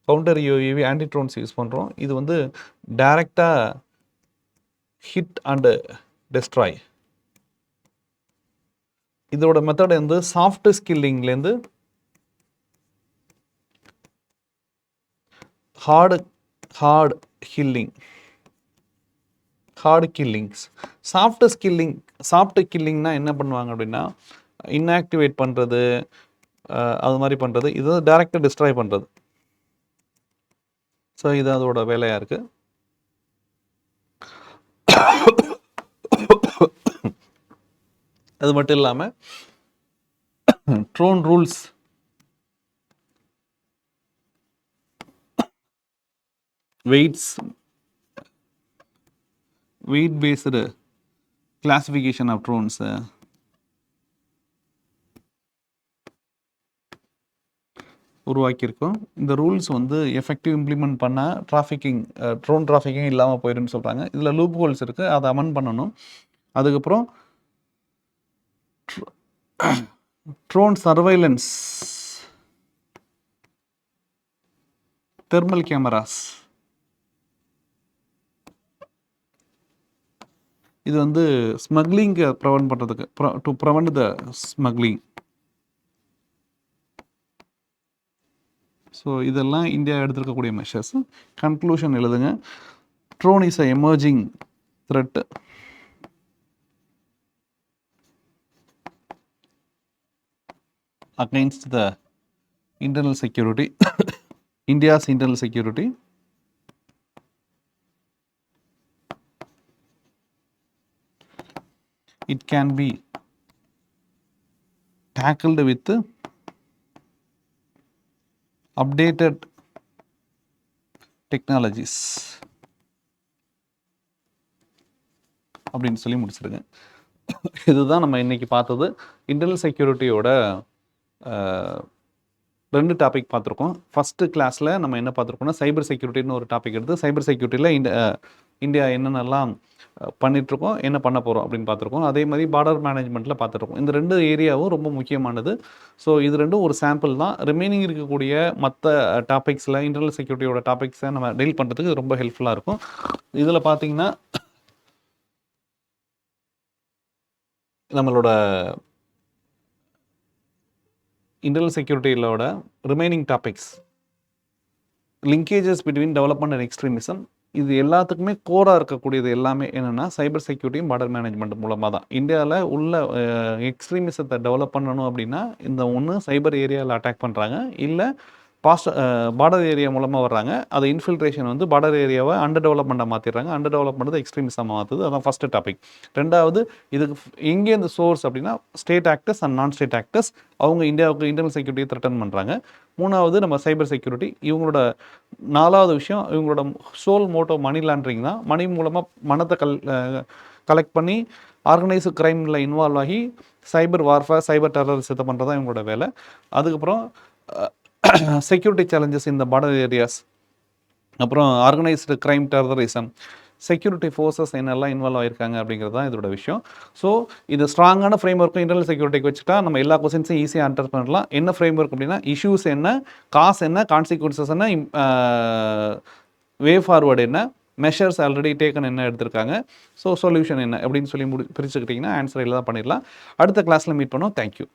Counter UAV anti drones use பண்ணுறோம். இது வந்து டைரெக்டாக ஹிட் அண்டு டெஸ்ட்ராய். இதோட மெத்தட் வந்து சாஃப்ட் ஸ்கில்லிங்லேருந்து ஹார்ட் கில்லிங்ஸ். சாஃப்ட் கில்லிங்னா என்ன பண்ணுவாங்க அப்படின்னா, இன்ஆக்டிவேட் பண்ணுறது, அது மாதிரி பண்ணுறது. இது வந்து டைரெக்டாக டிஸ்ட்ராய் பண்ணுறது. ஸோ இது அதோட வேலையாக இருக்குது. அது மட்டும் இல்லாமல் drone rules, weight based classification of drones, உருவாக்கியிருக்கோம். இந்த ரூல்ஸ் வந்து எஃபெக்டிவ் இம்ப்ளிமெண்ட் பண்ணால் ட்ரோன் டிராஃபிக்கிங் இல்லாமல் போயிடுன்னு சொல்கிறாங்க. இதில் லூப் ஹோல்ஸ் இருக்குது, அதை அமெண்ட் பண்ணணும். அதுக்கப்புறம் ட்ரோன் சர்வைலன்ஸ், தெர்மல் கேமராஸ். இது வந்து ஸ்மக்லிங்கை ப்ரிவென்ட் பண்ணுறதுக்கு, to prevent the smuggling. So இதெல்லாம் இந்தியா எடுத்திருக்கக்கூடிய மெஷர்ஸ். கன்க்ளூஷன் எழுதுங்க. Drone is a emerging thread. against the internal security, India's internal security. It can be tackled with updated technologies அப்படின்னு சொல்லி முடிச்சிருங்க. இதுதான் நம்ம இன்னைக்கு பார்த்தது. இன்டர்னல் செக்யூரிட்டியோட 2 டாபிக் பார்த்துருக்கோம். ஃபஸ்ட்டு கிளாஸில் நம்ம என்ன பார்த்துருக்கோம்னா, சைபர் செக்யூரிட்டின்னு ஒரு டாபிக் எடுத்து சைபர் செக்யூரிட்டியில் இந்தியா என்னென்னலாம் பண்ணிகிட்ருக்கோம், என்ன பண்ண போகிறோம் அப்படின்னு பார்த்துருக்கோம். அதே மாதிரி பார்டர் மேனேஜ்மெண்ட்டில் பார்த்துருக்கோம். இந்த 2 ஏரியாவும் ரொம்ப முக்கியமானது. ஸோ இது 2ம் ஒரு சாம்பிள் தான். ரிமைனிங் இருக்கக்கூடிய மற்ற டாபிக்ஸில் இன்டர்னல் செக்யூரிட்டியோட டாபிக்ஸை நம்ம டீல் பண்ணுறதுக்கு ரொம்ப ஹெல்ப்ஃபுல்லாக இருக்கும். இதில் பார்த்தீங்கன்னா நம்மளோட இன்டர்னல் செக்யூரிட்டியோட remaining topics, linkages between development and extremism, இது எல்லாத்துக்குமே கோராக இருக்கக்கூடியது எல்லாமே என்னென்னா சைபர் செக்யூரிட்டியும் பார்டர் மேனேஜ்மெண்ட் மூலமாக தான். இந்தியாவில் உள்ள எக்ஸ்ட்ரீமிசத்தை டெவலப் பண்ணணும் அப்படின்னா இந்த ஒன்று சைபர் ஏரியாவில் அட்டாக் பண்ணுறாங்க, இல்லை பார்டர் ஏரியா மூலமாக வர்றாங்க. அதை இன்ஃபில்ட்ரேஷன் வந்து பார்டர் ஏரியாவை அண்டர் டெவலப்மெண்ட்டாக மாற்றிடுறாங்க. அண்டர் டெவலப்மெண்ட் எக்ஸ்ட்ரீமிசமாக மாற்றுது. அதான் ஃபஸ்ட்டு டாபிக். 2வது, இதுக்கு எங்கே இந்த சோர்ஸ் அப்படின்னா state actors and non state actors, அவங்க இந்தியாவுக்கு இன்டர்னல் செக்யூரிட்டியை த்ரெட்டன் பண்ணுறாங்க. 3வது நம்ம சைபர் செக்யூரிட்டி. இவங்களோட 4வது விஷயம் இவங்களோட சோல் மோட்டோ மணி லாண்ட்ரிங் தான். மணி மூலமாக மனத்தை கலெக்ட் பண்ணி ஆர்கனைஸ்டு க்ரைமில் இன்வால்வ் ஆகி சைபர் வார்ஃபேர், சைபர் டெரரிசத்தை பண்ணுறது தான் இவங்களோட வேலை. அதுக்கப்புறம் செக்யூரிட்டி சேலஞ்சஸ் இந்த பார்டர் ஏரியாஸ், அப்புறம் organised crime, terrorism, security forces என்னெல்லாம் இன்வால்வ் ஆகிருக்காங்க அப்படிங்கிறது தான் இதோட விஷயம். ஸோ இது ஸ்ட்ராங்கான ஃப்ரேம் ஒர்க்கும் இன்டர்னல் செக்யூரிட்டிக்கு வச்சுட்டா நம்ம எல்லா கொஸ்டின்ஸையும் ஈஸியாக ஆன்சர் பண்ணலாம். என்ன ஃப்ரேம் ஒர்க் அப்படின்னா இஷ்யூஸ் என்ன, காசு என்ன, கான்சிக்வன்சஸ் என்ன, வே ஃபார்வர்டு என்ன, மெஷர்ஸ் ஆல்ரெடி டேக்கன் என்ன எடுத்திருக்காங்க, ஸோ சொல்யூஷன் என்ன அப்படின்னு சொல்லி பிரிச்சுக்கிட்டிங்கன்னா ஆன்சர் எல்லாம் பண்ணிடலாம். அடுத்த கிளாஸில் மீட் பண்ணோம். தேங்க்யூ.